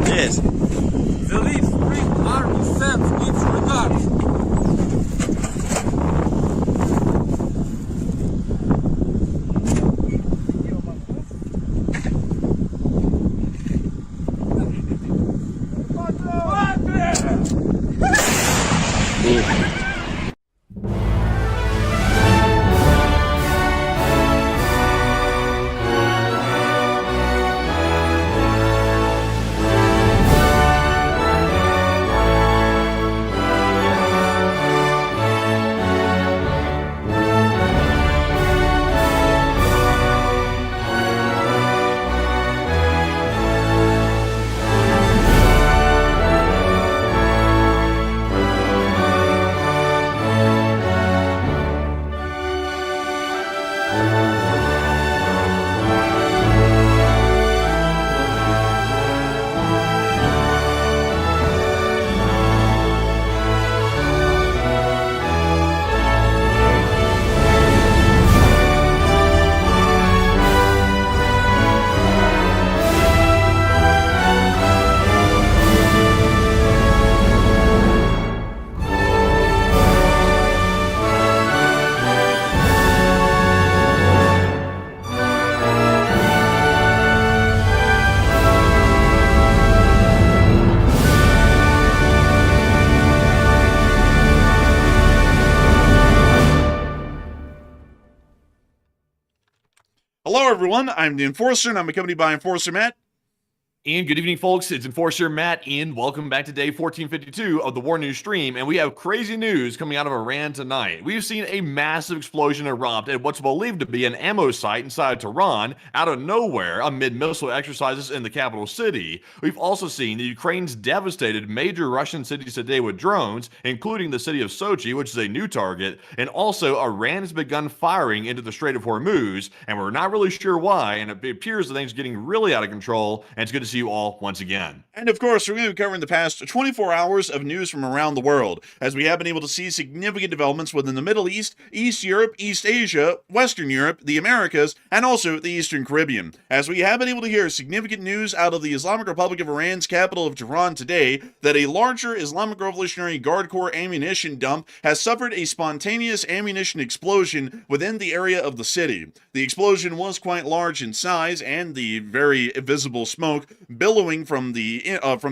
Yes. The lead Spring Army sends its regards. Hello, everyone. I'm the Enforcer, and I'm accompanied by Enforcer Matt. And good evening, folks. It's Enforcer Matt, and welcome back to day 1452 of the War News stream. And we have crazy news coming out of Iran tonight. We've seen a massive explosion erupt at what's believed to be an ammo site inside Tehran out of nowhere amid missile exercises in the capital city. We've also seen the Ukraine's devastated major Russian cities today with drones, including the city of Sochi, which is a new target. And also, Iran has begun firing into the Strait of Hormuz, and we're not really sure why. And it appears that things are getting really out of control, and it's good to see you all once again. And of course, we're going to be covering the past 24 hours of news from around the world, as we have been able to see significant developments within the Middle East, East Europe, East Asia, Western Europe, the Americas, and also the Eastern Caribbean. As we have been able to hear significant news out of the Islamic Republic of Iran's capital of Tehran today, that a larger Islamic Revolutionary Guard Corps ammunition dump has suffered a spontaneous ammunition explosion within the area of the city. The explosion was quite large in size, and the very visible smoke billowing from the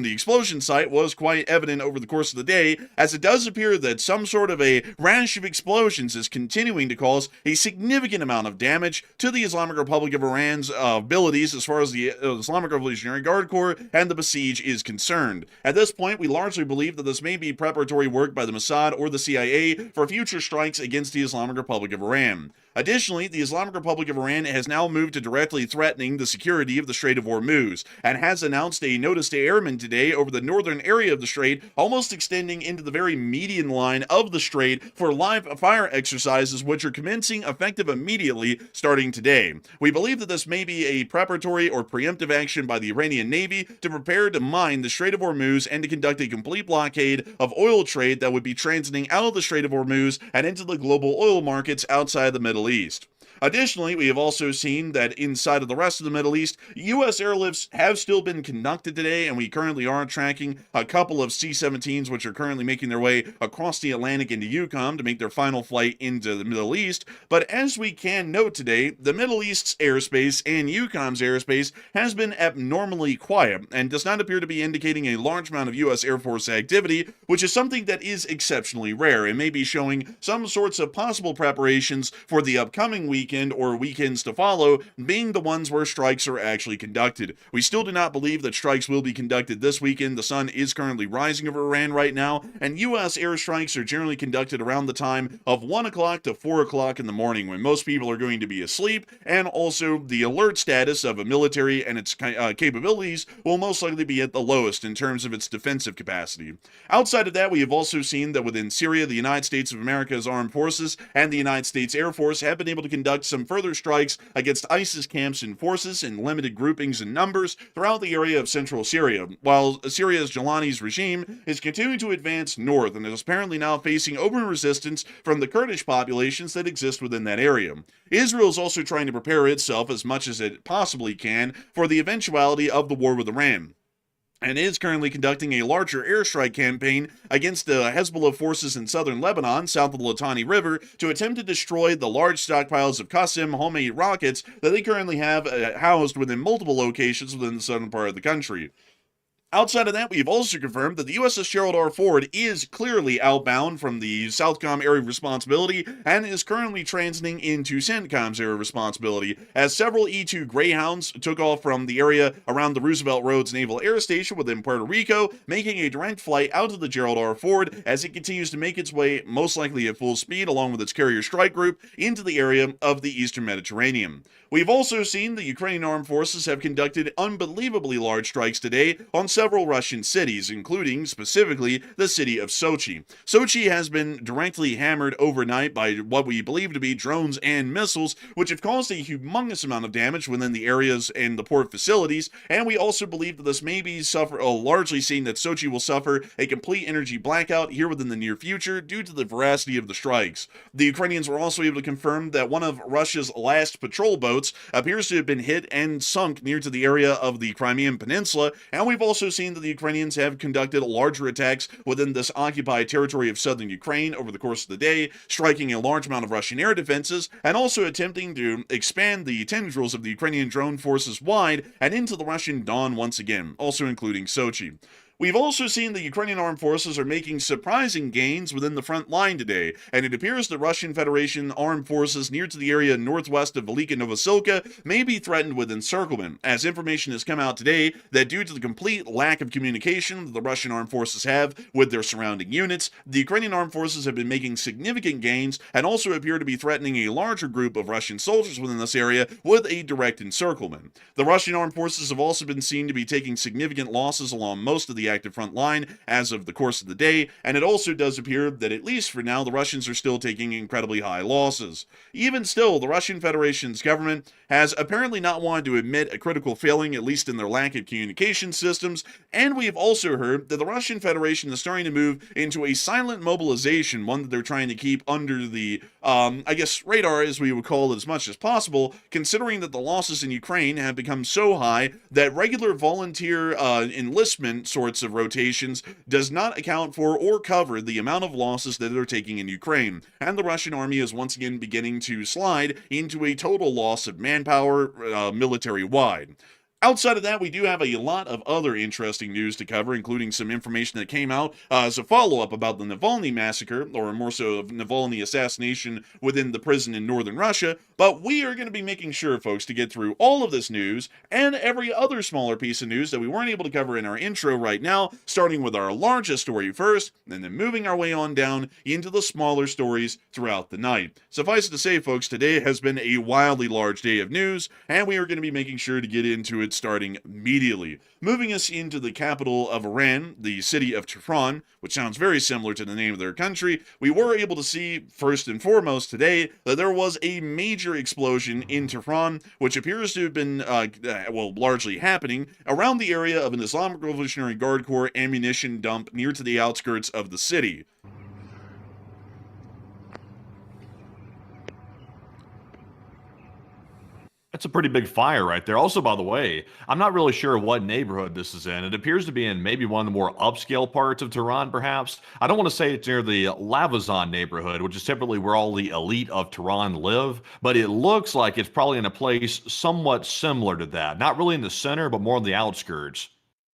explosion site was quite evident over the course of the day, as it does appear that some sort of a rash of explosions is continuing to cause a significant amount of damage to the Islamic Republic of Iran's abilities as far as the Islamic Revolutionary Guard Corps and the Besiege is concerned. At this point, we largely believe that this may be preparatory work by the Mossad or the CIA for future strikes against the Islamic Republic of Iran. Additionally, the Islamic Republic of Iran has now moved to directly threatening the security of the Strait of Hormuz, and has announced a notice to airmen today over the northern area of the strait, almost extending into the very median line of the strait for live fire exercises, which are commencing effective immediately starting today. We believe that this may be a preparatory or preemptive action by the Iranian Navy to prepare to mine the Strait of Hormuz and to conduct a complete blockade of oil trade that would be transiting out of the Strait of Hormuz and into the global oil markets outside the Middle East. Additionally, we have also seen that inside of the rest of the Middle East, U.S. airlifts have still been conducted today, and we currently are tracking a couple of C-17s, which are currently making their way across the Atlantic into EUCOM to make their final flight into the Middle East. But as we can note today, the Middle East's airspace and EUCOM's airspace has been abnormally quiet and does not appear to be indicating a large amount of U.S. Air Force activity, which is something that is exceptionally rare and may be showing some sorts of possible preparations for the upcoming weekend or weekends to follow, being the ones where strikes are actually conducted. We still do not believe that strikes will be conducted this weekend. The sun is currently rising over Iran right now, and U.S. airstrikes are generally conducted around the time of 1 o'clock to 4 o'clock in the morning, when most people are going to be asleep, and also the alert status of a military and its capabilities will most likely be at the lowest in terms of its defensive capacity. Outside of that, we have also seen that within Syria, the United States of America's armed forces and the United States Air Force have been able to conduct some further strikes against ISIS camps and forces in limited groupings and numbers throughout the area of central Syria, while Syria's Jalani's regime is continuing to advance north and is apparently now facing open resistance from the Kurdish populations that exist within that area. Israel is also trying to prepare itself as much as it possibly can for the eventuality of the war with Iran, and is currently conducting a larger airstrike campaign against the Hezbollah forces in southern Lebanon, south of the Litani River, to attempt to destroy the large stockpiles of Qassam homemade rockets that they currently have housed within multiple locations within the southern part of the country. Outside of that, we've also confirmed that the USS Gerald R Ford is clearly outbound from the Southcom area of responsibility and is currently transiting into CENTCOM's area of responsibility, as several E-2 Greyhounds took off from the area around the Roosevelt Roads Naval Air Station within Puerto Rico, making a direct flight out of the Gerald R Ford as it continues to make its way, most likely at full speed, along with its carrier strike group, into the area of the Eastern Mediterranean. We've also seen the Ukrainian armed forces have conducted unbelievably large strikes today on several Russian cities, including specifically the city of Sochi. Sochi has been directly hammered overnight by what we believe to be drones and missiles, which have caused a humongous amount of damage within the areas and the port facilities, and we also believe that this may be largely seeing that Sochi will suffer a complete energy blackout here within the near future due to the veracity of the strikes. The Ukrainians were also able to confirm that one of Russia's last patrol boats appears to have been hit and sunk near to the area of the Crimean Peninsula, and we've also seen that the Ukrainians have conducted larger attacks within this occupied territory of southern Ukraine over the course of the day, striking a large amount of Russian air defenses, and also attempting to expand the tendrils of the Ukrainian drone forces wide and into the Russian Don once again, also including Sochi. We've also seen the Ukrainian armed forces are making surprising gains within the front line today, and it appears the Russian Federation armed forces near to the area northwest of Velika Novosilka may be threatened with encirclement, as information has come out today that due to the complete lack of communication that the Russian armed forces have with their surrounding units, the Ukrainian armed forces have been making significant gains and also appear to be threatening a larger group of Russian soldiers within this area with a direct encirclement. The Russian armed forces have also been seen to be taking significant losses along most of the active front line as of the course of the day, and it also does appear that at least for now the Russians are still taking incredibly high losses. Even still, the Russian Federation's government has apparently not wanted to admit a critical failing, at least in their lack of communication systems, and we have also heard that the Russian Federation is starting to move into a silent mobilization, one that they're trying to keep under the, radar, as we would call it, as much as possible, considering that the losses in Ukraine have become so high that regular volunteer enlistment sorts of rotations does not account for or cover the amount of losses that they're taking in Ukraine, and the Russian army is once again beginning to slide into a total loss of manpower military-wide. Outside of that, we do have a lot of other interesting news to cover, including some information that came out as a follow-up about the Navalny massacre, or more so of Navalny assassination within the prison in northern Russia, but we are going to be making sure, folks, to get through all of this news and every other smaller piece of news that we weren't able to cover in our intro right now, starting with our largest story first, and then moving our way on down into the smaller stories throughout the night. Suffice it to say, folks, today has been a wildly large day of news, and we are going to be making sure to get into it starting immediately. Moving us into the capital of Iran, the city of Tehran, which sounds very similar to the name of their country, we were able to see, first and foremost today, that there was a major explosion in Tehran, which appears to have been, largely happening around the area of an Islamic Revolutionary Guard Corps ammunition dump near to the outskirts of the city. That's a pretty big fire right there. Also, by the way, I'm not really sure what neighborhood this is in. It appears to be in maybe one of the more upscale parts of Tehran, perhaps. I don't want to say it's near the Lavazan neighborhood, which is typically where all the elite of Tehran live, but it looks like it's probably in a place somewhat similar to that. Not really in the center, but more on the outskirts.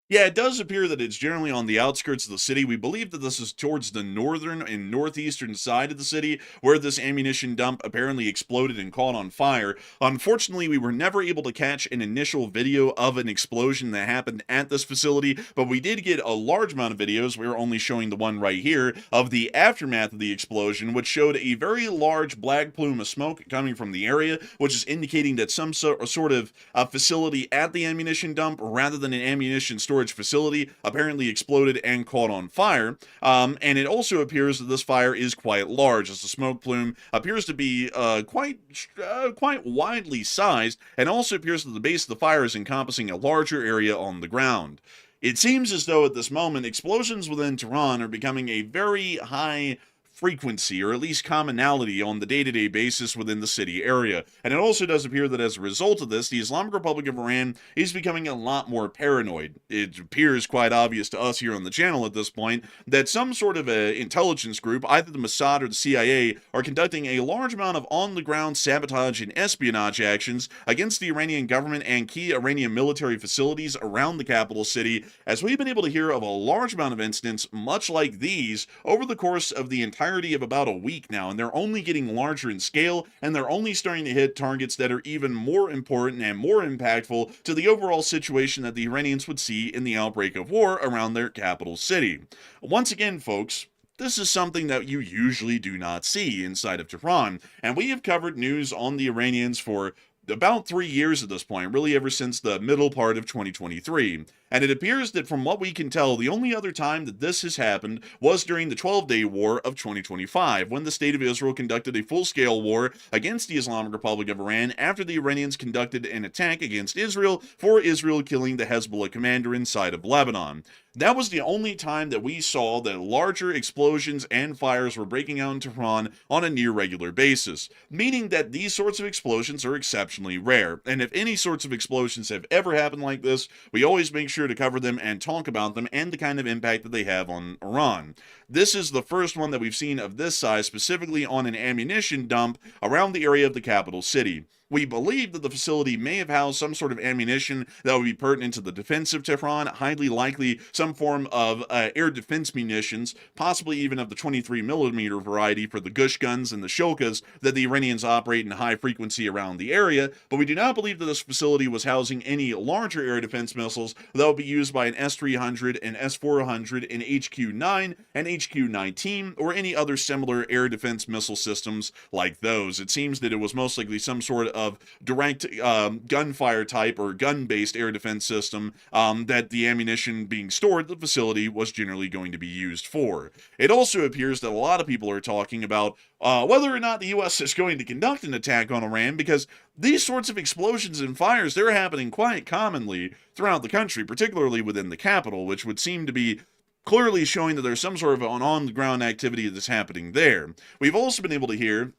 Yeah, it does appear that it's generally on the outskirts of the city. We believe that this is towards the northern and northeastern side of the city, where this ammunition dump apparently exploded and caught on fire. Unfortunately, we were never able to catch an initial video of an explosion that happened at this facility, but we did get a large amount of videos. We were only showing the one right here of the aftermath of the explosion, which showed a very large black plume of smoke coming from the area, which is indicating that some sort of facility at the ammunition dump, rather than an ammunition storage facility, apparently exploded and caught on fire. And it also appears that this fire is quite large, as the smoke plume appears to be quite widely sized, and also appears that the base of the fire is encompassing a larger area on the ground. It seems as though at this moment, explosions within Tehran are becoming a very high frequency, or at least commonality, on the day-to-day basis within the city area. And it also does appear that as a result of this, the Islamic Republic of Iran is becoming a lot more paranoid. It appears quite obvious to us here on the channel at this point that some sort of intelligence group, either the Mossad or the CIA, are conducting a large amount of on-the-ground sabotage and espionage actions against the Iranian government and key Iranian military facilities around the capital city, as we've been able to hear of a large amount of incidents much like these over the course of the entirety of about a week now, and they're only getting larger in scale, and they're only starting to hit targets that are even more important and more impactful to the overall situation that the Iranians would see in the outbreak of war around their capital city. Once again, folks, this is something that you usually do not see inside of Tehran, and we have covered news on the Iranians for about 3 years at this point, really ever since the middle part of 2023. And it appears that from what we can tell, the only other time that this has happened was during the 12-day war of 2025, when the State of Israel conducted a full-scale war against the Islamic Republic of Iran after the Iranians conducted an attack against Israel for Israel killing the Hezbollah commander inside of Lebanon. That was the only time that we saw that larger explosions and fires were breaking out in Tehran on a near regular basis, meaning that these sorts of explosions are exceptionally rare. And if any sorts of explosions have ever happened like this, we always make sure to cover them and talk about them and the kind of impact that they have on Iran. This is the first one that we've seen of this size, specifically on an ammunition dump around the area of the capital city. We believe that the facility may have housed some sort of ammunition that would be pertinent to the defense of Tehran, highly likely some form of air defense munitions, possibly even of the 23mm variety for the Gush guns and the Shokas that the Iranians operate in high frequency around the area, but we do not believe that this facility was housing any larger air defense missiles that would be used by an S-300, an S-400, an HQ-9, an HQ-19, or any other similar air defense missile systems like those. It seems that it was most likely some sort of direct gunfire type or gun-based air defense system that the ammunition being stored at the facility was generally going to be used for. It also appears that a lot of people are talking about whether or not the U.S. is going to conduct an attack on Iran, because these sorts of explosions and fires, they're happening quite commonly throughout the country, particularly within the capital, which would seem to be clearly showing that there's some sort of an on-the-ground activity that's happening there. We've also been able to hear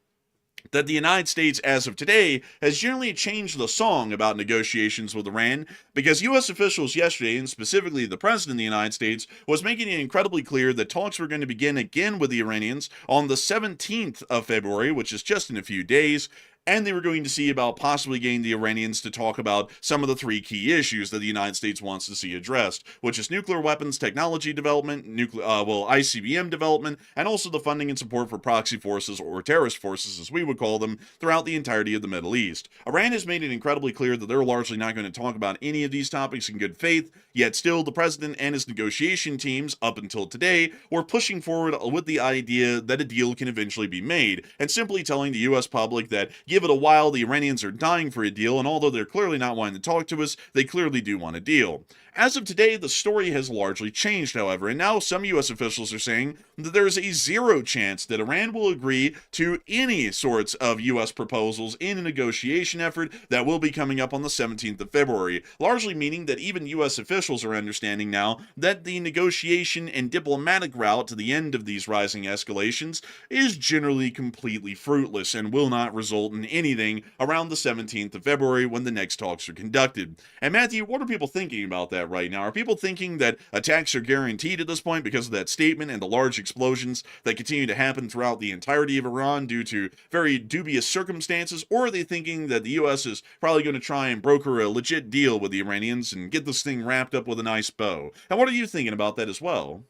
that the United States, as of today, has generally changed the song about negotiations with Iran, because U.S. officials yesterday, and specifically the President of the United States, was making it incredibly clear that talks were going to begin again with the Iranians on the 17th of February, which is just in a few days, and they were going to see about possibly getting the Iranians to talk about some of the 3 key issues that the United States wants to see addressed, which is nuclear weapons technology development, ICBM development, and also the funding and support for proxy forces, or terrorist forces as we would call them, throughout the entirety of the Middle East. Iran has made it incredibly clear that they're largely not going to talk about any of these topics in good faith, yet still the President and his negotiation teams, up until today, were pushing forward with the idea that a deal can eventually be made, and simply telling the U.S. public that give it a while, the Iranians are dying for a deal, and although they're clearly not wanting to talk to us, they clearly do want a deal. As of today, the story has largely changed, however, and now some U.S. officials are saying that there is a 0 chance that Iran will agree to any sorts of U.S. proposals in a negotiation effort that will be coming up on the 17th of February, largely meaning that even U.S. officials are understanding now that the negotiation and diplomatic route to the end of these rising escalations is generally completely fruitless and will not result in anything around the 17th of February when the next talks are conducted. And Matthew, what are people thinking about that right now? Are people thinking that attacks are guaranteed at this point because of that statement and the large explosions that continue to happen throughout the entirety of Iran due to very dubious circumstances? Or are they thinking that the U.S. is probably going to try and broker a legit deal with the Iranians and get this thing wrapped up with a nice bow? And what are you thinking about that as well?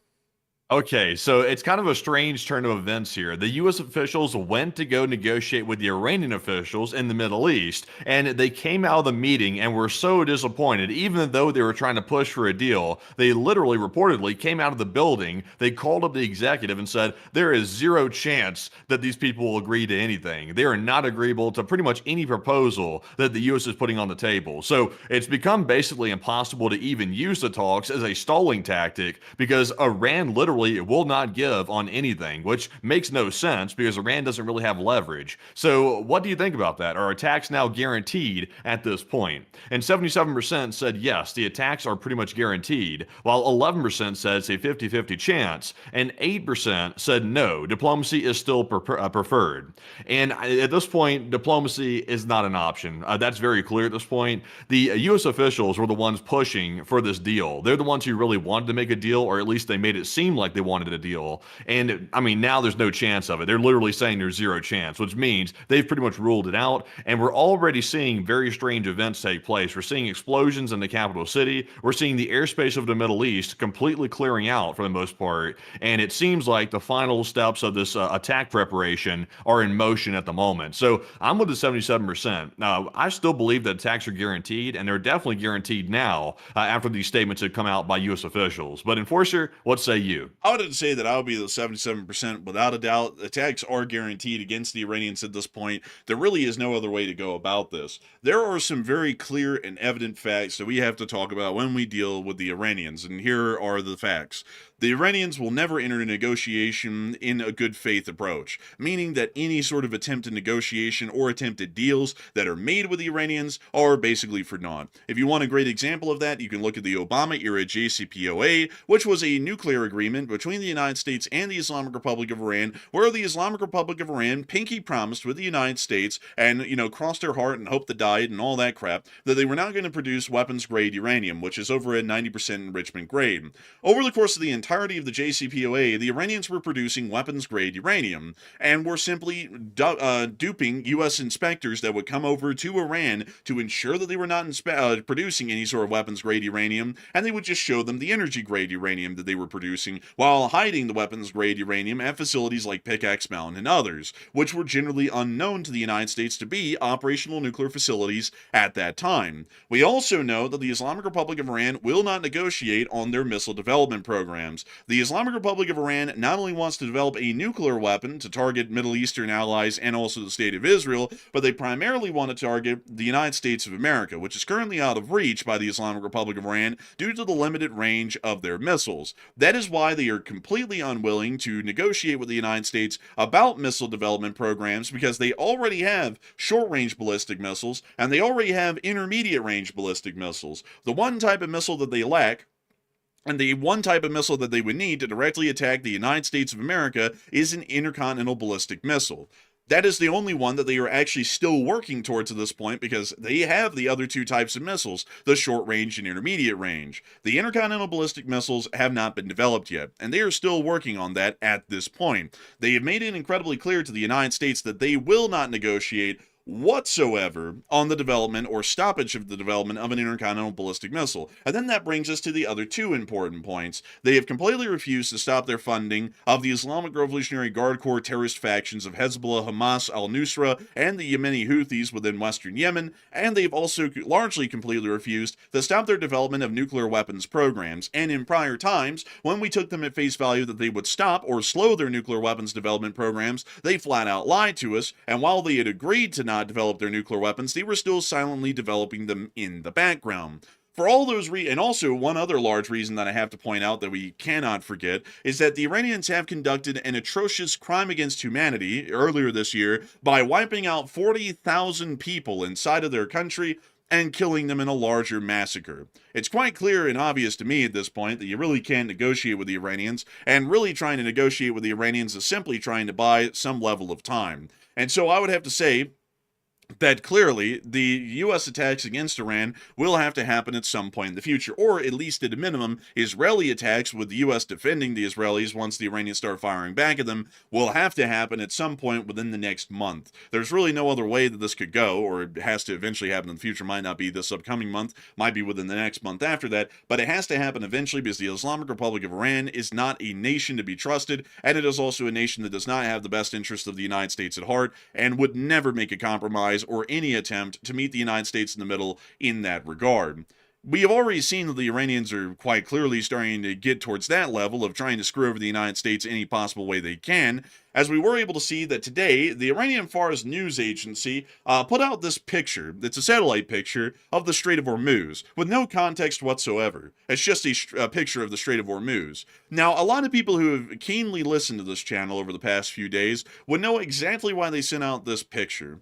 Okay, so it's kind of a strange turn of events here. The U.S. officials went to go negotiate with the Iranian officials in the Middle East, and they came out of the meeting and were so disappointed. Even though they were trying to push for a deal, they literally, reportedly, came out of the building. They called up the executive and said, there is zero chance that these people will agree to anything. They are not agreeable to pretty much any proposal that the U.S. is putting on the table. So it's become basically impossible to even use the talks as a stalling tactic because Iran literally will not give on anything, which makes no sense because Iran doesn't really have leverage. So what do you think about that? Are attacks now guaranteed at this point? And 77% said yes, the attacks are pretty much guaranteed, while 11% said it's a 50-50 chance, and 8% said no, diplomacy is still preferred. And at this point, diplomacy is not an option. That's very clear at this point. The U.S. officials were the ones pushing for this deal. They're the ones who really wanted to make a deal, or at least they made it seem like they wanted a deal. And I mean, now there's no chance of it. They're literally saying there's zero chance, which means they've pretty much ruled it out. And we're already seeing very strange events take place. We're seeing explosions in the capital city. We're seeing the airspace of the Middle East completely clearing out for the most part. And it seems like the final steps of this attack preparation are in motion at the moment. So I'm with the 77%. Now, I still believe that attacks are guaranteed, and they're definitely guaranteed now after these statements have come out by U.S. officials. But Enforcer, what say you? I would say that I would be the 77% without a doubt. Attacks are guaranteed against the Iranians at this point. There really is no other way to go about this. There are some very clear and evident facts that we have to talk about when we deal with the Iranians, and here are the facts. The Iranians will never enter a negotiation in a good faith approach, meaning that any sort of attempted negotiation or attempted deals that are made with the Iranians are basically for naught. If you want a great example of that, you can look at the Obama-era JCPOA, which was a nuclear agreement between the United States and the Islamic Republic of Iran, where the Islamic Republic of Iran pinky promised with the United States and, crossed their heart and hoped to die and all that crap, that they were not going to produce weapons-grade uranium, which is over at 90% enrichment grade. Over the course of the entirety of the JCPOA, the Iranians were producing weapons-grade uranium, and were simply duping U.S. inspectors that would come over to Iran to ensure that they were not producing any sort of weapons-grade uranium, and they would just show them the energy-grade uranium that they were producing, while hiding the weapons-grade uranium at facilities like Pickaxe Mountain and others, which were generally unknown to the United States to be operational nuclear facilities at that time. We also know that the Islamic Republic of Iran will not negotiate on their missile development programs. The Islamic Republic of Iran not only wants to develop a nuclear weapon to target Middle Eastern allies and also the State of Israel, but they primarily want to target the United States of America, which is currently out of reach by the Islamic Republic of Iran due to the limited range of their missiles. That is why they are completely unwilling to negotiate with the United States about missile development programs, because they already have short-range ballistic missiles and they already have intermediate-range ballistic missiles. The one type of missile that they lack, and the one type of missile that they would need to directly attack the United States of America, is an intercontinental ballistic missile. That is the only one that they are actually still working towards at this point, because they have the other two types of missiles, the short range and intermediate range. The intercontinental ballistic missiles have not been developed yet, and they are still working on that at this point. They have made it incredibly clear to the United States that they will not negotiate whatsoever on the development or stoppage of the development of an intercontinental ballistic missile. And then that brings us to the other two important points. They have completely refused to stop their funding of the Islamic Revolutionary Guard Corps terrorist factions of Hezbollah, Hamas, al-Nusra, and the Yemeni Houthis within western Yemen, and they've also largely completely refused to stop their development of nuclear weapons programs. And in prior times, when we took them at face value that they would stop or slow their nuclear weapons development programs, they flat out lied to us, and while they had agreed to not develop their nuclear weapons, they were still silently developing them in the background. For all those and also one other large reason that I have to point out that we cannot forget is that the Iranians have conducted an atrocious crime against humanity earlier this year by wiping out 40,000 people inside of their country and killing them in a larger massacre. It's quite clear and obvious to me at this point that you really can't negotiate with the Iranians, and really trying to negotiate with the Iranians is simply trying to buy some level of time. And so I would have to say that clearly the U.S. attacks against Iran will have to happen at some point in the future, or at least at a minimum, Israeli attacks with the U.S. defending the Israelis once the Iranians start firing back at them will have to happen at some point within the next month. There's really no other way that this could go, or it has to eventually happen in the future. Might not be this upcoming month, might be within the next month after that, but it has to happen eventually because the Islamic Republic of Iran is not a nation to be trusted, and it is also a nation that does not have the best interests of the United States at heart and would never make a compromise or any attempt to meet the United States in the middle in that regard. We have already seen that the Iranians are quite clearly starting to get towards that level of trying to screw over the United States any possible way they can, as we were able to see that today, the Iranian Fars news agency put out this picture. It's a satellite picture of the Strait of Hormuz, with no context whatsoever. It's just a picture of the Strait of Hormuz. Now, a lot of people who have keenly listened to this channel over the past few days would know exactly why they sent out this picture.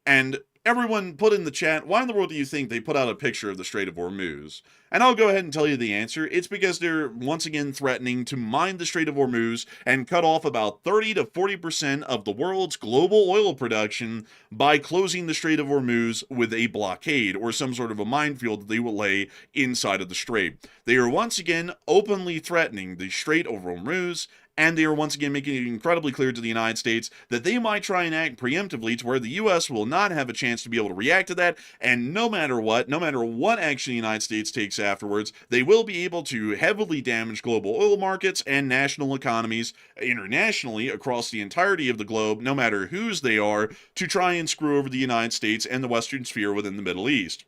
And everyone put in the chat, why in the world do you think they put out a picture of the Strait of Hormuz? And I'll go ahead and tell you the answer. It's because they're once again threatening to mine the Strait of Hormuz and cut off about 30 to 40% of the world's global oil production by closing the Strait of Hormuz with a blockade or some sort of a minefield that they will lay inside of the strait. They are once again openly threatening the Strait of Hormuz, and they are once again making it incredibly clear to the United States that they might try and act preemptively to where the U.S. will not have a chance to be able to react to that, and no matter what action the United States takes afterwards, they will be able to heavily damage global oil markets and national economies internationally across the entirety of the globe, no matter whose they are, to try and screw over the United States and the Western sphere within the Middle East.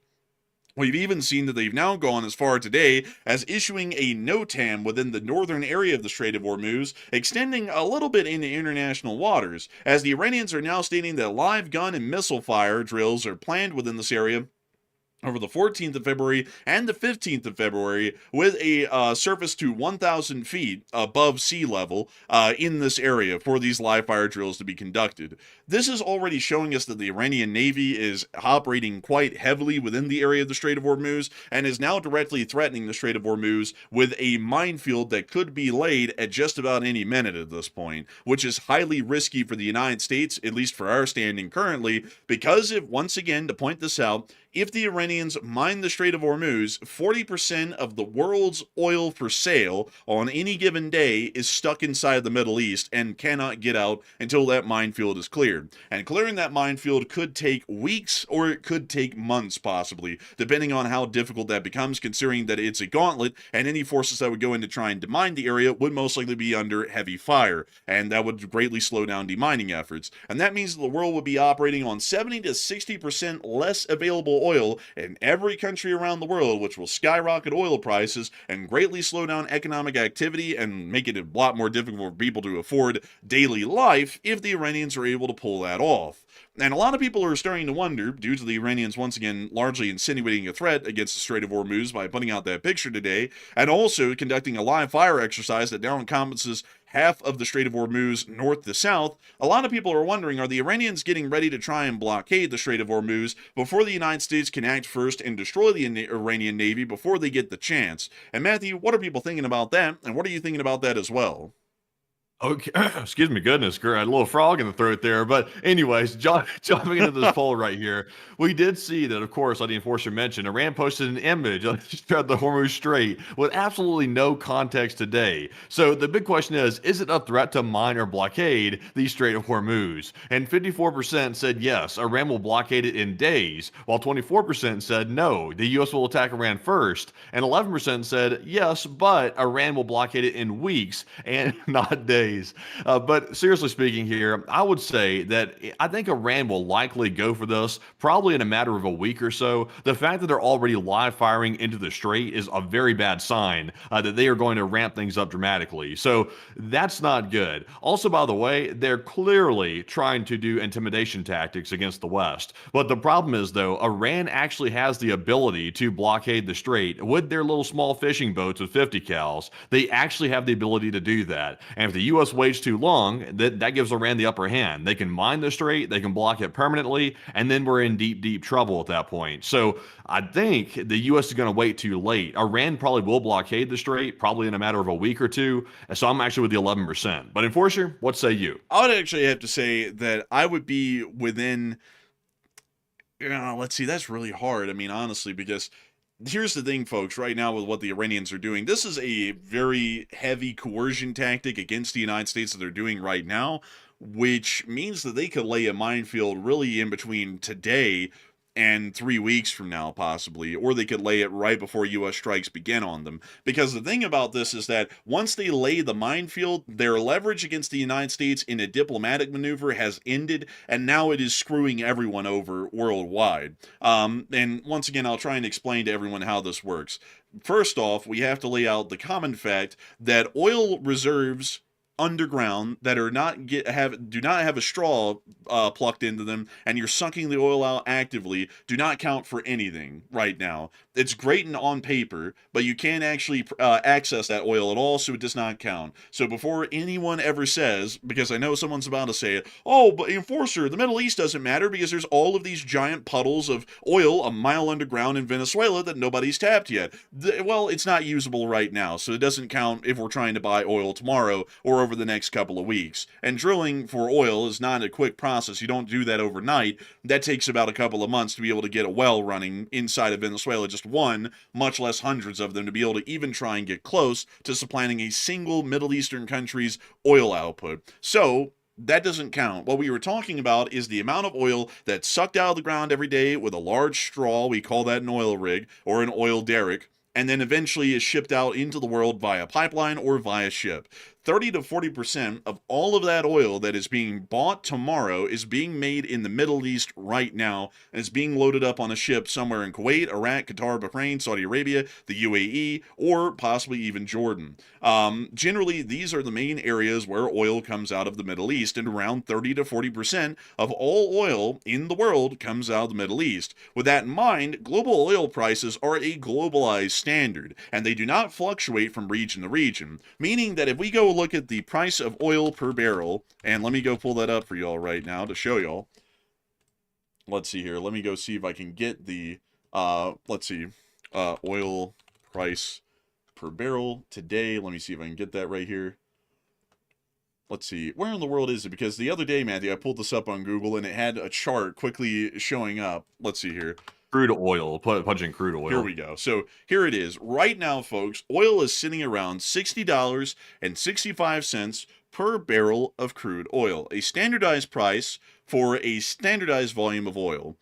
We've even seen that they've now gone as far today as issuing a NOTAM within the northern area of the Strait of Hormuz, extending a little bit into international waters, as the Iranians are now stating that live gun and missile fire drills are planned within this area over the 14th of February and the 15th of February, with a surface to 1,000 feet above sea level in this area for these live fire drills to be conducted. This is already showing us that the Iranian Navy is operating quite heavily within the area of the Strait of Hormuz and is now directly threatening the Strait of Hormuz with a minefield that could be laid at just about any minute at this point, which is highly risky for the United States, at least for our standing currently, because if, once again, to point this out, if the Iranians mine the Strait of Hormuz, 40% of the world's oil for sale on any given day is stuck inside the Middle East and cannot get out until that minefield is cleared. And clearing that minefield could take weeks or it could take months possibly, depending on how difficult that becomes, considering that it's a gauntlet and any forces that would go in to try and demine the area would most likely be under heavy fire, and that would greatly slow down demining efforts. And that means that the world would be operating on 70 to 60% less available oil in every country around the world, which will skyrocket oil prices and greatly slow down economic activity and make it a lot more difficult for people to afford daily life if the Iranians are able to pull that off. And a lot of people are starting to wonder, due to the Iranians once again largely insinuating a threat against the Strait of Hormuz by putting out that picture today, and also conducting a live fire exercise that now encompasses half of the Strait of Hormuz north to south, a lot of people are wondering, are the Iranians getting ready to try and blockade the Strait of Hormuz before the United States can act first and destroy the Iranian Navy before they get the chance? And Matthew, what are people thinking about that, and what are you thinking about that as well? Okay, excuse me, goodness, girl, I had a little frog in the throat there. But anyways, jumping into this poll right here, we did see that, of course, like the enforcer mentioned, Iran posted an image of the Hormuz Strait with absolutely no context today. So the big question is it a threat to mine or blockade the Strait of Hormuz? And 54% said yes, Iran will blockade it in days, while 24% said no, the U.S. will attack Iran first, and 11% said yes, but Iran will blockade it in weeks and not days. But seriously speaking here, I would say that I think Iran will likely go for this probably in a matter of a week or so. The fact that they're already live firing into the strait is a very bad sign that they are going to ramp things up dramatically. So that's not good. Also, by the way, they're clearly trying to do intimidation tactics against the West. But the problem is, though, Iran actually has the ability to blockade the strait with their little small fishing boats with 50 cals. They actually have the ability to do that. And if the U.S. waits too long, that gives Iran the upper hand. They can mine the strait, they can block it permanently, and then we're in deep, deep trouble at that point. So I think the U.S. is going to wait too late. Iran probably will blockade the strait, probably in a matter of a week or two. So I'm actually with the 11%. But Enforcer, what say you? I would actually have to say that I would be within let's see, that's really hard. I mean, honestly, because here's the thing, folks, right now with what the Iranians are doing, this is a very heavy coercion tactic against the United States that they're doing right now, which means that they could lay a minefield really in between today and 3 weeks from now, possibly, or they could lay it right before U.S. strikes begin on them. Because the thing about this is that once they lay the minefield, their leverage against the United States in a diplomatic maneuver has ended, and now it is screwing everyone over worldwide. And once again, I'll try and explain to everyone how this works. First off, we have to lay out the common fact that oil reserves underground that are do not have a straw plucked into them, and you're sucking the oil out actively, do not count for anything right now. It's great and on paper, but you can't actually access that oil at all, so it does not count. So before anyone ever says, because I know someone's about to say it, oh, but Enforcer, the Middle East doesn't matter because there's all of these giant puddles of oil a mile underground in Venezuela that nobody's tapped yet. Well, it's not usable right now, so it doesn't count if we're trying to buy oil tomorrow or over the next couple of weeks. And drilling for oil is not a quick process. You don't do that overnight. That takes about a couple of months to be able to get a well running inside of Venezuela, just one, much less hundreds of them, to be able to even try and get close to supplanting a single Middle Eastern country's oil output. So that doesn't count. What we were talking about is the amount of oil that's sucked out of the ground every day with a large straw. We call that an oil rig or an oil derrick, and then eventually is shipped out into the world via pipeline or via ship. 30 to 40% of all of that oil that is being bought tomorrow is being made in the Middle East right now, and is being loaded up on a ship somewhere in Kuwait, Iraq, Qatar, Bahrain, Saudi Arabia, the UAE, or possibly even Jordan. Generally, these are the main areas where oil comes out of the Middle East, and around 30 to 40% of all oil in the world comes out of the Middle East. With that in mind, global oil prices are a globalized standard, and they do not fluctuate from region to region, meaning that if we go look at the price of oil per barrel, and let me go pull that up for y'all right now to show y'all. Let's see here. Let me go see if I can get the, oil price per barrel today. Let me see if I can get that right here. Let's see. Where in the world is it? Because the other day, Matthew, I pulled this up on Google, and it had a chart quickly showing up. Let's see here. Crude oil, punch in crude oil. Here we go. So here it is. Right now, folks, oil is sitting around $60.65 per barrel of crude oil, a standardized price for a standardized volume of oil.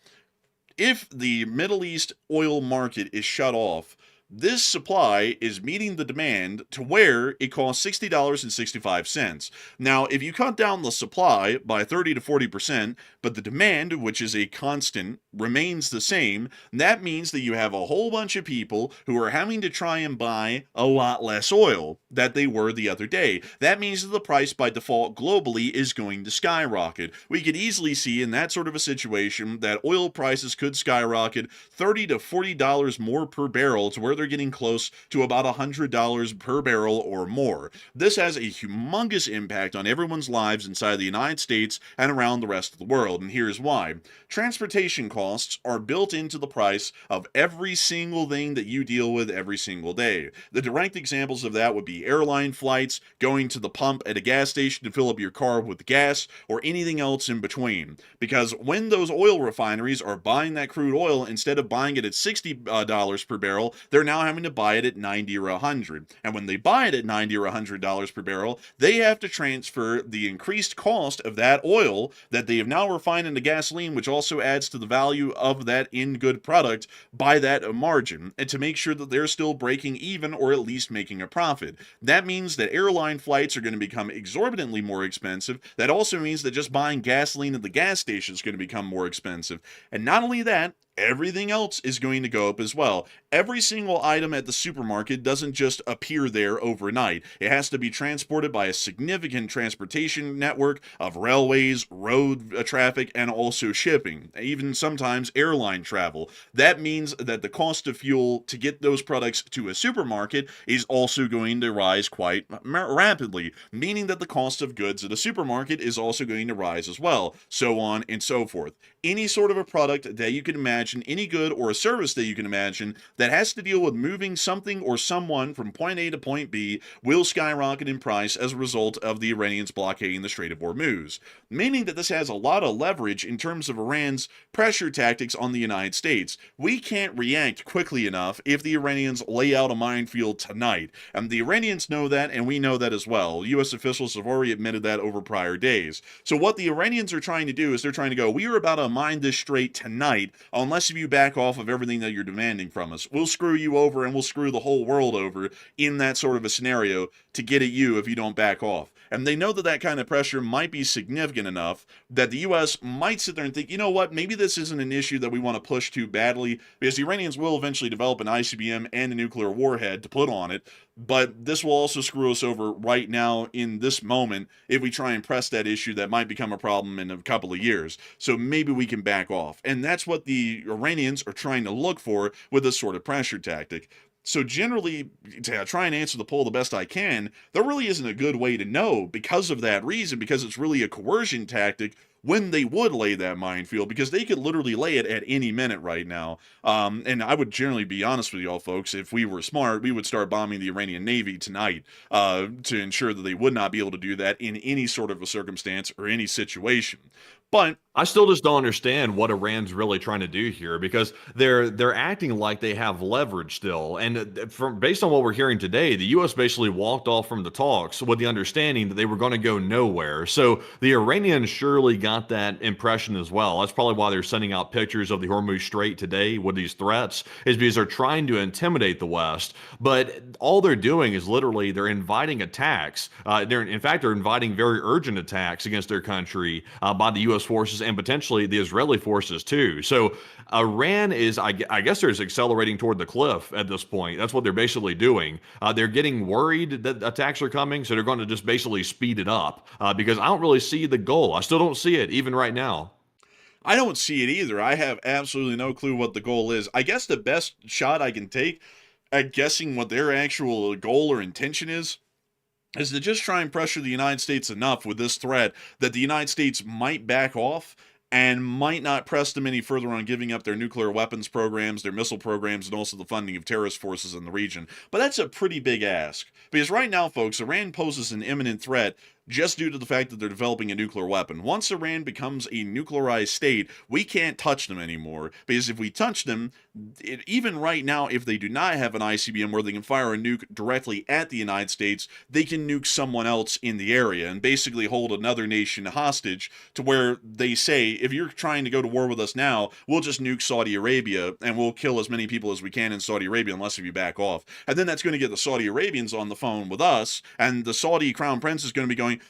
If the Middle East oil market is shut off, this supply is meeting the demand to where it costs $60.65. Now, if you cut down the supply by 30 to 40%, but the demand, which is a constant, remains the same, that means that you have a whole bunch of people who are having to try and buy a lot less oil than they were the other day. That means that the price by default globally is going to skyrocket. We could easily see in that sort of a situation that oil prices could skyrocket $30 to $40 more per barrel to where they're getting close to about $100 per barrel or more. This has a humongous impact on everyone's lives inside the United States and around the rest of the world, and here's why. Transportation costs are built into the price of every single thing that you deal with every single day. The direct examples of that would be airline flights, going to the pump at a gas station to fill up your car with gas, or anything else in between. Because when those oil refineries are buying that crude oil, instead of buying it at $60 per barrel, they're now having to buy it at $90 or $100. And when they buy it at $90 or $100 per barrel, they have to transfer the increased cost of that oil that they have now refined into gasoline, which also adds to the value of that in-good product by that margin, and to make sure that they're still breaking even or at least making a profit. That means that airline flights are going to become exorbitantly more expensive. That also means that just buying gasoline at the gas station is going to become more expensive. And not only that, everything else is going to go up as well. Every single item at the supermarket doesn't just appear there overnight. It has to be transported by a significant transportation network of railways, road traffic, and also shipping, even sometimes airline travel. That means that the cost of fuel to get those products to a supermarket is also going to rise quite rapidly, meaning that the cost of goods at a supermarket is also going to rise as well, so on and so forth. Any sort of a product that you can imagine imagine, any good or a service that you can imagine that has to deal with moving something or someone from point A to point B will skyrocket in price as a result of the Iranians blockading the Strait of Hormuz, meaning that this has a lot of leverage in terms of Iran's pressure tactics on the United States. We can't react quickly enough if the Iranians lay out a minefield tonight, and the Iranians know that, and we know that as well. U.S. officials have already admitted that over prior days. So what the Iranians are trying to do is they're trying to go, we are about to mine this strait tonight unless you back off of everything that you're demanding from us. We'll screw you over, and we'll screw the whole world over in that sort of a scenario to get at you if you don't back off. And they know that that kind of pressure might be significant enough that the U.S. might sit there and think, you know what, maybe this isn't an issue that we want to push too badly, because the Iranians will eventually develop an ICBM and a nuclear warhead to put on it, but this will also screw us over right now in this moment if we try and press that issue that might become a problem in a couple of years. So maybe we can back off. And that's what the Iranians are trying to look for with this sort of pressure tactic. So generally, to try and answer the poll the best I can, there really isn't a good way to know because of that reason, because it's really a coercion tactic when they would lay that minefield, because they could literally lay it at any minute right now. And I would generally be honest with y'all folks, if we were smart, we would start bombing the Iranian Navy tonight to ensure that they would not be able to do that in any sort of a circumstance or any situation. But I still just don't understand what Iran's really trying to do here, because they're acting like they have leverage still. And based on what we're hearing today, the U.S. basically walked off from the talks with the understanding that they were going to go nowhere. So the Iranians surely got that impression as well. That's probably why they're sending out pictures of the Hormuz Strait today with these threats, is because they're trying to intimidate the West. But all they're doing is literally they're inviting attacks. They're inviting very urgent attacks against their country by the U.S. forces and potentially the Israeli forces too. So Iran is, I guess, they're accelerating toward the cliff at this point. That's what they're basically doing. They're getting worried that attacks are coming, so they're going to just basically speed it up because I don't really see the goal. I still don't see it even right now. I don't see it either. I have absolutely no clue what the goal is. I guess the best shot I can take at guessing what their actual goal or intention is to just try and pressure the United States enough with this threat that the United States might back off and might not press them any further on giving up their nuclear weapons programs, their missile programs, and also the funding of terrorist forces in the region. But that's a pretty big ask. Because right now, folks, Iran poses an imminent threat just due to the fact that they're developing a nuclear weapon. Once Iran becomes a nuclearized state, we can't touch them anymore. Because if we touch them, even right now, if they do not have an ICBM where they can fire a nuke directly at the United States, they can nuke someone else in the area and basically hold another nation hostage to where they say, if you're trying to go to war with us now, we'll just nuke Saudi Arabia and we'll kill as many people as we can in Saudi Arabia unless if you back off. And then that's going to get the Saudi Arabians on the phone with us, and the Saudi crown prince is going to be going,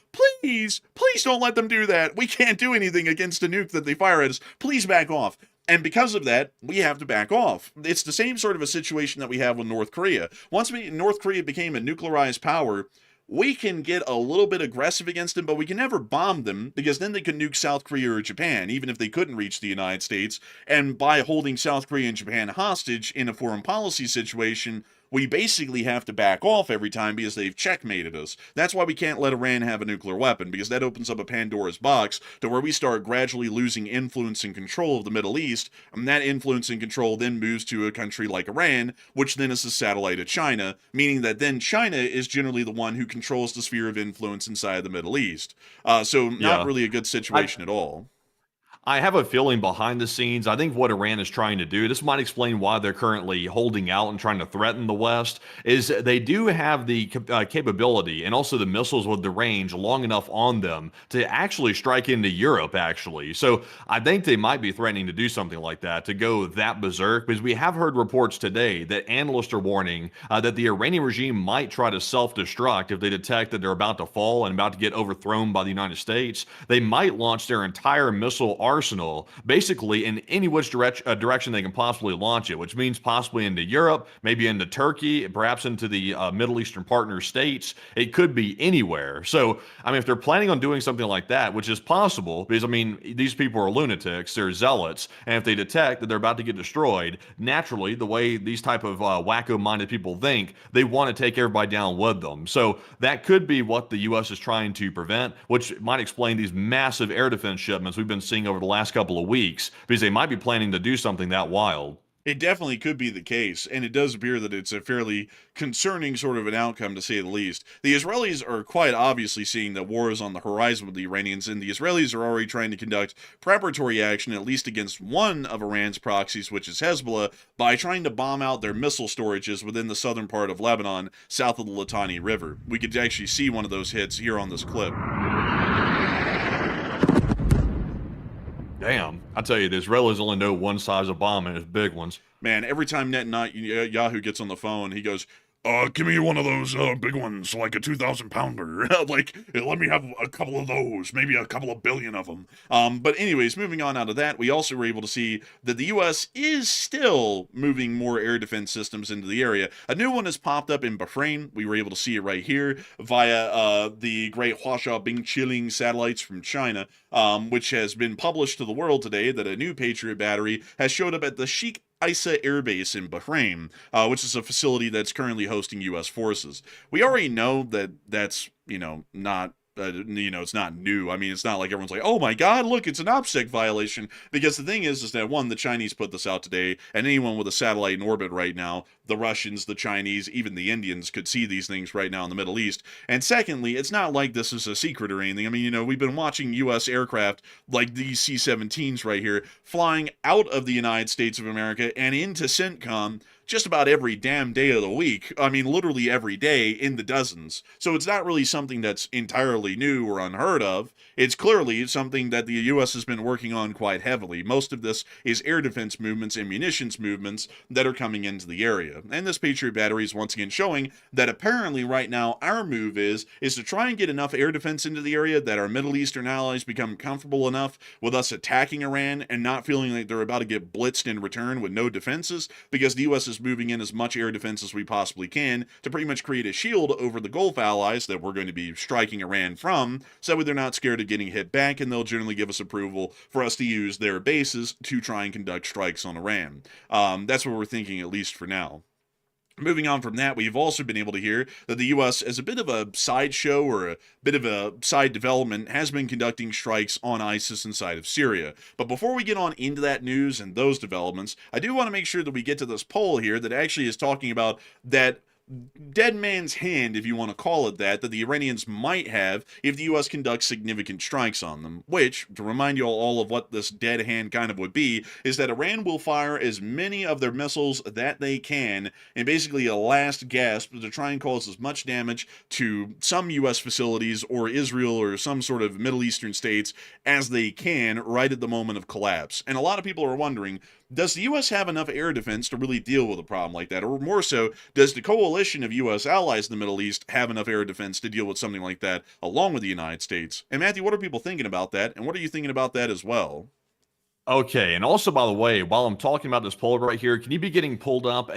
please don't let them do that. We can't do anything against a nuke that they fire at us. Please back off. And because of that, we have to back off. It's the same sort of a situation that we have with North Korea. Once North Korea became a nuclearized power, we can get a little bit aggressive against them, but we can never bomb them, because then they could nuke South Korea or Japan, even if they couldn't reach the United States. And by holding South Korea and Japan hostage in a foreign policy situation, we basically have to back off every time because they've checkmated us. That's why we can't let Iran have a nuclear weapon, because that opens up a Pandora's box to where we start gradually losing influence and control of the Middle East, and that influence and control then moves to a country like Iran, which then is a satellite of China, meaning that then China is generally the one who controls the sphere of influence inside the Middle East. So not really a good situation at all. I have a feeling behind the scenes, I think what Iran is trying to do, this might explain why they're currently holding out and trying to threaten the West, is they do have the capability and also the missiles with the range long enough on them to actually strike into Europe, actually. So I think they might be threatening to do something like that, to go that berserk, because we have heard reports today that analysts are warning that the Iranian regime might try to self-destruct if they detect that they're about to fall and about to get overthrown by the United States. They might launch their entire missile arsenal basically in any which direction they can possibly launch it, which means possibly into Europe, maybe into Turkey, perhaps into the Middle Eastern partner states. It could be anywhere. So, I mean, if they're planning on doing something like that, which is possible, because, I mean, these people are lunatics, they're zealots, and if they detect that they're about to get destroyed, naturally, the way these type of wacko-minded people think, they want to take everybody down with them. So that could be what the U.S. is trying to prevent, which might explain these massive air defense shipments we've been seeing over the last couple of weeks, because they might be planning to do something that wild. It definitely could be the case, and it does appear that it's a fairly concerning sort of an outcome, to say the least. The Israelis are quite obviously seeing that war is on the horizon with the Iranians, and the Israelis are already trying to conduct preparatory action, at least against one of Iran's proxies, which is Hezbollah, by trying to bomb out their missile storages within the southern part of Lebanon, south of the Litani River. We could actually see one of those hits here on this clip. Damn, I tell you, the Israelis only know one size of bomb, and it's big ones. Man, every time Netanyahu gets on the phone, he goes, give me one of those big ones, like a 2,000-pounder. Like, let me have a couple of those, maybe a couple of billion of them. But anyways, moving on out of that, we also were able to see that the U.S. is still moving more air defense systems into the area. A new one has popped up in Bahrain. We were able to see it right here via the great Huasha Bingqiling satellites from China, which has been published to the world today that a new Patriot battery has showed up at the Sheikh Isa Air Base in Bahrain, which is a facility that's currently hosting U.S. forces. We already know that that's, not it's not new. I mean, it's not like everyone's like, oh my God, look, it's an OPSEC violation. Because the thing is that one, the Chinese put this out today, and anyone with a satellite in orbit right now, the Russians, the Chinese, even the Indians could see these things right now in the Middle East. And secondly, it's not like this is a secret or anything. I mean, we've been watching U.S. aircraft like these C-17s right here flying out of the United States of America and into CENTCOM just about every damn day of the week. I mean, literally every day in the dozens. So it's not really something that's entirely new or unheard of. It's clearly something that the U.S. has been working on quite heavily. Most of this is air defense movements and munitions movements that are coming into the area. And this Patriot battery is once again showing that apparently right now our move is to try and get enough air defense into the area that our Middle Eastern allies become comfortable enough with us attacking Iran and not feeling like they're about to get blitzed in return with no defenses, because the U.S. is moving in as much air defense as we possibly can to pretty much create a shield over the Gulf allies that we're going to be striking Iran from, so they're not scared of getting hit back, and they'll generally give us approval for us to use their bases to try and conduct strikes on Iran. That's what we're thinking, at least for now. Moving on from that, we've also been able to hear that the U.S., as a bit of a sideshow or a bit of a side development, has been conducting strikes on ISIS inside of Syria. But before we get on into that news and those developments, I do want to make sure that we get to this poll here that actually is talking about that dead man's hand, if you want to call it that the Iranians might have if the U.S. conducts significant strikes on them, which, to remind you all of what this dead hand kind of would be, is that Iran will fire as many of their missiles that they can in basically a last gasp to try and cause as much damage to some U.S. facilities or Israel or some sort of Middle Eastern states as they can right at the moment of collapse. And a lot of people are wondering, does the U.S. have enough air defense to really deal with a problem like that? Or more so, does the coalition of U.S. allies in the Middle East have enough air defense to deal with something like that along with the United States? And Matthew, what are people thinking about that? And what are you thinking about that as well? Okay, and also, by the way, while I'm talking about this poll right here, can you be getting pulled up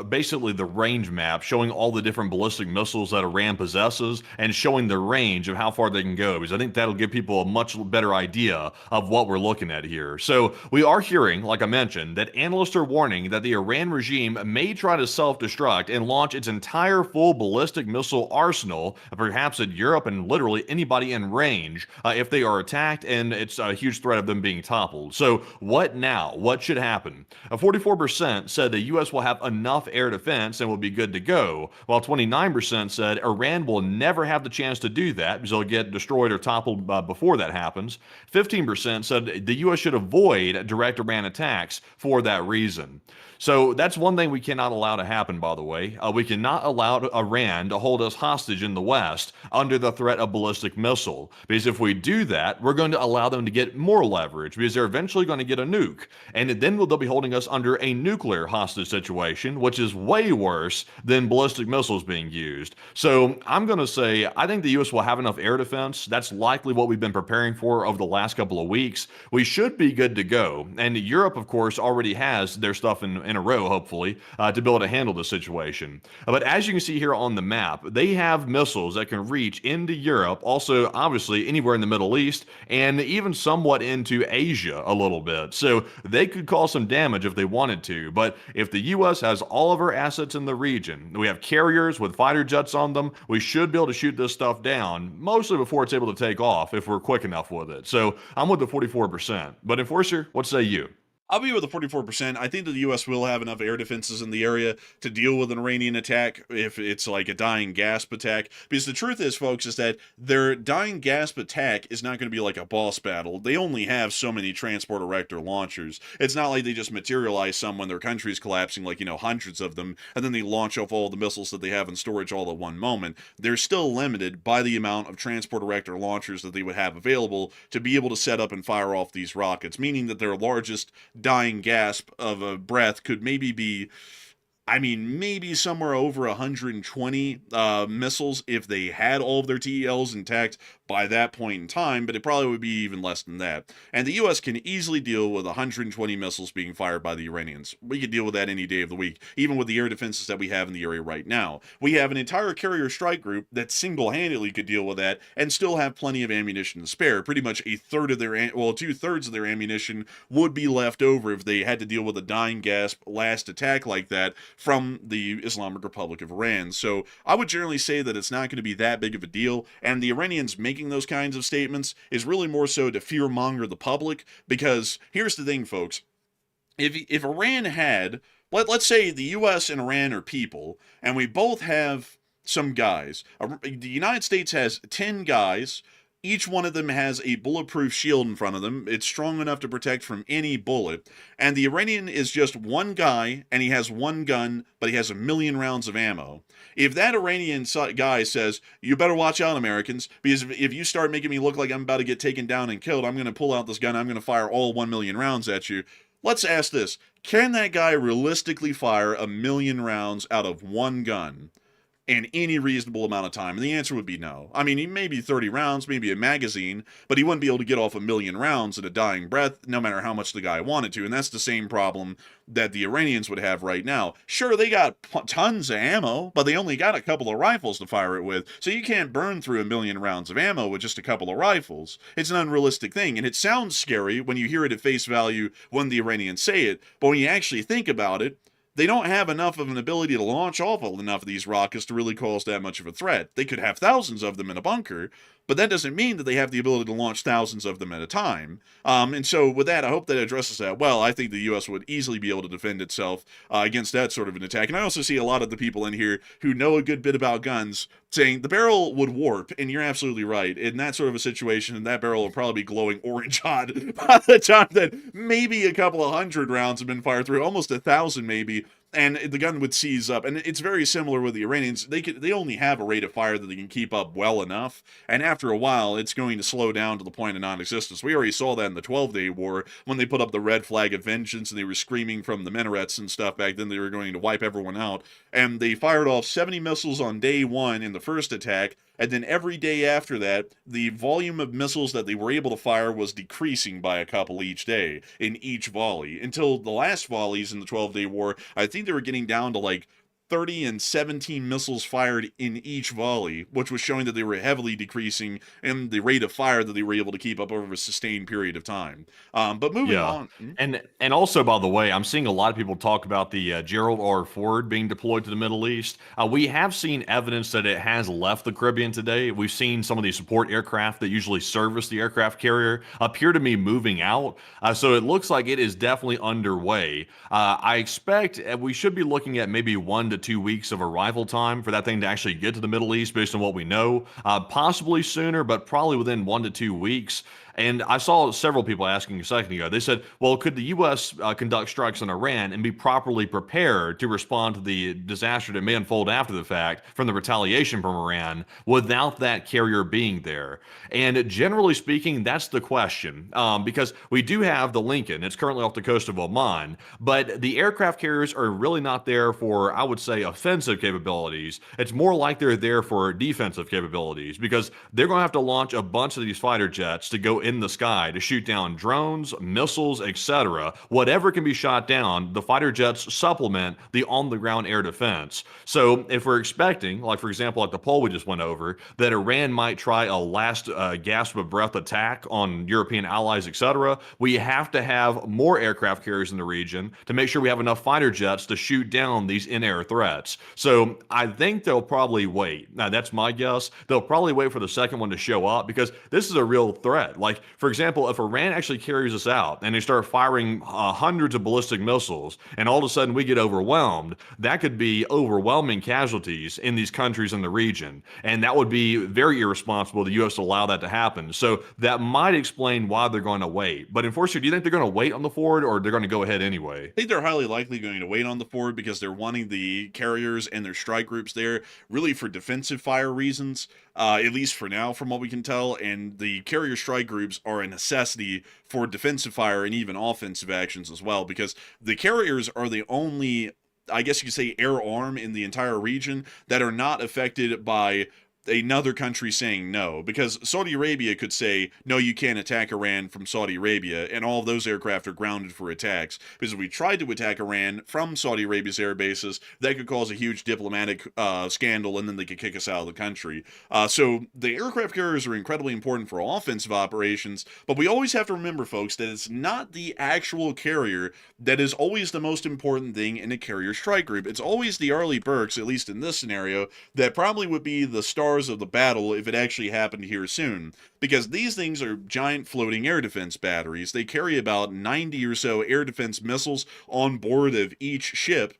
basically the range map showing all the different ballistic missiles that Iran possesses and showing the range of how far they can go? Because I think that'll give people a much better idea of what we're looking at here. So we are hearing, like I mentioned, that analysts are warning that the Iran regime may try to self-destruct and launch its entire full ballistic missile arsenal, perhaps at Europe and literally anybody in range, if they are attacked, and it's a huge threat of them being toppled. So what now? What should happen? 44% said the U.S. will have enough air defense and will be good to go, while 29% said Iran will never have the chance to do that because they'll get destroyed or toppled before that happens. 15% said the U.S. should avoid direct Iran attacks for that reason. So that's one thing we cannot allow to happen, by the way. We cannot allow Iran to hold us hostage in the West under the threat of ballistic missile. Because if we do that, we're going to allow them to get more leverage because they're eventually going to get a nuke. And then they'll be holding us under a nuclear hostage situation, which is way worse than ballistic missiles being used. So I'm going to say I think the U.S. will have enough air defense. That's likely what we've been preparing for over the last couple of weeks. We should be good to go. And Europe, of course, already has their stuff in a row, hopefully, to be able to handle the situation. But as you can see here on the map, they have missiles that can reach into Europe, also obviously anywhere in the Middle East, and even somewhat into Asia a little little bit. So they could cause some damage if they wanted to. But if the U.S. has all of our assets in the region, we have carriers with fighter jets on them, we should be able to shoot this stuff down, mostly before it's able to take off if we're quick enough with it. So I'm with the 44%. But Enforcer, what say you? I'll be with the 44%. I think that the U.S. will have enough air defenses in the area to deal with an Iranian attack if it's like a dying gasp attack. Because the truth is, folks, is that their dying gasp attack is not going to be like a boss battle. They only have so many transport erector launchers. It's not like they just materialize some when their country's collapsing, like, hundreds of them, and then they launch off all the missiles that they have in storage all at one moment. They're still limited by the amount of transport erector launchers that they would have available to be able to set up and fire off these rockets, meaning that their largest dying gasp of a breath could maybe be, maybe somewhere over 120 missiles if they had all of their TELs intact by that point in time, but it probably would be even less than that. And the U.S. can easily deal with 120 missiles being fired by the Iranians. We could deal with that any day of the week, even with the air defenses that we have in the area right now. We have an entire carrier strike group that single-handedly could deal with that and still have plenty of ammunition to spare. Pretty much a third of their, two-thirds of their ammunition would be left over if they had to deal with a dying gasp last attack like that from the Islamic Republic of Iran. So I would generally say that it's not going to be that big of a deal, and the Iranians making those kinds of statements is really more so to fear-monger the public, because here's the thing, folks. If Iran had, let's say the U.S. and Iran are people, and we both have some guys. The United States has 10 guys. Each one of them has a bulletproof shield in front of them. It's strong enough to protect from any bullet. And the Iranian is just one guy, and he has one gun, but he has 1 million rounds of ammo. If that Iranian guy says, you better watch out, Americans, because if you start making me look like I'm about to get taken down and killed, I'm going to pull out this gun, I'm going to fire all 1 million rounds at you. Let's ask this. Can that guy realistically fire 1 million rounds out of one gun in any reasonable amount of time? And the answer would be no. He may be 30 rounds, maybe a magazine, but he wouldn't be able to get off 1 million rounds in a dying breath, no matter how much the guy wanted to. And that's the same problem that the Iranians would have right now. Sure, they got tons of ammo, but they only got a couple of rifles to fire it with, so you can't burn through 1 million rounds of ammo with just a couple of rifles. It's an unrealistic thing, and it sounds scary when you hear it at face value when the Iranians say it, but when you actually think about it, they don't have enough of an ability to launch off enough of these rockets to really cause that much of a threat. They could have thousands of them in a bunker, but that doesn't mean that they have the ability to launch thousands of them at a time. And so with that, I hope that addresses that well. I think the U.S. would easily be able to defend itself against that sort of an attack. And I also see a lot of the people in here who know a good bit about guns saying the barrel would warp, and you're absolutely right. In that sort of a situation, that barrel will probably be glowing orange hot by the time that maybe a couple of hundred rounds have been fired through, almost 1,000 maybe, and the gun would seize up. And it's very similar with the Iranians. They only have a rate of fire that they can keep up well enough, and after a while, it's going to slow down to the point of non-existence. We already saw that in the 12-Day War when they put up the red flag of vengeance and they were screaming from the minarets and stuff back then they were going to wipe everyone out. And they fired off 70 missiles on day one in the first attack, and then every day after that, the volume of missiles that they were able to fire was decreasing by a couple each day in each volley. Until the last volleys in the 12-Day War, I think they were getting down to like 30 and 17 missiles fired in each volley, which was showing that they were heavily decreasing in the rate of fire that they were able to keep up over a sustained period of time. But moving on. And also, by the way, I'm seeing a lot of people talk about the Gerald R Ford being deployed to the Middle East. We have seen evidence that it has left the Caribbean today. We've seen some of the support aircraft that usually service the aircraft carrier appear to be moving out. So it looks like it is definitely underway. I expect we should be looking at maybe 1 to 2 weeks of arrival time for that thing to actually get to the Middle East based on what we know. Possibly sooner, but probably within 1 to 2 weeks. And I saw several people asking a second ago. They said, well, could the U.S. Conduct strikes on Iran and be properly prepared to respond to the disaster that may unfold after the fact from the retaliation from Iran without that carrier being there? And generally speaking, that's the question, because we do have the Lincoln. It's currently off the coast of Oman, but the aircraft carriers are really not there for, I would say, offensive capabilities. It's more like they're there for defensive capabilities, because they're going to have to launch a bunch of these fighter jets to go in the sky to shoot down drones, missiles, etc. Whatever can be shot down, the fighter jets supplement the on-the-ground air defense. So if we're expecting, like for example, like the poll we just went over, that Iran might try a last gasp of breath attack on European allies, etc., we have to have more aircraft carriers in the region to make sure we have enough fighter jets to shoot down these in-air threats. So I think they'll probably wait. Now, that's my guess. They'll probably wait for the second one to show up because this is a real threat. Like, for example, if Iran actually carries us out and they start firing hundreds of ballistic missiles and all of a sudden we get overwhelmed, that could be overwhelming casualties in these countries in the region. And that would be very irresponsible of the U.S. to allow that to happen. So that might explain why they're going to wait. But unfortunately, do you think they're going to wait on the Ford or they're going to go ahead anyway? I think they're highly likely going to wait on the Ford because they're wanting the carriers and their strike groups there really for defensive fire reasons, at least for now, from what we can tell. And the carrier strike groups are a necessity for defensive fire and even offensive actions as well, because the carriers are the only, I guess you could say, air arm in the entire region that are not affected by another country saying no, because Saudi Arabia could say, no, you can't attack Iran from Saudi Arabia, and all of those aircraft are grounded for attacks. Because if we tried to attack Iran from Saudi Arabia's air bases, that could cause a huge diplomatic scandal, and then they could kick us out of the country. So the aircraft carriers are incredibly important for offensive operations, but we always have to remember, folks, that it's not the actual carrier that is always the most important thing in a carrier strike group. It's always the Arleigh Burkes, at least in this scenario, that probably would be the stars of the battle if it actually happened here soon, because these things are giant floating air defense batteries. They carry about 90 or so air defense missiles on board of each ship,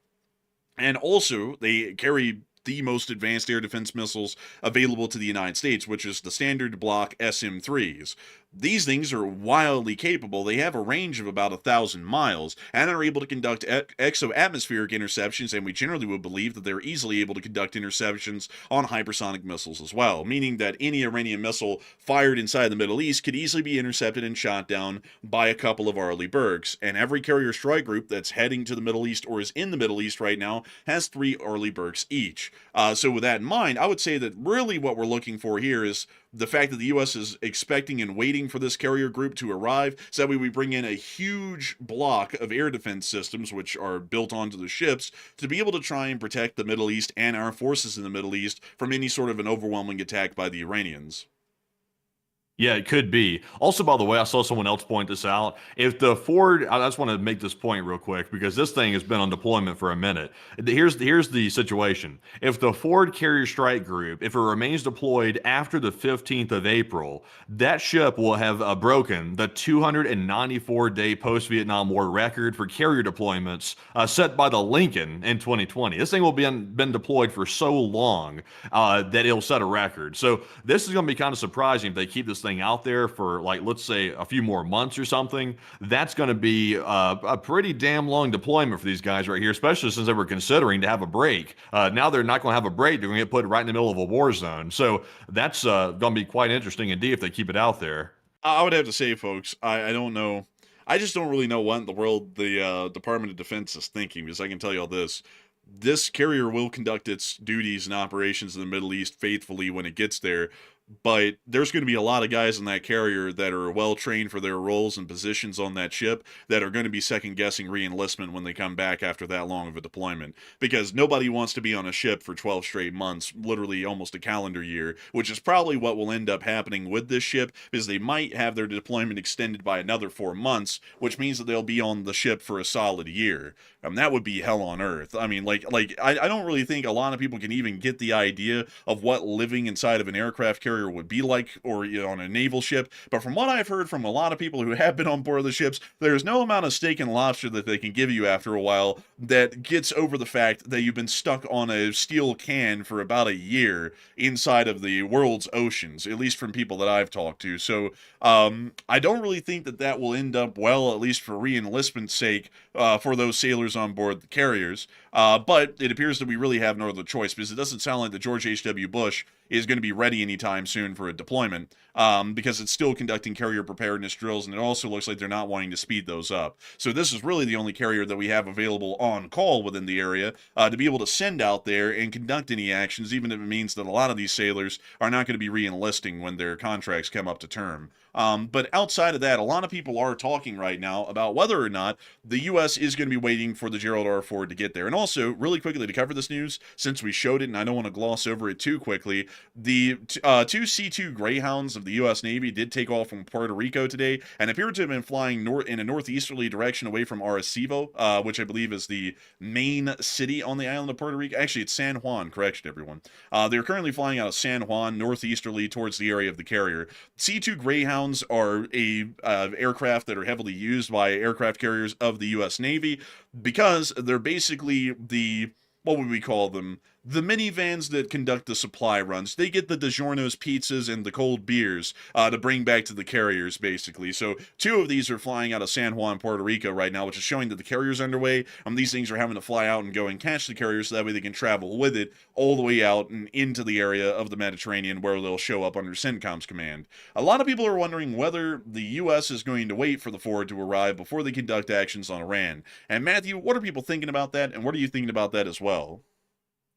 and also they carry the most advanced air defense missiles available to the United States, which is the Standard Block SM-3s. These things are wildly capable. They have a range of about 1,000 miles, and are able to conduct exo-atmospheric interceptions, and we generally would believe that they're easily able to conduct interceptions on hypersonic missiles as well, meaning that any Iranian missile fired inside the Middle East could easily be intercepted and shot down by a couple of Arleigh Burkes, and every carrier strike group that's heading to the Middle East or is in the Middle East right now has 3 Arleigh Burkes each. So with that in mind, I would say that really what we're looking for here is the fact that the U.S. is expecting and waiting for this carrier group to arrive, so that way we bring in a huge block of air defense systems, which are built onto the ships, to be able to try and protect the Middle East and our forces in the Middle East from any sort of an overwhelming attack by the Iranians. Yeah, it could be. Also, by the way, I saw someone else point this out. If the Ford, I just want to make this point real quick because this thing has been on deployment for a minute. Here's the situation. If the Ford Carrier Strike Group, if it remains deployed after the 15th of April, that ship will have broken the 294-day post-Vietnam War record for carrier deployments set by the Lincoln in 2020. This thing will be been deployed for so long that it'll set a record. So this is going to be kind of surprising if they keep this thing out there for, like, let's say a few more months or something. That's going to be a pretty damn long deployment for these guys right here, especially since they were considering to have a break. Now they're not going to have a break. They're going to get put right in the middle of a war zone. So that's going to be quite interesting indeed if they keep it out there. I would have to say, folks, I don't know. I just don't really know what in the world the Department of Defense is thinking, because I can tell you all this. This carrier will conduct its duties and operations in the Middle East faithfully when it gets there, but there's going to be a lot of guys in that carrier that are well trained for their roles and positions on that ship that are going to be second guessing re-enlistment when they come back after that long of a deployment, because nobody wants to be on a ship for 12 straight months, literally almost a calendar year, which is probably what will end up happening with this ship, because they might have their deployment extended by another 4 months, which means that they'll be on the ship for a solid year. That would be hell on earth. I mean, I don't really think a lot of people can even get the idea of what living inside of an aircraft carrier would be like, or on a naval ship. But from what I've heard from a lot of people who have been on board the ships, there's no amount of steak and lobster that they can give you after a while that gets over the fact that you've been stuck on a steel can for about a year inside of the world's oceans, at least from people that I've talked to. So I don't really think that that will end up well, at least for re-enlistment's sake, for those sailors on board the carriers. But it appears that we really have no other choice, because it doesn't sound like that George H.W. Bush is going to be ready anytime soon for a deployment, because it's still conducting carrier preparedness drills, and it also looks like they're not wanting to speed those up. So this is really the only carrier that we have available on call within the area to be able to send out there and conduct any actions, even if it means that a lot of these sailors are not going to be re-enlisting when their contracts come up to term. But outside of that, a lot of people are talking right now about whether or not the U.S. is going to be waiting for the Gerald R Ford to get there. And also, really quickly to cover this news, since we showed it and I don't want to gloss over it too quickly, the two C-2 Greyhounds of the U.S. Navy did take off from Puerto Rico today and appear to have been flying in a northeasterly direction away from Arecibo, which I believe is the main city on the island of Puerto Rico. Actually, it's San Juan, correction everyone. They're currently flying out of San Juan northeasterly towards the area of the carrier. C-2 Greyhounds are aircraft that are heavily used by aircraft carriers of the U.S. Navy because they're basically what would we call them? The minivans that conduct the supply runs. They get the DiGiorno's pizzas and the cold beers to bring back to the carriers, basically. So 2 of these are flying out of San Juan, Puerto Rico right now, which is showing that the carrier's underway. These things are having to fly out and go and catch the carriers so that way they can travel with it all the way out and into the area of the Mediterranean where they'll show up under CENTCOM's command. A lot of people are wondering whether the U.S. is going to wait for the Ford to arrive before they conduct actions on Iran. And Matthew, what are people thinking about that, and what are you thinking about that as well?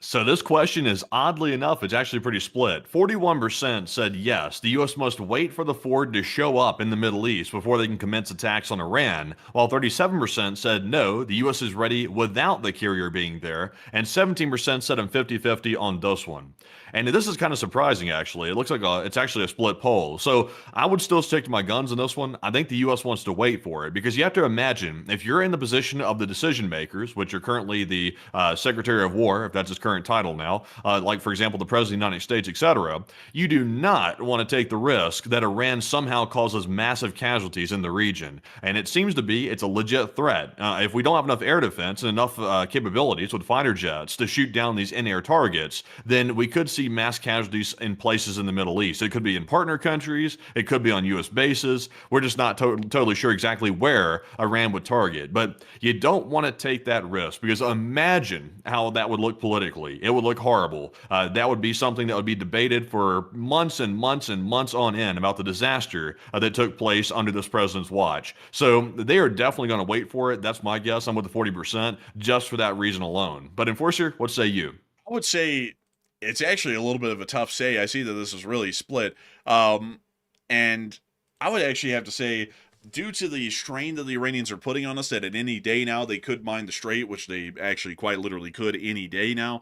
So this question is, oddly enough, it's actually pretty split. 41% said yes, the U.S. must wait for the Ford to show up in the Middle East before they can commence attacks on Iran, while 37% said no, the U.S. is ready without the carrier being there, and 17% said I'm 50-50 on this one. And this is kind of surprising, actually. It looks like it's actually a split poll. So I would still stick to my guns on this one. I think the U.S. wants to wait for it because you have to imagine if you're in the position of the decision makers, which are currently the Secretary of War, if that's his current title now, like, for example, the President of the United States, etc., you do not want to take the risk that Iran somehow causes massive casualties in the region. And it seems to be it's a legit threat. If we don't have enough air defense and enough capabilities with fighter jets to shoot down these in-air targets, then we could see mass casualties in places in the Middle East. It could be in partner countries. It could be on U.S. bases. We're just not totally sure exactly where Iran would target. But you don't want to take that risk because imagine how that would look politically. It would look horrible. That would be something that would be debated for months and months and months on end about the disaster that took place under this president's watch. So they are definitely going to wait for it. That's my guess. I'm with the 40% just for that reason alone. But Enforcer, what say you? I would say it's actually a little bit of a tough say. I see that this is really split. And I would actually have to say, due to the strain that the Iranians are putting on us, that at any day now they could mine the Strait, which they actually quite literally could any day now,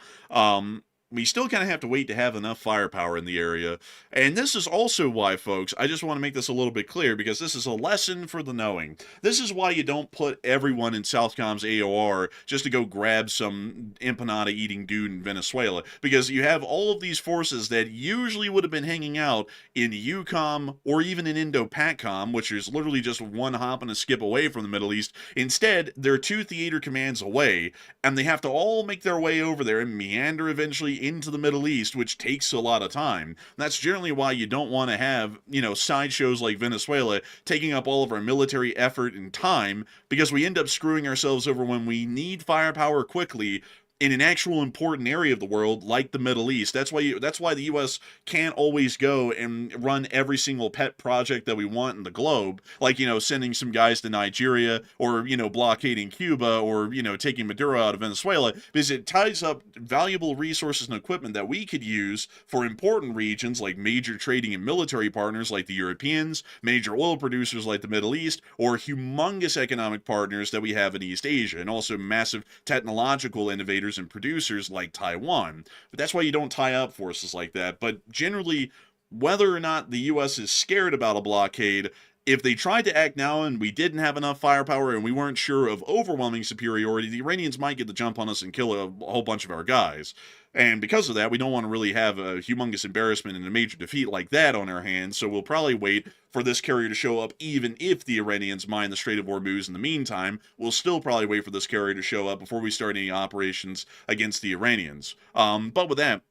we still kind of have to wait to have enough firepower in the area. And this is also why, folks, I just want to make this a little bit clear, because this is a lesson for the knowing. This is why you don't put everyone in Southcom's AOR just to go grab some empanada-eating dude in Venezuela, because you have all of these forces that usually would have been hanging out in EUCOM or even in Indo-PACOM, which is literally just one hop and a skip away from the Middle East. Instead, they're 2 theater commands away, and they have to all make their way over there and meander eventually into the Middle East, which takes a lot of time. That's generally why you don't want to have, sideshows like Venezuela taking up all of our military effort and time, because we end up screwing ourselves over when we need firepower quickly in an actual important area of the world like the Middle East. That's why the U.S. can't always go and run every single pet project that we want in the globe, like, sending some guys to Nigeria, or, blockading Cuba, or, taking Maduro out of Venezuela, because it ties up valuable resources and equipment that we could use for important regions like major trading and military partners like the Europeans, major oil producers like the Middle East, or humongous economic partners that we have in East Asia, and also massive technological innovators and producers like Taiwan. But that's why you don't tie up forces like that. But generally, whether or not the U.S. is scared about a blockade, if they tried to act now and we didn't have enough firepower and we weren't sure of overwhelming superiority, the Iranians might get the jump on us and kill a whole bunch of our guys. And because of that, we don't want to really have a humongous embarrassment and a major defeat like that on our hands, so we'll probably wait for this carrier to show up. Even if the Iranians mine the Strait of Hormuz in the meantime, we'll still probably wait for this carrier to show up before we start any operations against the Iranians. But with that,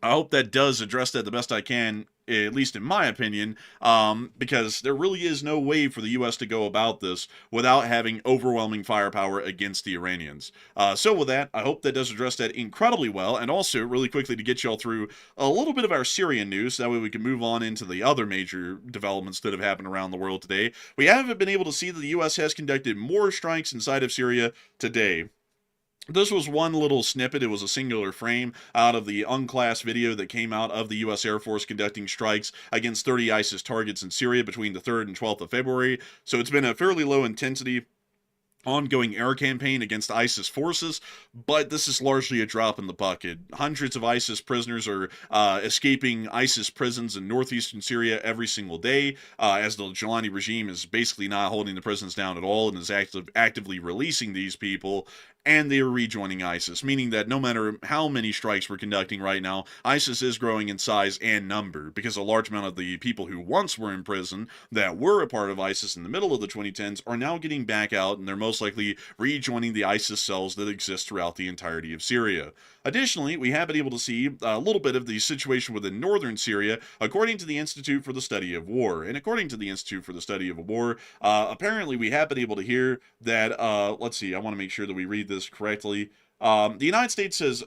I hope that does address that the best I can. at least in my opinion, because there really is no way for the U.S. to go about this without having overwhelming firepower against the Iranians. So with that, I hope that does address that incredibly well, and also really quickly to get y'all through a little bit of our Syrian news, so that way we can move on into the other major developments that have happened around the world today. We haven't been able to see that the U.S. has conducted more strikes inside of Syria today. This was one little snippet. It was a singular frame out of the unclassed video that came out of the U.S. Air Force conducting strikes against 30 ISIS targets in Syria between the 3rd and 12th of February. So it's been a fairly low intensity ongoing air campaign against ISIS forces, but this is largely a drop in the bucket. Hundreds of ISIS prisoners are escaping ISIS prisons in northeastern Syria every single day, as the Jelani regime is basically not holding the prisons down at all and is actively releasing these people, and they are rejoining ISIS, meaning that no matter how many strikes we're conducting right now, ISIS is growing in size and number, because a large amount of the people who once were in prison that were a part of ISIS in the middle of the 2010s are now getting back out, and they're most likely rejoining the ISIS cells that exist throughout the entirety of Syria. Additionally, we have been able to see a little bit of the situation within northern Syria, according to the Institute for the Study of War. And according to the Institute for the Study of War, apparently we have been able to hear that, let's see, I want to make sure that we read this correctly. The United States says,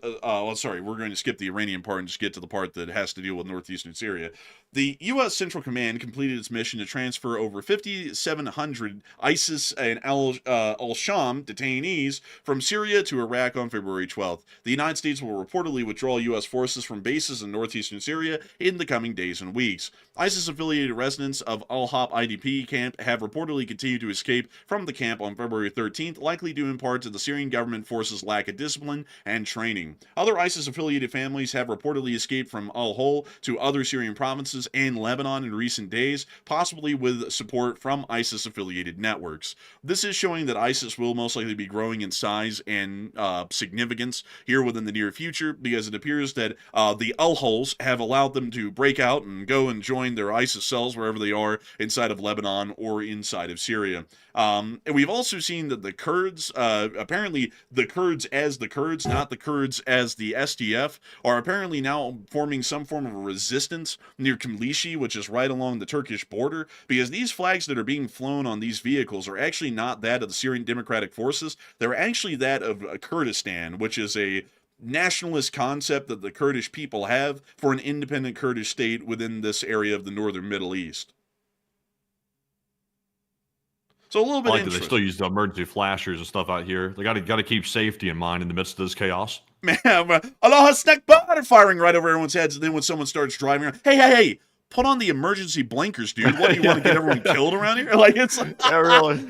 sorry, we're going to skip the Iranian part and just get to the part that has to deal with northeastern Syria. The U.S. Central Command completed its mission to transfer over 5,700 ISIS and al-Sham detainees from Syria to Iraq on February 12th. The United States will reportedly withdraw U.S. forces from bases in northeastern Syria in the coming days and weeks. ISIS-affiliated residents of Al-Hop IDP camp have reportedly continued to escape from the camp on February 13th, likely due in part to the Syrian government forces' lack of discipline and training. Other ISIS-affiliated families have reportedly escaped from Al-Hol to other Syrian provinces and Lebanon in recent days, possibly with support from ISIS-affiliated networks. This is showing that ISIS will most likely be growing in size and significance here within the near future, because it appears that the Al-Hols have allowed them to break out and go and join their ISIS cells wherever they are inside of Lebanon or inside of Syria. And we've also seen that the Kurds, apparently the Kurds as the Kurds, not the Kurds as the SDF, are apparently now forming some form of a resistance near Kimlishi, which is right along the Turkish border, because these flags that are being flown on these vehicles are actually not that of the Syrian Democratic Forces. They're actually that of Kurdistan, which is a nationalist concept that the Kurdish people have for an independent Kurdish state within this area of the northern Middle East. So a little bit I like that they interesting. still use the emergency flashers and stuff out here. They got to keep safety in mind in the midst of this chaos. Man, Allah Akbar, firing right over everyone's heads, and then when someone starts driving around, hey, put on the emergency blinkers, dude. What, do you want to get everyone killed around here? Like, it's like... Yeah, really.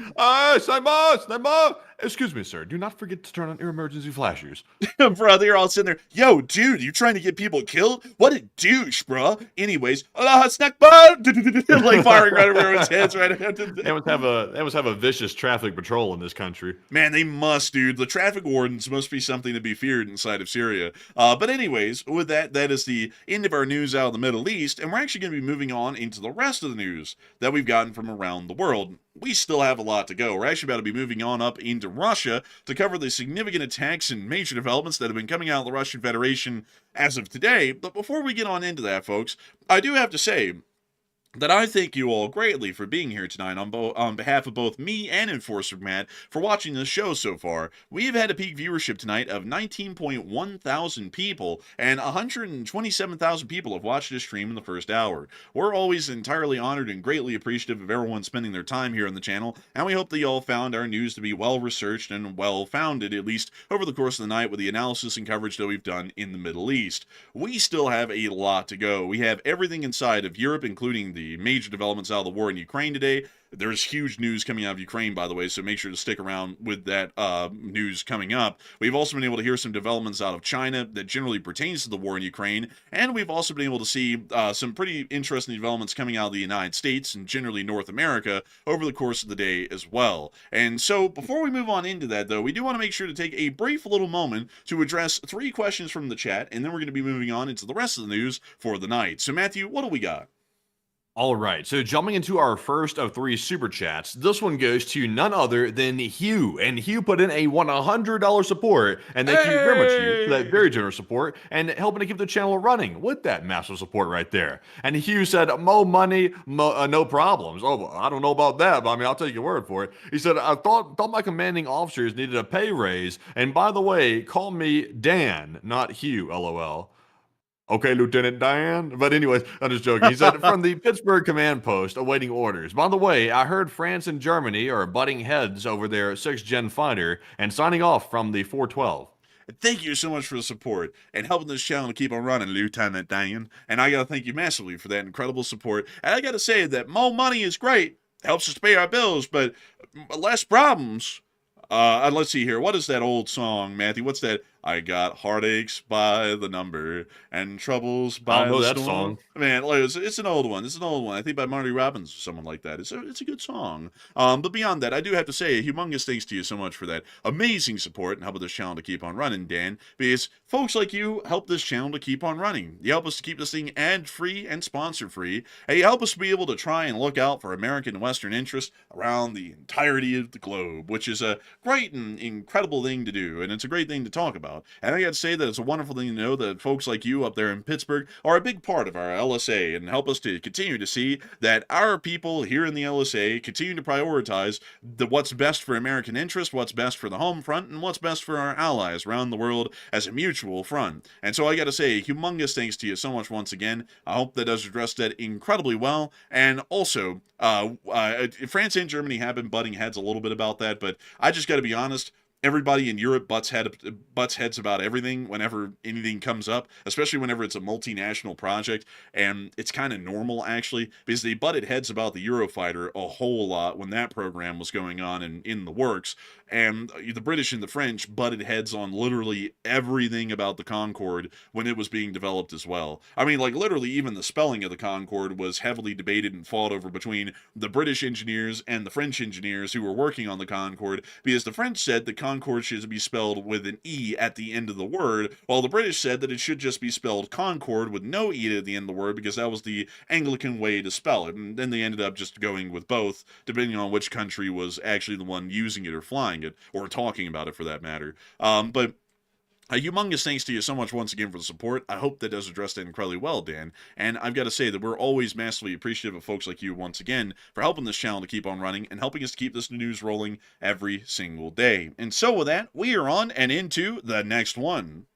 Excuse me, sir. Do not forget to turn on your emergency flashers. Bro, they're all sitting there. Yo, dude, you trying to get people killed? What a douche, bro. Anyways, Allah Akbar, like firing right over everyone's heads. Right. They must have a vicious traffic patrol in this country. Man, they must, dude. The traffic wardens must be something to be feared inside of Syria. But anyways, with that is the end of our news out of the Middle East, and we're actually going to be moving on into the rest of the news that we've gotten from around the world. We still have a lot to go. We're actually about to be moving on up into Russia to cover the significant attacks and major developments that have been coming out of the Russian Federation as of today. But before we get on into that, folks, I do have to say that I thank you all greatly for being here tonight on behalf of both me and Enforcer Matt for watching this show so far. We have had a peak viewership tonight of 19.1 thousand people, and 127,000 people have watched this stream in the first hour. We're always entirely honored and greatly appreciative of everyone spending their time here on the channel, and we hope that you all found our news to be well-researched and well-founded, at least over the course of the night with the analysis and coverage that we've done in the Middle East. We still have a lot to go. We have everything inside of Europe, including the major developments out of the war in Ukraine today. There's huge news coming out of Ukraine, by the way, so make sure to stick around with that news coming up. We've also been able to hear some developments out of China that generally pertains to the war in Ukraine, and we've also been able to see some pretty interesting developments coming out of the United States and generally North America over the course of the day as well. And so before we move on into that, though, we do want to make sure to take a brief little moment to address 3 questions from the chat, and then we're going to be moving on into the rest of the news for the night. So Matthew, what do we got? All right, so jumping into our first of three super chats, this one goes to none other than Hugh, and Hugh put in a $100 support, and thank you very much, Hugh, for that Hey! very generous support and helping to keep the channel running with that massive support right there. And Hugh said, "Mo money, no problems." Oh, well, I don't know about that, but I mean, I'll take your word for it. He said, "I thought my commanding officers needed a pay raise, and by the way, call me Dan, not Hugh, LOL." Okay, Lieutenant Dan. But anyways, I'm just joking. He said, from the Pittsburgh command post, awaiting orders. By the way, I heard France and Germany are butting heads over their 6th gen fighter and signing off from the 412. Thank you so much for the support and helping this channel to keep on running, Lieutenant Dan. And I gotta thank you massively for that incredible support. And I gotta say that more money is great, helps us to pay our bills, but less problems. Let's see here. What is that old song, Matthew? What's that? I got heartaches by the number and troubles I by don't know the that storm. song. Man, it's an old one. It's an old one. I think by Marty Robbins or someone like that. It's a good song. But beyond that, I do have to say a humongous thanks to you so much for that amazing support and helping this channel to keep on running, Dan. Because folks like you help this channel to keep on running. You help us to keep this thing ad-free and sponsor-free. And you help us to be able to try and look out for American and Western interests around the entirety of the globe, which is a great and incredible thing to do. And it's a great thing to talk about. And I got to say that it's a wonderful thing to know that folks like you up there in Pittsburgh are a big part of our LSA and help us to continue to see that our people here in the LSA continue to prioritize what's best for American interest, what's best for the home front, and what's best for our allies around the world as a mutual front. And so I got to say, humongous thanks to you so much once again. I hope that does address that incredibly well. And also, France and Germany have been butting heads a little bit about that, but I just got to be honest. Everybody in Europe butts heads about everything whenever anything comes up, especially whenever it's a multinational project, and it's kind of normal, actually, because they butted heads about the Eurofighter a whole lot when that program was going on and in the works, and the British and the French butted heads on literally everything about the Concorde when it was being developed as well. I mean, like, literally, even the spelling of the Concorde was heavily debated and fought over between the British engineers and the French engineers who were working on the Concorde, because the French said the Concorde should be spelled with an E at the end of the word, while the British said that it should just be spelled Concord with no E at the end of the word because that was the Anglican way to spell it. And then they ended up just going with both, depending on which country was actually the one using it or flying it, or talking about it for that matter. But a humongous thanks to you so much once again for the support. I hope that does address that incredibly well, Dan. And I've got to say that we're always massively appreciative of folks like you once again for helping this channel to keep on running and helping us to keep this news rolling every single day. And so with that, we are on and into the next one.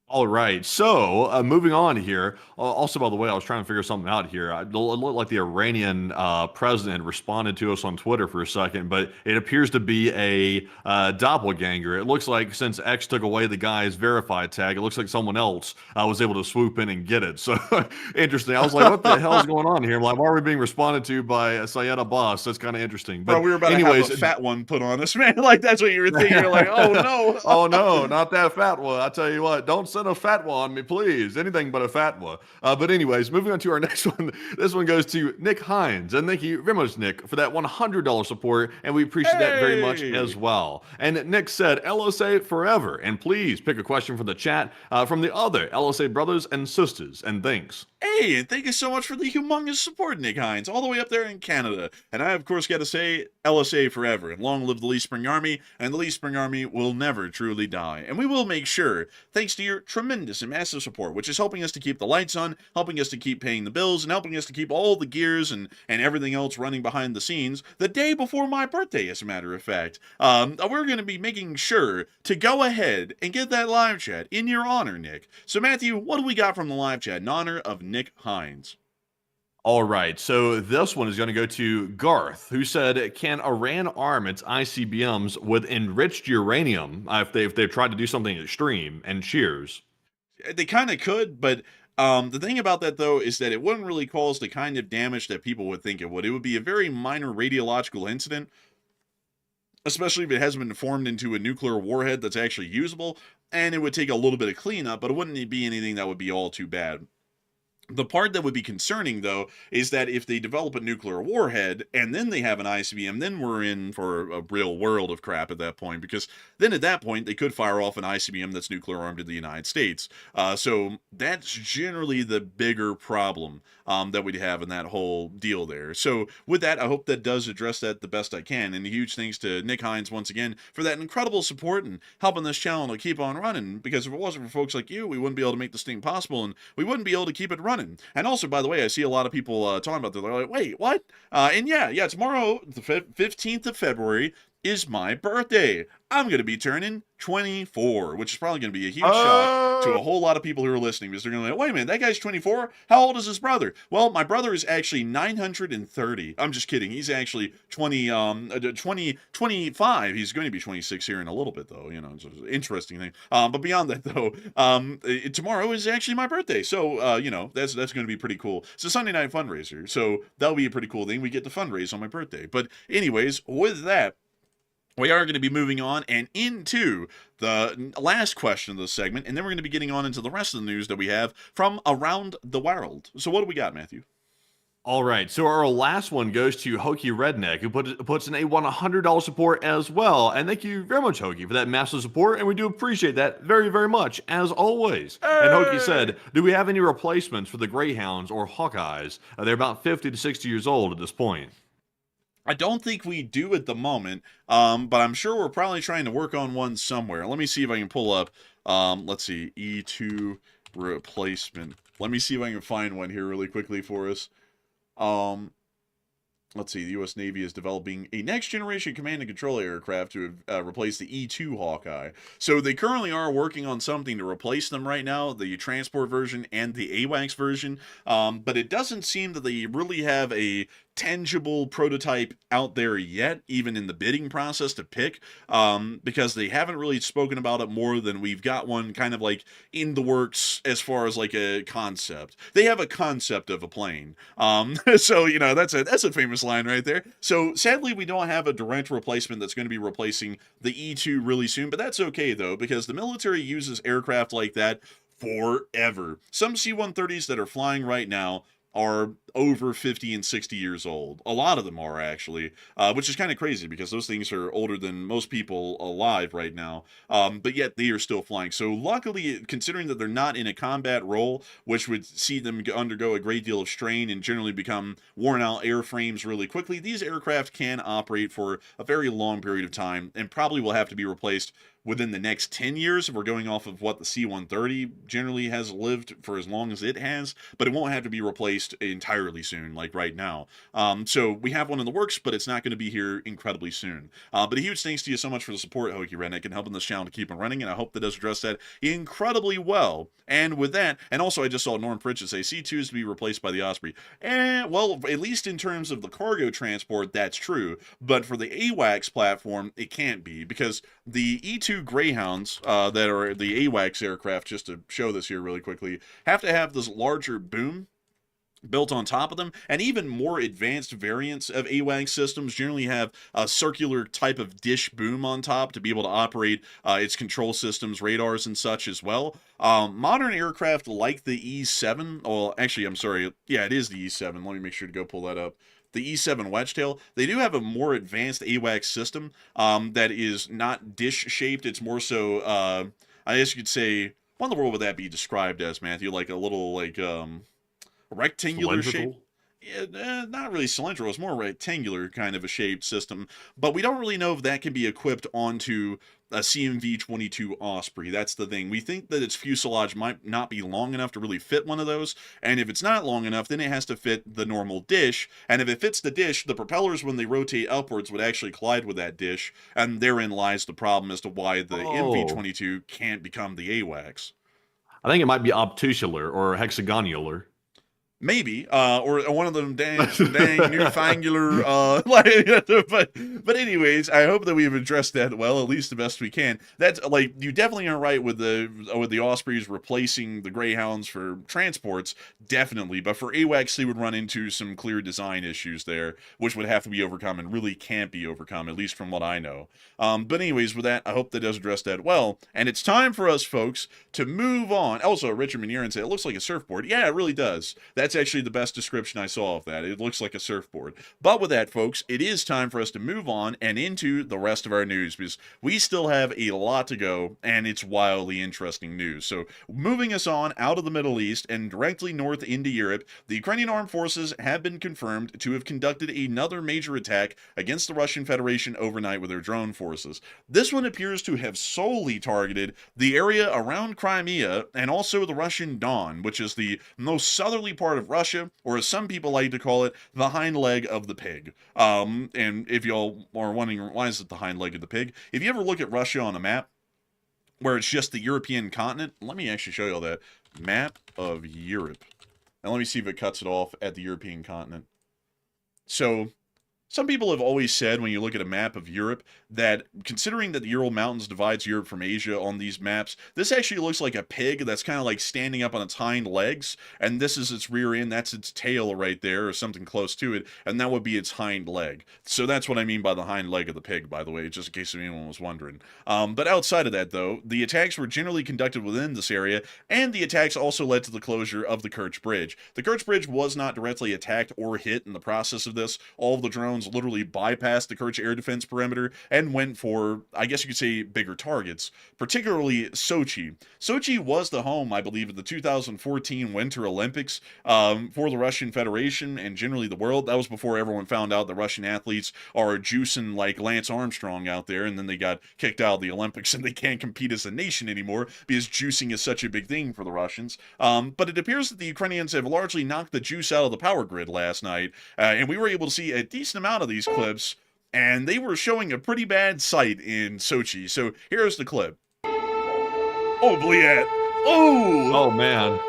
All right, so moving on here. Also, by the way, I was trying to figure something out here. It looked like the Iranian president responded to us on Twitter for a second, but it appears to be a doppelganger. It looks like since X took away the guy's verified tag, it looks like someone else was able to swoop in and get it. So interesting. I was like, what the hell is going on here? I'm like, why are we being responded to by Syed Abbas? That's kind of interesting. But bro, we were about anyways, to have a fat one put on us, man. Like, that's what you were thinking. You're like, oh no. Oh no, not that fat one. I tell you what, don't send a fatwa on me, please. Anything but a fatwa. But anyways, moving on to our next one. This one goes to Nick Hines. And thank you very much, Nick, for that $100 support. And we appreciate that very much as well. And Nick said, LSA forever. And please pick a question from the chat from the other LSA brothers and sisters. And thanks. Hey, and thank you so much for the humongous support, Nick Hines, all the way up there in Canada. And I, of course, got to say, LSA forever, and long live the Lee Spring Army, and the Lee Spring Army will never truly die. And we will make sure, thanks to your tremendous and massive support, which is helping us to keep the lights on, helping us to keep paying the bills, and helping us to keep all the gears and everything else running behind the scenes, the day before my birthday, as a matter of fact. We're going to be making sure to go ahead and get that live chat in your honor, Nick. So, Matthew, what do we got from the live chat in honor of Nick Hines? All right, so this one is going to go to Garth, who said, can Iran arm its ICBMs with enriched uranium if they've tried to do something extreme? And cheers. They kind of could, but the thing about that, though, is that it wouldn't really cause the kind of damage that people would think it would. It would be a very minor radiological incident, especially if it hasn't been formed into a nuclear warhead that's actually usable, and it would take a little bit of cleanup, but it wouldn't be anything that would be all too bad. The part that would be concerning, though, is that if they develop a nuclear warhead and then they have an ICBM, then we're in for a real world of crap at that point, because then at that point they could fire off an ICBM that's nuclear armed in the United States. So that's generally the bigger problem that we'd have in that whole deal there. So with that, I hope that does address that the best I can. And huge thanks to Nick Hines once again for that incredible support and helping this channel to keep on running, because if it wasn't for folks like you, we wouldn't be able to make this thing possible, and we wouldn't be able to keep it running. And also, by the way, I see a lot of people talking about that. They're like, wait, what? And yeah, tomorrow, the 15th of February, is my birthday. I'm going to be turning 24, which is probably going to be a huge shock to a whole lot of people who are listening, because they're going to be like, wait a minute, that guy's 24? How old is his brother? Well, my brother is actually 930. I'm just kidding. He's actually 25. He's going to be 26 here in a little bit, though. You know, it's an interesting thing. But beyond that, though, tomorrow is actually my birthday. So, you know, that's going to be pretty cool. It's a Sunday night fundraiser, so that'll be a pretty cool thing. We get to fundraise on my birthday. But anyways, with that, we are going to be moving on and into the last question of the segment, and then we're going to be getting on into the rest of the news that we have from around the world. So what do we got, Matthew? All right, so our last one goes to Hokey Redneck, who puts in a $100 support as well. And thank you very much, Hokey, for that massive support, and we do appreciate that very, very much, as always. Hey! And Hokey said, do we have any replacements for the Greyhounds or Hawkeyes? They're about 50 to 60 years old at this point. I don't think we do at the moment, but I'm sure we're probably trying to work on one somewhere. Let me see if I can pull up, let's see, E2 replacement. Let me see if I can find one here really quickly for us. Let's see, the U.S. Navy is developing a next-generation command and control aircraft to replace the E-2 Hawkeye. So they currently are working on something to replace them right now, the transport version and the AWACS version, but it doesn't seem that they really have a tangible prototype out there yet, even in the bidding process to pick, because they haven't really spoken about it more than we've got one kind of like in the works as far as like a concept. They have a concept of a plane. So, you know, that's a famous line right there. So sadly, we don't have a direct replacement that's going to be replacing the E-2 really soon, but that's okay though, because the military uses aircraft like that forever. Some C-130s that are flying right now are over 50 and 60 years old. A lot of them are, actually, which is kind of crazy because those things are older than most people alive right now, but yet they are still flying. So luckily, considering that they're not in a combat role, which would see them undergo a great deal of strain and generally become worn out airframes really quickly, these aircraft can operate for a very long period of time and probably will have to be replaced within the next 10 years if we're going off of what the C-130 generally has lived for as long as it has, but it won't have to be replaced entirely soon, like right now. So we have one in the works, but it's not going to be here incredibly soon. But a huge thanks to you so much for the support, Hokey Redneck, and helping this channel to keep on running, and I hope that does address that incredibly well. And with that, and also I just saw Norm Pritchett say C-2 is to be replaced by the Osprey. Well, at least in terms of the cargo transport, that's true, but for the AWACS platform, it can't be, because the E-2 Greyhounds that are the AWACS aircraft, just to show this here really quickly, have to have this larger boom built on top of them, and even more advanced variants of AWACS systems generally have a circular type of dish boom on top to be able to operate its control systems, radars, and such as well. Modern aircraft like the E-7, well, actually, I'm sorry, yeah, it is the E-7, let me make sure to go pull that up. The E-7 Wedgetail, they do have a more advanced AWACS system that is not dish-shaped. It's more so, I guess you could say, what in the world would that be described as, Matthew? Like a little, like, rectangular shape? Yeah, not really cylindrical. It's more rectangular kind of a shaped system, but we don't really know if that can be equipped onto a CMV-22 Osprey. That's the thing. We think that its fuselage might not be long enough to really fit one of those, and if it's not long enough, then it has to fit the normal dish, and if it fits the dish, the propellers, when they rotate upwards, would actually collide with that dish, and therein lies the problem as to why the MV-22 can't become the AWACS. I think it might be obtusular or hexagonular. Maybe, or one of them dang newfangular, but anyways, I hope that we've addressed that well, at least the best we can. That's like, you definitely are right with the Ospreys replacing the Greyhounds for transports, definitely, but for AWACS, they would run into some clear design issues there, which would have to be overcome and really can't be overcome, at least from what I know. But anyways, with that, I hope that does address that well, and it's time for us, folks, to move on. Also, Richard Manieren said, it looks like a surfboard. Yeah, it really does. That's actually the best description I saw of that. It looks like a surfboard. But with that, folks, it is time for us to move on and into the rest of our news, because we still have a lot to go, and it's wildly interesting news. So, moving us on out of the Middle East and directly north into Europe, the Ukrainian armed forces have been confirmed to have conducted another major attack against the Russian Federation overnight with their drone forces. This one appears to have solely targeted the area around Crimea and also the Russian Don, which is the most southerly part of Russia, or as some people like to call it, the hind leg of the pig. And if y'all are wondering why is it the hind leg of the pig, if you ever look at Russia on a map, where it's just the European continent, let me actually show y'all that map of Europe. And let me see if it cuts it off at the European continent. So, some people have always said, when you look at a map of Europe, that considering that the Ural Mountains divides Europe from Asia on these maps, this actually looks like a pig that's kind of like standing up on its hind legs, and this is its rear end, that's its tail right there, or something close to it, and that would be its hind leg. So that's what I mean by the hind leg of the pig, by the way, just in case anyone was wondering. But outside of that, though, the attacks were generally conducted within this area, and the attacks also led to the closure of the Kerch Bridge. The Kerch Bridge was not directly attacked or hit in the process of this. All of the drones literally bypassed the Kerch air defense perimeter and went for, I guess you could say, bigger targets, particularly Sochi. Sochi was the home, I believe, of the 2014 Winter Olympics for the Russian Federation and generally the world. That was before everyone found out the Russian athletes are juicing like Lance Armstrong out there, and then they got kicked out of the Olympics and they can't compete as a nation anymore because juicing is such a big thing for the Russians. But it appears that the Ukrainians have largely knocked the juice out of the power grid last night, and we were able to see a decent amount of these clips, and they were showing a pretty bad sight in Sochi. So here's the clip. Oh, Bliat. Oh! Oh, man.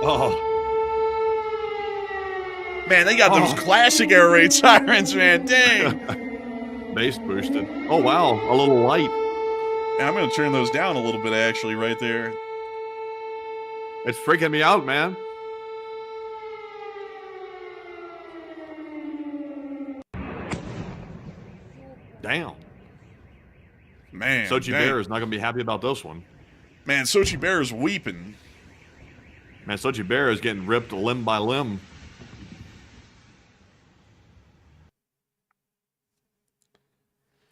Oh. Man, they got those classic air raid sirens, man. Dang. Base boosted. Oh, wow. A little light. Man, I'm going to turn those down a little bit, actually, right there. It's freaking me out, man. Damn. Man. Sochi Bear is not going to be happy about this one. Man, Sochi Bear is weeping. Man, Sochi Bear is getting ripped limb by limb.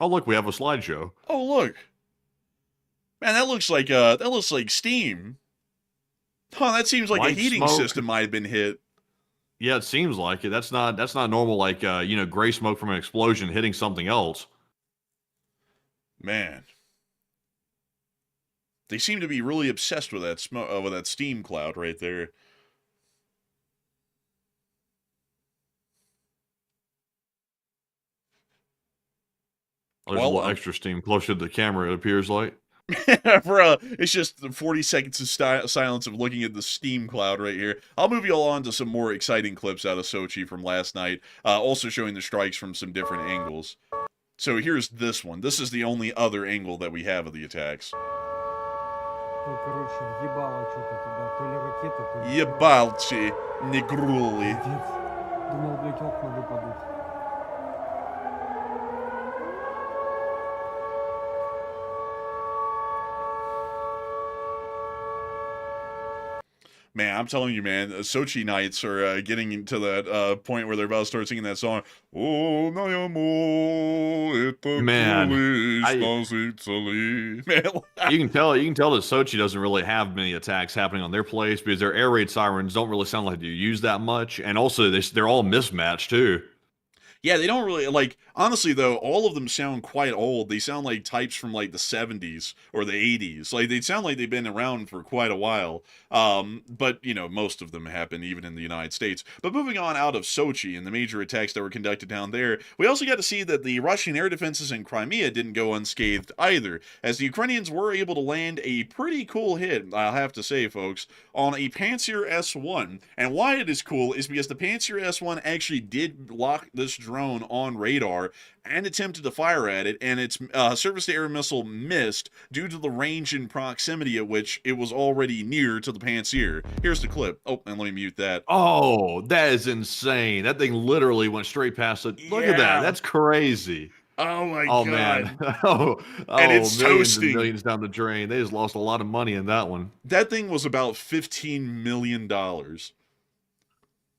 Oh, look, we have a slideshow. Oh, look. Man, that looks like steam. Huh, that seems like White a heating smoke. system might have been hit. Yeah, it seems like it. That's not normal, like, gray smoke from an explosion hitting something else. Man. They seem to be really obsessed with that smoke, with that steam cloud right there. There's a little extra steam closer to the camera, it appears like. It's just the 40 seconds of silence of looking at the steam cloud right here. I'll move you all on to some more exciting clips out of Sochi from last night, also showing the strikes from some different angles. So here's this one. This is the only other angle that we have of the attacks. Ебалчи, негрули. Думал, блядь, окна выпадут. Man, I'm telling you, man, Sochi nights are getting into that point where they're about to start singing that song. Oh, Man, man, you can tell that Sochi doesn't really have many attacks happening on their place because their air raid sirens don't really sound like they use that much, and also they're all mismatched too. Yeah, they don't really like. Honestly, though, all of them sound quite old. They sound like types from like the 70s or the 80s. Like they sound like they've been around for quite a while. But you know, most of them happen even in the United States. But moving on out of Sochi and the major attacks that were conducted down there, we also got to see that the Russian air defenses in Crimea didn't go unscathed either, as the Ukrainians were able to land a pretty cool hit, I'll have to say, folks, on a Pantsir S1. And why it is cool is because the Pantsir S1 actually did lock this drone on radar and attempted to fire at it, and its surface-to-air missile missed due to the range and proximity at which it was already near to the Pantsir. Here's the clip. Oh, and let me mute that. Oh, that is insane. That thing literally went straight past it. Look at that. That's crazy. Oh my Oh, god. man. Oh, And it's millions toasting. and millions down the drain. They just lost a lot of money in that one. That thing was about $15 million.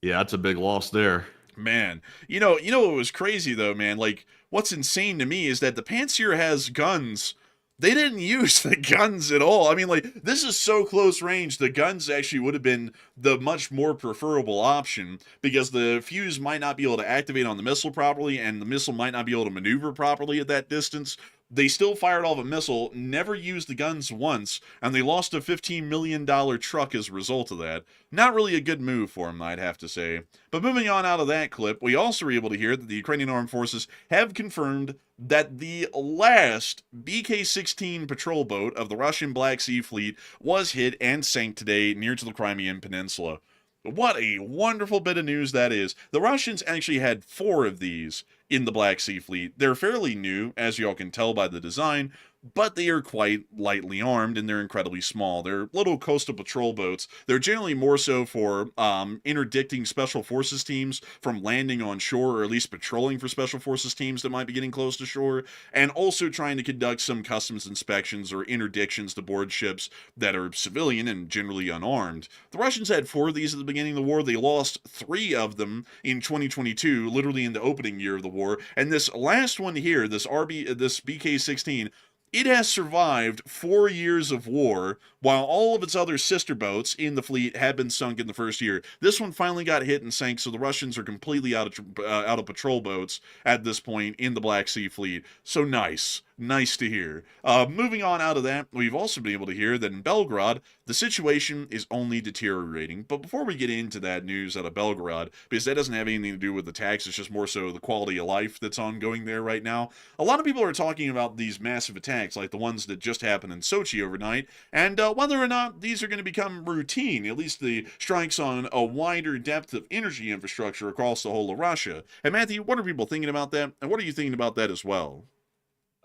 Yeah, that's a big loss there. Man, you know what was crazy though, man? Like, what's insane to me is that the Pantsir has guns. They didn't use the guns at all. I mean, like, this is so close range, the guns actually would have been the much more preferable option, because the fuse might not be able to activate on the missile properly, and the missile might not be able to maneuver properly at that distance. They still fired off a missile, never used the guns once, and they lost a $15 million truck as a result of that. Not really a good move for them, I'd have to say. But moving on out of that clip, we also were able to hear that the Ukrainian Armed Forces have confirmed that the last BK-16 patrol boat of the Russian Black Sea Fleet was hit and sank today near to the Crimean Peninsula. What a wonderful bit of news that is. The Russians actually had 4 of these in the Black Sea Fleet. They're fairly new, as y'all can tell by the design, but they are quite lightly armed and they're incredibly small. They're little coastal patrol boats. They're generally more so for interdicting special forces teams from landing on shore, or at least patrolling for special forces teams that might be getting close to shore, and also trying to conduct some customs inspections or interdictions to board ships that are civilian and generally unarmed. The Russians had 4 of these at the beginning of the war. They lost 3 of them in 2022, literally in the opening year of the war, and this last one here, this BK-16, it has survived 4 years of war, while all of its other sister boats in the fleet had been sunk in the first year. This one finally got hit and sank, so the Russians are completely out of patrol boats at this point in the Black Sea Fleet. So nice. Nice to hear. Moving on out of that, we've also been able to hear that in Belgorod, the situation is only deteriorating. But before we get into that news out of Belgorod, because that doesn't have anything to do with the attacks, it's just more so the quality of life that's ongoing there right now, a lot of people are talking about these massive attacks, like the ones that just happened in Sochi overnight, and whether or not these are going to become routine, at least the strikes on a wider depth of energy infrastructure across the whole of Russia. And Matthew, what are people thinking about that? And what are you thinking about that as well?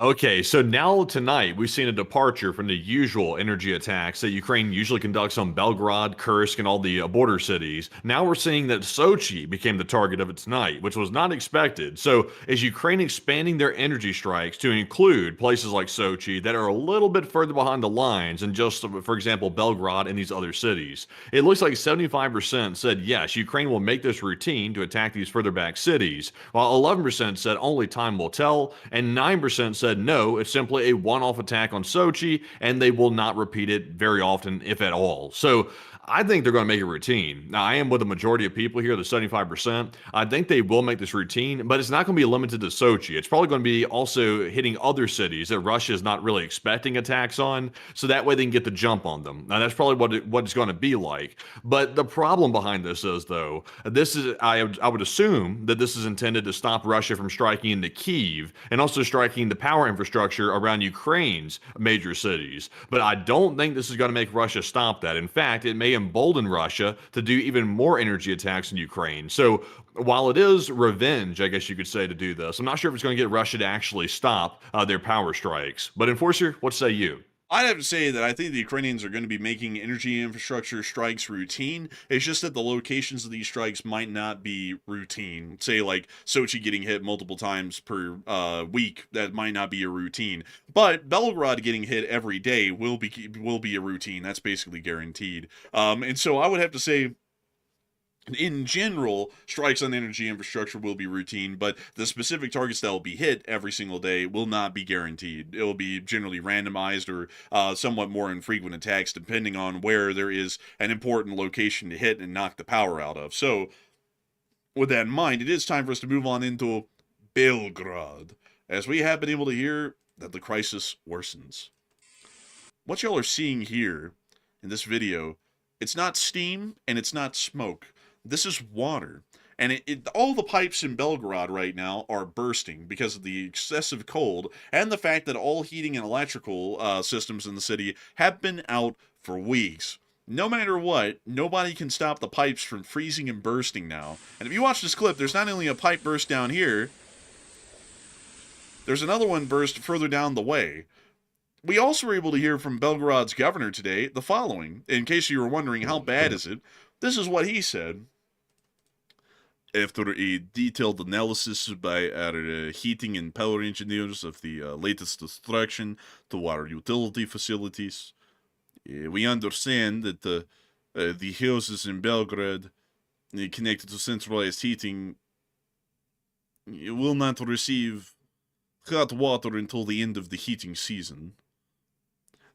Okay, so now tonight we've seen a departure from the usual energy attacks that Ukraine usually conducts on Belgorod, Kursk, and all the border cities. Now we're seeing that Sochi became the target of it tonight, which was not expected. So is Ukraine expanding their energy strikes to include places like Sochi that are a little bit further behind the lines than just, for example, Belgorod and these other cities? It looks like 75% said yes, Ukraine will make this routine to attack these further back cities, while 11% said only time will tell, and 9% said no, it's simply a one-off attack on Sochi, and they will not repeat it very often, if at all. So I think they're going to make it routine. Now, I am with the majority of people here, the 75%. I think they will make this routine, but it's not going to be limited to Sochi. It's probably going to be also hitting other cities that Russia is not really expecting attacks on, so that way they can get the jump on them. Now, that's probably what it's going to be like. But the problem behind this is, though, I would assume that this is intended to stop Russia from striking into Kyiv and also striking the power infrastructure around Ukraine's major cities. But I don't think this is going to make Russia stop that. In fact, it may embolden Russia to do even more energy attacks in Ukraine. So while it is revenge, I guess you could say, to do this, I'm not sure if it's going to get Russia to actually stop their power strikes. But Enforcer, what say you? I'd have to say that I think the Ukrainians are going to be making energy infrastructure strikes routine. It's just that the locations of these strikes might not be routine. Say like Sochi getting hit multiple times per week, that might not be a routine. But Belgorod getting hit every day will be a routine. That's basically guaranteed. And so I would have to say, in general, strikes on energy infrastructure will be routine, but the specific targets that will be hit every single day will not be guaranteed. It will be generally randomized or somewhat more infrequent attacks, depending on where there is an important location to hit and knock the power out of. So with that in mind, it is time for us to move on into Belgorod, as we have been able to hear that the crisis worsens. What y'all are seeing here in this video, it's not steam and it's not smoke. This is water. And all the pipes in Belgorod right now are bursting because of the excessive cold and the fact that all heating and electrical systems in the city have been out for weeks. No matter what, nobody can stop the pipes from freezing and bursting now. And if you watch this clip, there's not only a pipe burst down here, there's another one burst further down the way. We also were able to hear from Belgorod's governor today the following. In case you were wondering how bad is it, this is what he said. After a detailed analysis by our heating and power engineers of the latest destruction to our utility facilities, we understand that the houses in Belgrade connected to centralized heating will not receive hot water until the end of the heating season.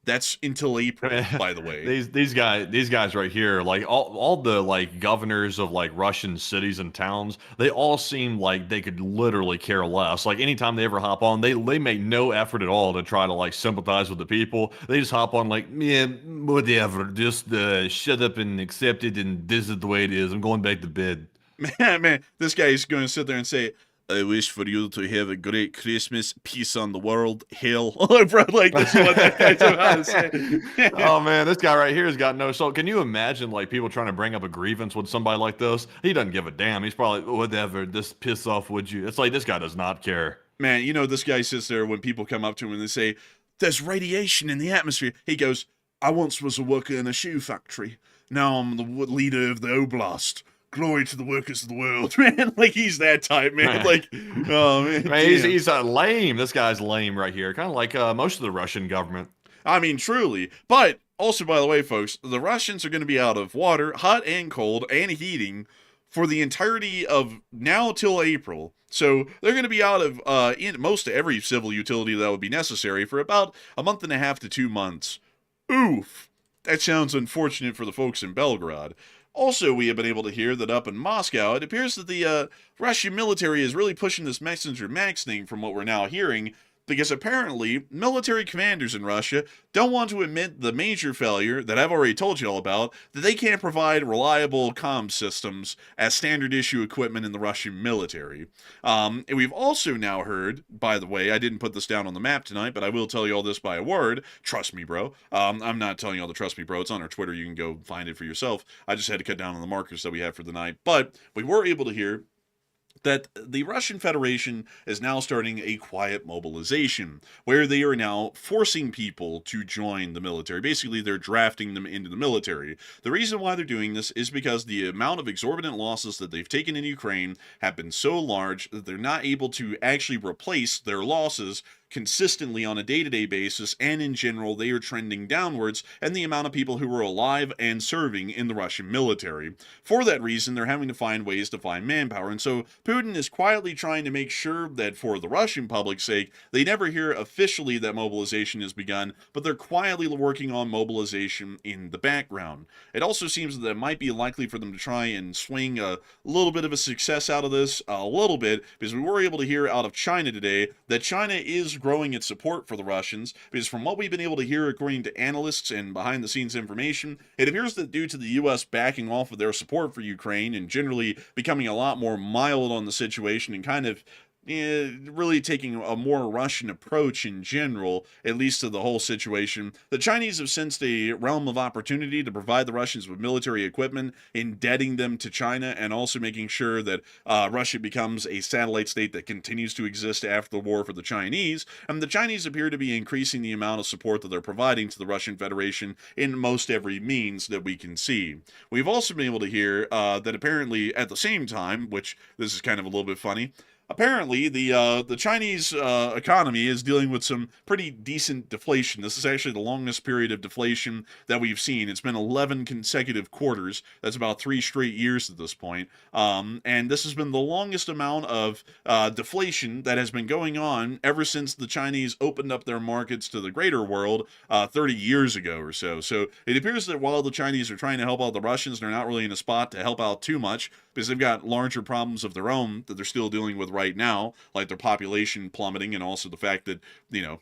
That's until April, by the way. These guys right here, like all the like governors of like Russian cities and towns, they all seem like they could literally care less. Like anytime they ever hop on, they make no effort at all to try to like sympathize with the people. They just hop on like, yeah, whatever, just shut up and accept it, and this is the way it is. I'm going back to bed. Man, this guy is going to sit there and say, I wish for you to have a great Christmas, peace on the world, hell. Bro, like, this is what that guy's about to say. Oh, man, this guy right here has got no soul. Can you imagine, like, people trying to bring up a grievance with somebody like this? He doesn't give a damn. He's probably, whatever, just piss off, would you? It's like, this guy does not care. Man, you know, this guy sits there when people come up to him and they say, there's radiation in the atmosphere. He goes, I once was a worker in a shoe factory. Now I'm the leader of the oblast. Glory to the workers of the world, man. Like, he's that type, man. Like, oh, man. He's lame. This guy's lame right here. Kind of like most of the Russian government. I mean, truly. But also, by the way, folks, the Russians are going to be out of water, hot and cold, and heating for the entirety of now till April. So they're going to be out of in most of every civil utility that would be necessary for about a month and a half to 2 months. Oof. That sounds unfortunate for the folks in Belgorod. Also, we have been able to hear that up in Moscow, it appears that the Russian military is really pushing this Messenger Max thing from what we're now hearing, because apparently military commanders in Russia don't want to admit the major failure that I've already told you all about, that they can't provide reliable comm systems as standard issue equipment in the Russian military. And we've also now heard, by the way, I didn't put this down on the map tonight, but I will tell you all this by a word. Trust me, bro. I'm not telling you all the trust me, bro. It's on our Twitter. You can go find it for yourself. I just had to cut down on the markers that we have for the night. But we were able to hear that the Russian Federation is now starting a quiet mobilization, where they are now forcing people to join the military. Basically, they're drafting them into the military. The reason why they're doing this is because the amount of exorbitant losses that they've taken in Ukraine have been so large that they're not able to actually replace their losses consistently on a day-to-day basis, and in general they are trending downwards in the amount of people who are alive and serving in the Russian military. For that reason, they're having to find ways to find manpower, and so Putin is quietly trying to make sure that for the Russian public's sake, they never hear officially that mobilization has begun, but they're quietly working on mobilization in the background. It also seems that it might be likely for them to try and swing a little bit of a success out of this, a little bit, because we were able to hear out of China today that China is growing its support for the Russians, because from what we've been able to hear according to analysts and behind the scenes information, it appears that due to the US backing off of their support for Ukraine and generally becoming a lot more mild on the situation and kind of really taking a more Russian approach in general, at least to the whole situation. The Chinese have sensed a realm of opportunity to provide the Russians with military equipment, indebting them to China, and also making sure that Russia becomes a satellite state that continues to exist after the war for the Chinese. And the Chinese appear to be increasing the amount of support that they're providing to the Russian Federation in most every means that we can see. We've also been able to hear that apparently at the same time, which this is kind of a little bit funny, Apparently, the Chinese economy is dealing with some pretty decent deflation. This is actually the longest period of deflation that we've seen. It's been 11 consecutive quarters. That's about 3 straight years at this point. And this has been the longest amount of deflation that has been going on ever since the Chinese opened up their markets to the greater world 30 years ago or so. So it appears that while the Chinese are trying to help out the Russians, they're not really in a spot to help out too much because they've got larger problems of their own that they're still dealing with right now, like their population plummeting and also the fact that,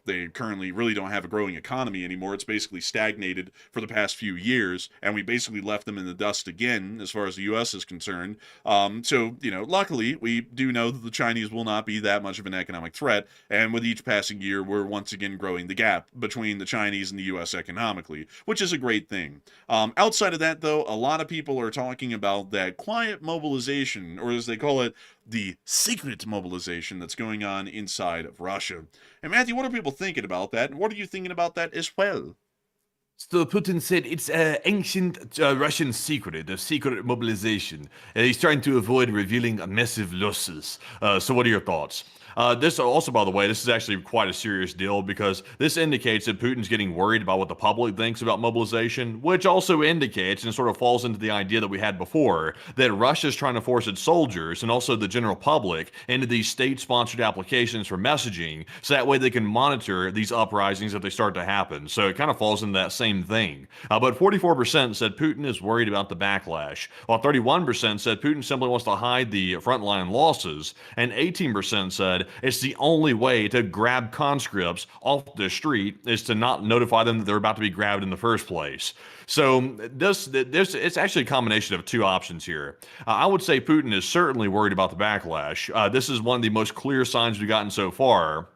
they currently really don't have a growing economy anymore. It's basically stagnated for the past few years, and we basically left them in the dust again as far as the U.S. is concerned. Luckily, we do know that the Chinese will not be that much of an economic threat, and with each passing year, we're once again growing the gap between the Chinese and the U.S. economically, which is a great thing. Outside of that, though, a lot of people are talking about that quiet mobilization, or as they call it, the secret mobilization that's going on inside of Russia. And Matthew, what are people thinking about that? And what are you thinking about that as well? So Putin said it's an ancient Russian secret, the secret mobilization. He's trying to avoid revealing massive losses. So what are your thoughts? This also, by the way, this is actually quite a serious deal because this indicates that Putin's getting worried about what the public thinks about mobilization, which also indicates and sort of falls into the idea that we had before that Russia's trying to force its soldiers and also the general public into these state-sponsored applications for messaging so that way they can monitor these uprisings if they start to happen. So it kind of falls into that same thing. But 44% said Putin is worried about the backlash, while 31% said Putin simply wants to hide the frontline losses, and 18% said it's the only way to grab conscripts off the street is to not notify them that they're about to be grabbed in the first place. So it's actually a combination of two options here. I would say Putin is certainly worried about the backlash. This is one of the most clear signs we've gotten so far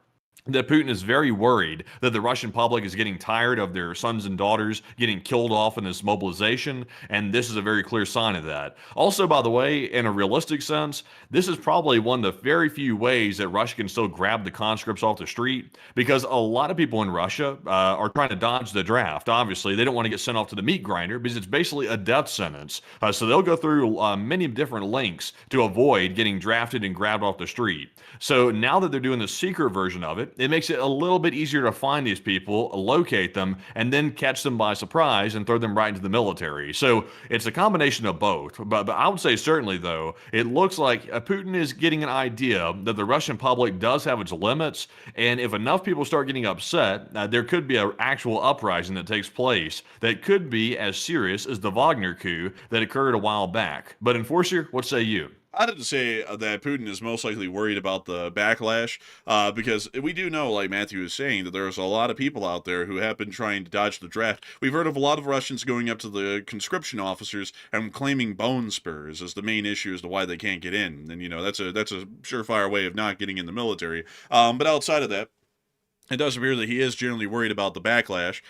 that Putin is very worried that the Russian public is getting tired of their sons and daughters getting killed off in this mobilization, and this is a very clear sign of that. Also, by the way, in a realistic sense, this is probably one of the very few ways that Russia can still grab the conscripts off the street, because a lot of people in Russia are trying to dodge the draft. Obviously, they don't want to get sent off to the meat grinder because it's basically a death sentence. So they'll go through many different lengths to avoid getting drafted and grabbed off the street. So now that they're doing the secret version of it makes it a little bit easier to find these people, locate them, and then catch them by surprise and throw them right into the military. So it's a combination of both. But I would say certainly, though, it looks like Putin is getting an idea that the Russian public does have its limits, and if enough people start getting upset, there could be an actual uprising that takes place that could be as serious as the Wagner coup that occurred a while back. But Enforcer, what say you? I'd have to say that Putin is most likely worried about the backlash because we do know, like Matthew was saying, that there's a lot of people out there who have been trying to dodge the draft. We've heard of a lot of Russians going up to the conscription officers and claiming bone spurs as the main issue as to why they can't get in. And, that's a surefire way of not getting in the military. But outside of that, it does appear that he is generally worried about the backlash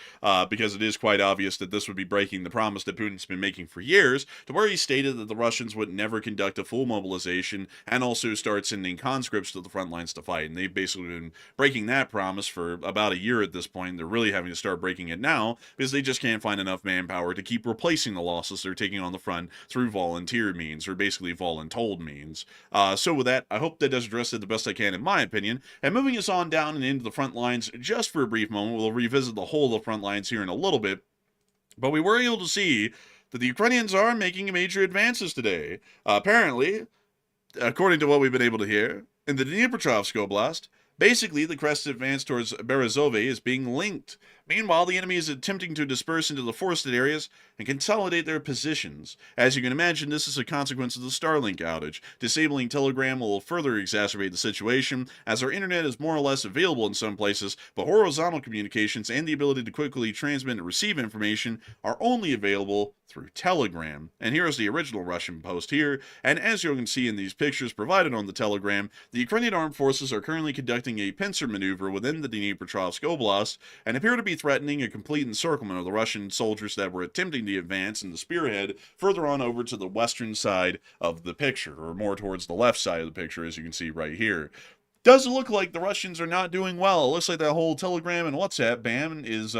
because it is quite obvious that this would be breaking the promise that Putin's been making for years, to where he stated that the Russians would never conduct a full mobilization and also start sending conscripts to the front lines to fight. And they've basically been breaking that promise for about a year at this point. They're really having to start breaking it now because they just can't find enough manpower to keep replacing the losses they're taking on the front through volunteer means, or basically voluntold means. So with that, I hope that does address it the best I can in my opinion. And moving us on down and into the front line, just for a brief moment, we'll revisit the whole of the front lines here in a little bit, but we were able to see that the Ukrainians are making major advances today. Apparently, according to what we've been able to hear, in the Dnipropetrovsk Oblast, basically the crest advance towards Berezove is being linked. Meanwhile, the enemy is attempting to disperse into the forested areas and consolidate their positions. As you can imagine, this is a consequence of the Starlink outage. Disabling Telegram will further exacerbate the situation, as our internet is more or less available in some places, but horizontal communications and the ability to quickly transmit and receive information are only available through Telegram. And here is the original Russian post here, and as you can see in these pictures provided on the Telegram, the Ukrainian armed forces are currently conducting a pincer maneuver within the Dnipropetrovsk Oblast and appear to be threatening a complete encirclement of the Russian soldiers that were attempting to advance in the spearhead further on over to the western side of the picture, or more towards the left side of the picture, as you can see right here. Does look like the Russians are not doing well. It looks like that whole Telegram and WhatsApp ban is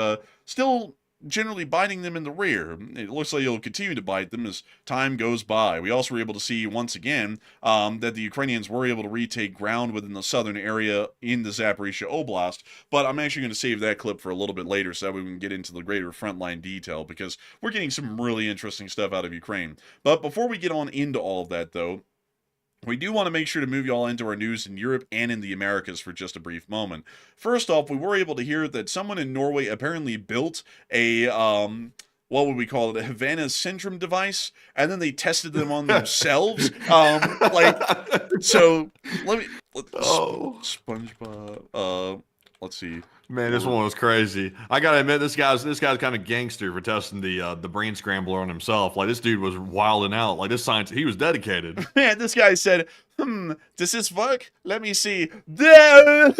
still generally biting them in the rear. It looks like it'll continue to bite them as time goes by. We also were able to see once again that the Ukrainians were able to retake ground within the southern area in the Zaporizhia Oblast, but I'm actually going to save that clip for a little bit later so that we can get into the greater frontline detail, because we're getting some really interesting stuff out of Ukraine. But before we get on into all of that, though, we do want to make sure to move y'all into our news in Europe and in the Americas for just a brief moment. First off, we were able to hear that someone in Norway apparently built a, what would we call it, a Havana syndrome device, and then they tested them on themselves. So, SpongeBob, let's see. Man, this one was crazy. I gotta admit, this guy's kind of gangster for testing the brain scrambler on himself. Like, this dude was wilding out. Like, this science, he was dedicated. Man, this guy said, does this work? Let me see. Man,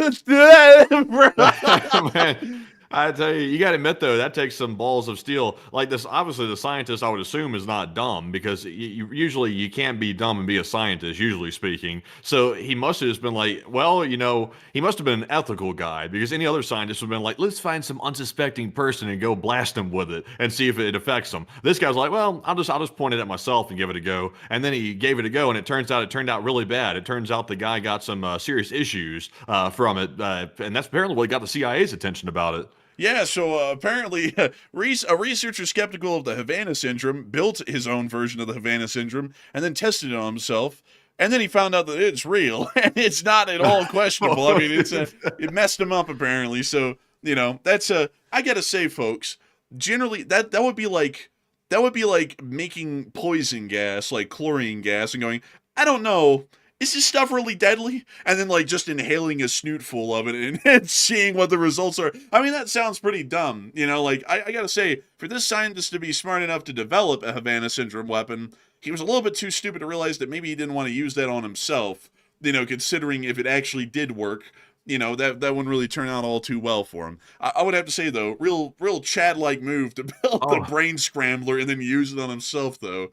I tell you gotta admit, though, that takes some balls of steel. Like, this, obviously, the scientist, I would assume, is not dumb, because usually you can't be dumb and be a scientist, usually speaking. So he must have just been like, well, he must have been an ethical guy, because any other scientist would have been like, let's find some unsuspecting person and go blast him with it and see if it affects them. This guy's like, well, I'll just point it at myself and give it a go. And then he gave it a go, and it turned out really bad. It turns out the guy got some serious issues from it, and that's apparently what got the CIA's attention about it. Yeah, so apparently a researcher skeptical of the Havana syndrome built his own version of the Havana syndrome and then tested it on himself. And then he found out that it's real and it's not at all questionable. I mean, it messed him up apparently. So, that's I gotta say, folks, generally that would be like making poison gas, like chlorine gas, and going, I don't know, is this stuff really deadly? And then just inhaling a snootful of it and seeing what the results are. I mean, that sounds pretty dumb. I gotta say, for this scientist to be smart enough to develop a Havana syndrome weapon, he was a little bit too stupid to realize that maybe he didn't want to use that on himself, considering if it actually did work, that wouldn't really turn out all too well for him. I would have to say, though, real Chad-like move to build the brain scrambler and then use it on himself, though.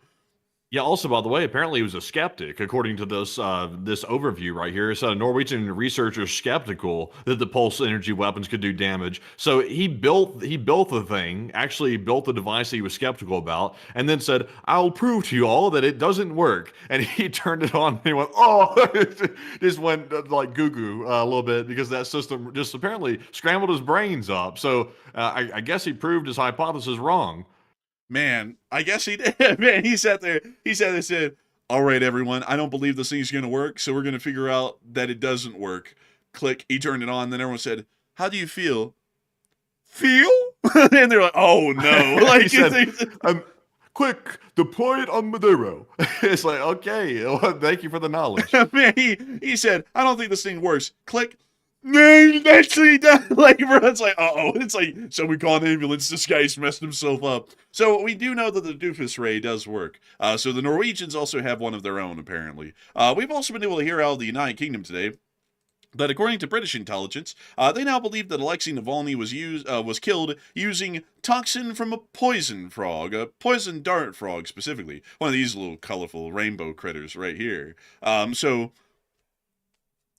Yeah, also, by the way, apparently he was a skeptic, according to this this overview right here. It said a Norwegian researcher skeptical that the pulse energy weapons could do damage. So he built the thing, actually built the device he was skeptical about, and then said, I'll prove to you all that it doesn't work. And he turned it on, and he went, just went like goo-goo a little bit, because that system just apparently scrambled his brains up. So I guess he proved his hypothesis wrong. Man, I guess he did. Man, he sat there, said, all right, everyone, I don't believe this thing's going to work, so we're going to figure out that it doesn't work. Click, he turned it on, then everyone said, how do you feel? Feel? And they're like, oh, no. He said, quick, deploy it on Maduro. It's like, okay, well, thank you for the knowledge. Man, he said, I don't think this thing works. Click. Man, actually does. It's like, uh-oh. It's like, so we call an ambulance. This guy's messed himself up. So we do know that the doofus ray does work. So the Norwegians also have one of their own, apparently. We've also been able to hear out of the United Kingdom today that according to British intelligence, they now believe that Alexei Navalny was killed using toxin from a poison frog, a poison dart frog specifically. One of these little colorful rainbow critters right here. So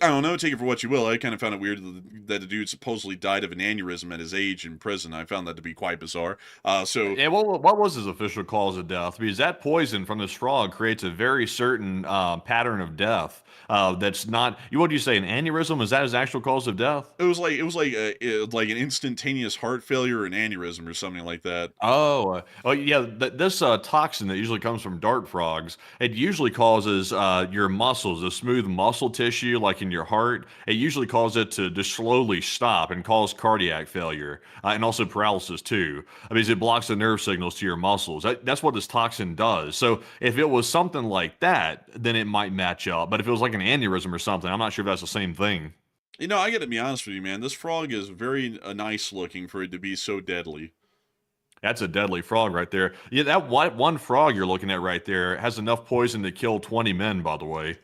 I don't know, take it for what you will. I kind of found it weird that the dude supposedly died of an aneurysm at his age in prison. I found that to be quite bizarre. Yeah, what was his official cause of death? Because that poison from this frog creates a very certain pattern of death. That's not. What do you say? An aneurysm? Is that his actual cause of death? It was like an instantaneous heart failure or an aneurysm or something like that. Oh yeah. This toxin that usually comes from dart frogs, it usually causes your muscles, the smooth muscle tissue, like in your heart. It usually causes it to just slowly stop and cause cardiac failure and also paralysis too, because it blocks the nerve signals to your muscles. That's what this toxin does. So if it was something like that, then it might match up. But if it was like an aneurysm or something, I'm not sure if that's the same thing. I gotta be honest with you, man. This frog is very nice looking for it to be so deadly. That's a deadly frog right there. Yeah, that one frog you're looking at right there has enough poison to kill 20 men, by the way.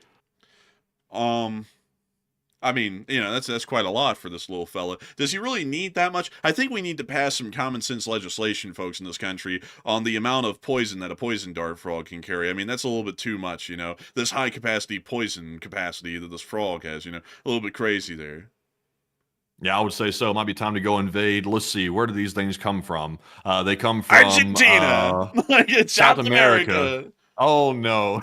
I mean, that's quite a lot for this little fella. Does he really need that much? I think we need to pass some common sense legislation, folks, in this country on the amount of poison that a poison dart frog can carry. I mean, that's a little bit too much, This high capacity poison capacity that this frog has, a little bit crazy there. Yeah, I would say so. It might be time to go invade. Let's see, where do these things come from? They come from Argentina, like it's South South America. America. Oh no,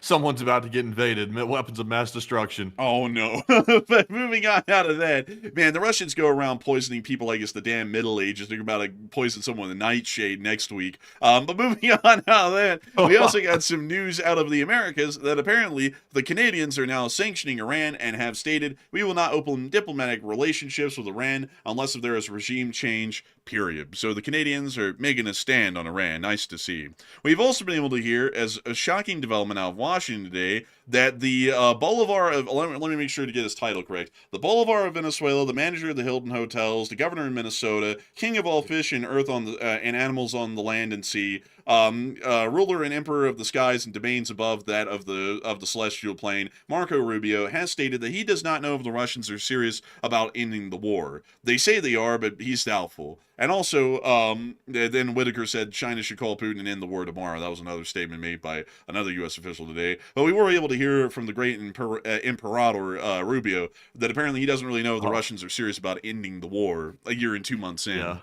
someone's about to get invaded. Weapons of mass destruction. Oh no. But moving on out of that, man, the Russians go around poisoning people like it's the damn Middle Ages. They're about to poison someone with a nightshade next week. But moving on out of that, we also got some news out of the Americas that apparently the Canadians are now sanctioning Iran and have stated we will not open diplomatic relationships with Iran unless if there is regime change, period. So the Canadians are making a stand on Iran. Nice to see. We've also been able to hear, as a shocking development out of Washington today, that the Bolivar of, let me make sure to get his title correct, the Bolivar of Venezuela, the manager of the Hilton Hotels, the governor of Minnesota, king of all fish and earth on the and animals on the land and sea, ruler and emperor of the skies and domains above that of the celestial plane, Marco Rubio, has stated that he does not know if the Russians are serious about ending the war. They say they are, but he's doubtful. And also, then Whitaker said China should call Putin and end the war tomorrow. That was another statement made by another U.S. official today. But we were able to hear from the great Imperator Rubio that apparently he doesn't really know if the Russians are serious about ending the war a year and 2 months in. Yeah.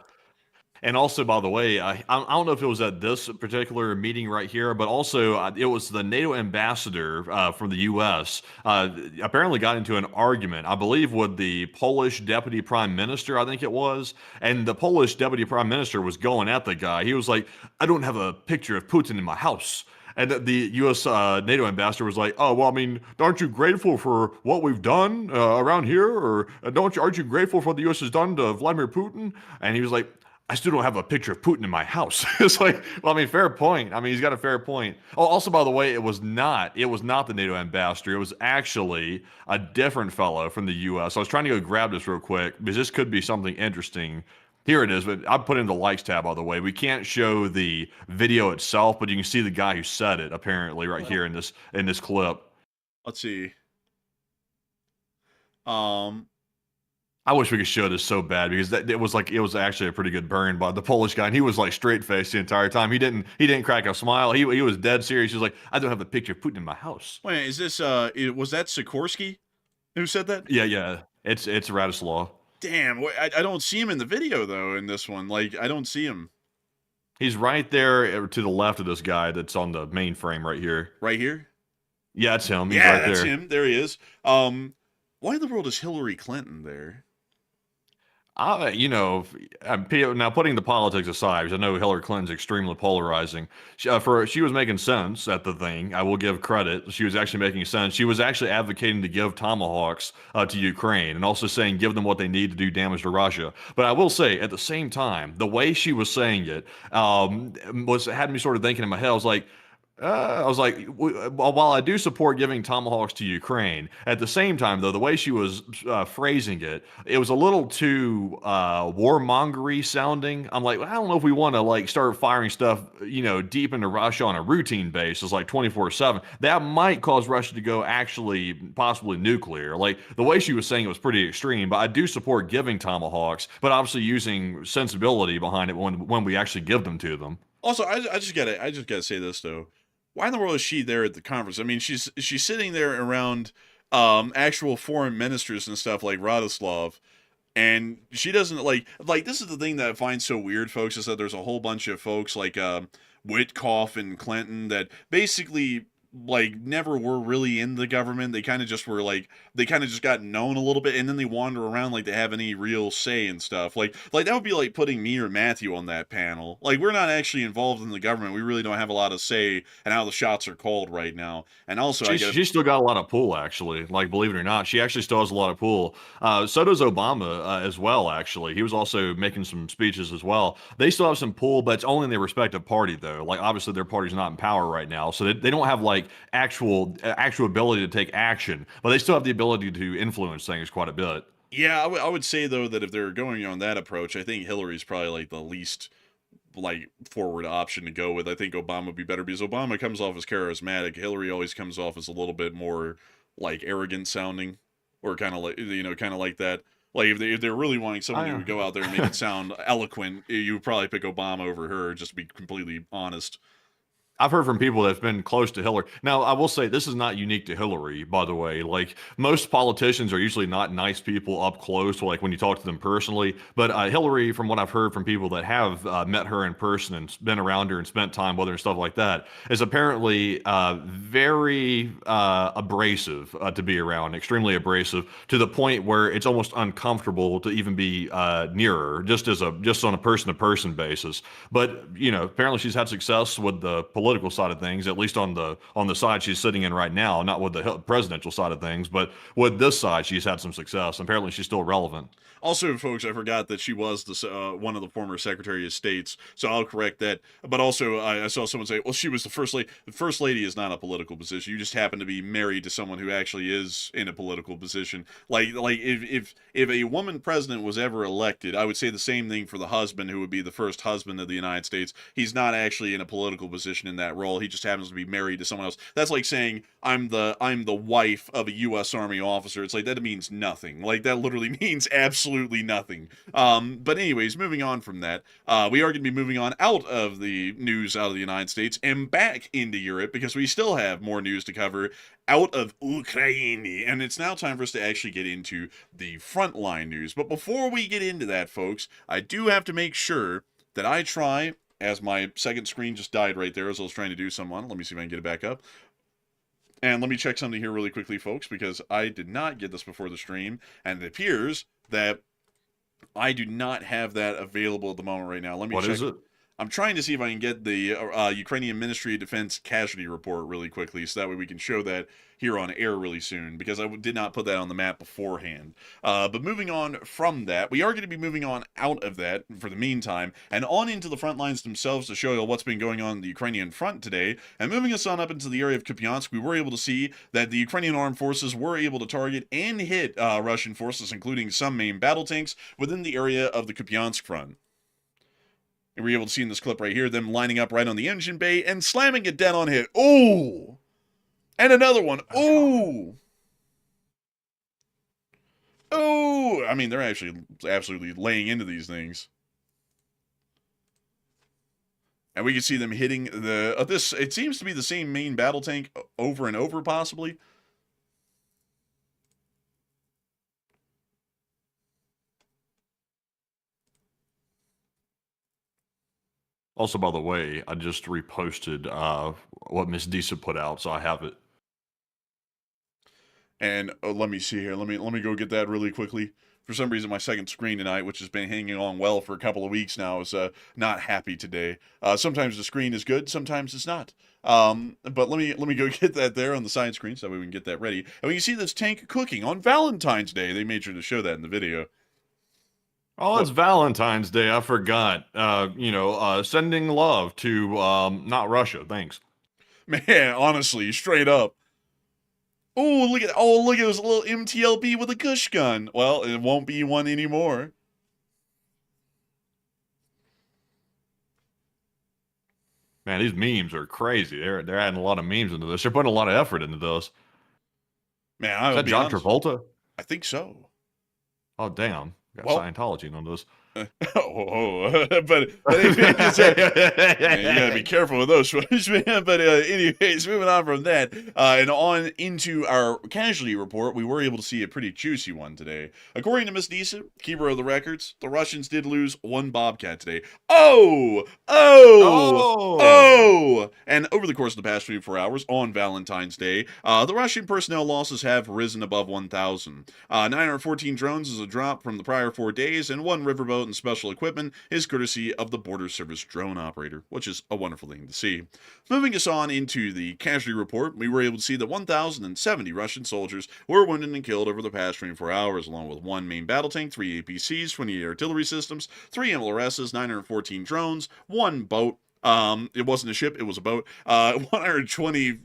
And also, by the way, I don't know if it was at this particular meeting right here, but also it was the NATO ambassador from the U.S. Apparently got into an argument, I believe, with the Polish deputy prime minister, I think it was. And the Polish deputy prime minister was going at the guy. He was like, I don't have a picture of Putin in my house. And the U.S. NATO ambassador was like, "Oh, well, I mean, aren't you grateful for what we've done around here, or aren't you grateful for what the U.S. has done to Vladimir Putin?" And he was like, I still don't have a picture of Putin in my house. It's like, well, I mean, fair point. I mean, he's got a fair point. Oh, also, by the way, it was not the NATO ambassador. It was actually a different fellow from the U.S. I was trying to go grab this real quick because this could be something interesting. Here it is, but I put in the likes tab, by the way. We can't show the video itself, but you can see the guy who said it apparently right here in this clip. Let's see. I wish we could show this so bad because it was actually a pretty good burn by the Polish guy, and he was like straight faced the entire time. He didn't crack a smile. He was dead serious. He was like, I don't have a picture of Putin in my house. Wait, is this was that Sikorsky who said that? Yeah. It's Radislaw. Damn, I don't see him in the video though. In this one, like I don't see him. He's right there to the left of this guy that's on the main frame right here. Right here. Yeah, it's him. He's yeah, right that's there. him. There he is. Why in the world is Hillary Clinton there? Now putting the politics aside, because I know Hillary Clinton's extremely polarizing. She was making sense at the thing. I will give credit. She was actually making sense. She was actually advocating to give Tomahawks to Ukraine and also saying give them what they need to do damage to Russia. But I will say at the same time, the way she was saying it had me sort of thinking in my head. I was like, while I do support giving Tomahawks to Ukraine, at the same time, though, the way she was phrasing it, it was a little too warmongery sounding. I'm like, I don't know if we want to like start firing stuff, deep into Russia on a routine basis, like 24/7. That might cause Russia to go actually possibly nuclear. Like the way she was saying it was pretty extreme, but I do support giving Tomahawks, but obviously using sensibility behind it when we actually give them to them. Also, I just gotta say this though. Why in the world is she there at the conference? I mean, she's sitting there around actual foreign ministers and stuff like Radislav, and she doesn't like this is the thing that I find so weird, folks, is that there's a whole bunch of folks like Witkoff and Clinton that basically like never were really in the government. They kind of just were like they kind of just got known a little bit, and then they wander around like they have any real say and stuff. Like that would be like putting me or Matthew on that panel. Like we're not actually involved in the government. We really don't have a lot of say in how the shots are called right now. And also, she's still got a lot of pull, actually. Like, believe it or not, she actually still has a lot of pull. So does Obama as well, actually. He was also making some speeches as well. They still have some pull, but it's only in their respective party, though. Like, obviously, their party's not in power right now, so they don't have, like, actual ability to take action, but they still have the ability to influence things quite a bit. Yeah, I would say, though, that if they're going on that approach, I think Hillary's probably, like, the least like forward option to go with. I think Obama would be better because Obama comes off as charismatic. Hillary always comes off as a little bit more like arrogant sounding, or kind of like kind of like that. Like if they're really wanting someone who would go out there and make it sound eloquent, you would probably pick Obama over her. Just to be completely honest. I've heard from people that's been close to Hillary. Now, I will say this is not unique to Hillary, by the way. Like most politicians are usually not nice people up close, like when you talk to them personally. But Hillary, from what I've heard from people that have met her in person and been around her and spent time with her and stuff like that, is apparently very abrasive to be around, extremely abrasive to the point where it's almost uncomfortable to even be near her, just on a person-to-person basis. But apparently she's had success with the political side of things, at least on the side she's sitting in right now, not with the presidential side of things, but with this side, she's had some success. Apparently, she's still relevant. Also, folks, I forgot that she was one of the former Secretary of States, so I'll correct that. But also, I saw someone say, well, she was the first lady. The first lady is not a political position. You just happen to be married to someone who actually is in a political position. Like if a woman president was ever elected, I would say the same thing for the husband, who would be the first husband of the United States. He's not actually in a political position in that role. He just happens to be married to someone else. That's like saying I'm the wife of a U.S. Army officer. It's like that means nothing. Like that literally means absolutely nothing. But anyways, moving on from that, we are going to be moving on out of the news out of the United States and back into Europe, because we still have more news to cover out of Ukraine. And it's now time for us to actually get into the Frontline news. But before we get into that, folks, I do have to make sure that I try, as my second screen just died right there as I was trying to do someone. Let me see if I can get it back up. And let me check something here really quickly, folks, because I did not get this before the stream, and it appears that I do not have that available at the moment right now. Let me check. What is it? I'm trying to see if I can get the Ukrainian Ministry of Defense casualty report really quickly, so that way we can show that here on air really soon, because I did not put that on the map beforehand. But moving on from that, we are going to be moving on out of that for the meantime, and on into the front lines themselves to show you what's been going on the Ukrainian front today. And moving us on up into the area of Kupiansk, we were able to see that the Ukrainian armed forces were able to target and hit Russian forces, including some main battle tanks, within the area of the Kupiansk front. And we're able to see in this clip right here, them lining up right on the engine bay and slamming it dead on hit. Ooh! And another one. Ooh! Ooh! I mean, they're actually absolutely laying into these things. And we can see them hitting the... it seems to be the same main battle tank over and over, possibly. Also, by the way, I just reposted what Miss Disa put out, so I have it. And let me see here. Let me go get that really quickly. For some reason, my second screen tonight, which has been hanging on well for a couple of weeks now, is not happy today. Sometimes the screen is good, sometimes it's not. But let me go get that there on the side screen, so that way we can get that ready. And we can see this tank cooking on Valentine's Day. They made sure to show that in the video. Oh, it's Valentine's Day. I forgot. Sending love to not Russia. Thanks. Man, honestly, straight up. Look at this little MTLB with a gush gun. Well, it won't be one anymore. Man, these memes are crazy. They're adding a lot of memes into this. They're putting a lot of effort into this. Man, is that John Travolta? I think so. Oh, damn. Got Scientology on this. But you gotta be careful with those ones, man. But anyways, moving on from that and on into our casualty report, we were able to see a pretty juicy one today. According to Miss Disa, keeper of the records, the Russians did lose one Bobcat today. Oh! And over the course of the past 24 hours on Valentine's Day, the Russian personnel losses have risen above 1,000. 914 drones is a drop from the prior 4 days, and one riverboat and special equipment is courtesy of the Border Service drone operator, which is a wonderful thing to see. Moving us on into the casualty report, we were able to see that 1,070 Russian soldiers were wounded and killed over the past 24 hours, along with one main battle tank, 3 APCs, 28 artillery systems, 3 MLRSs, 914 drones, 1 boat. It wasn't a ship, it was a boat, 120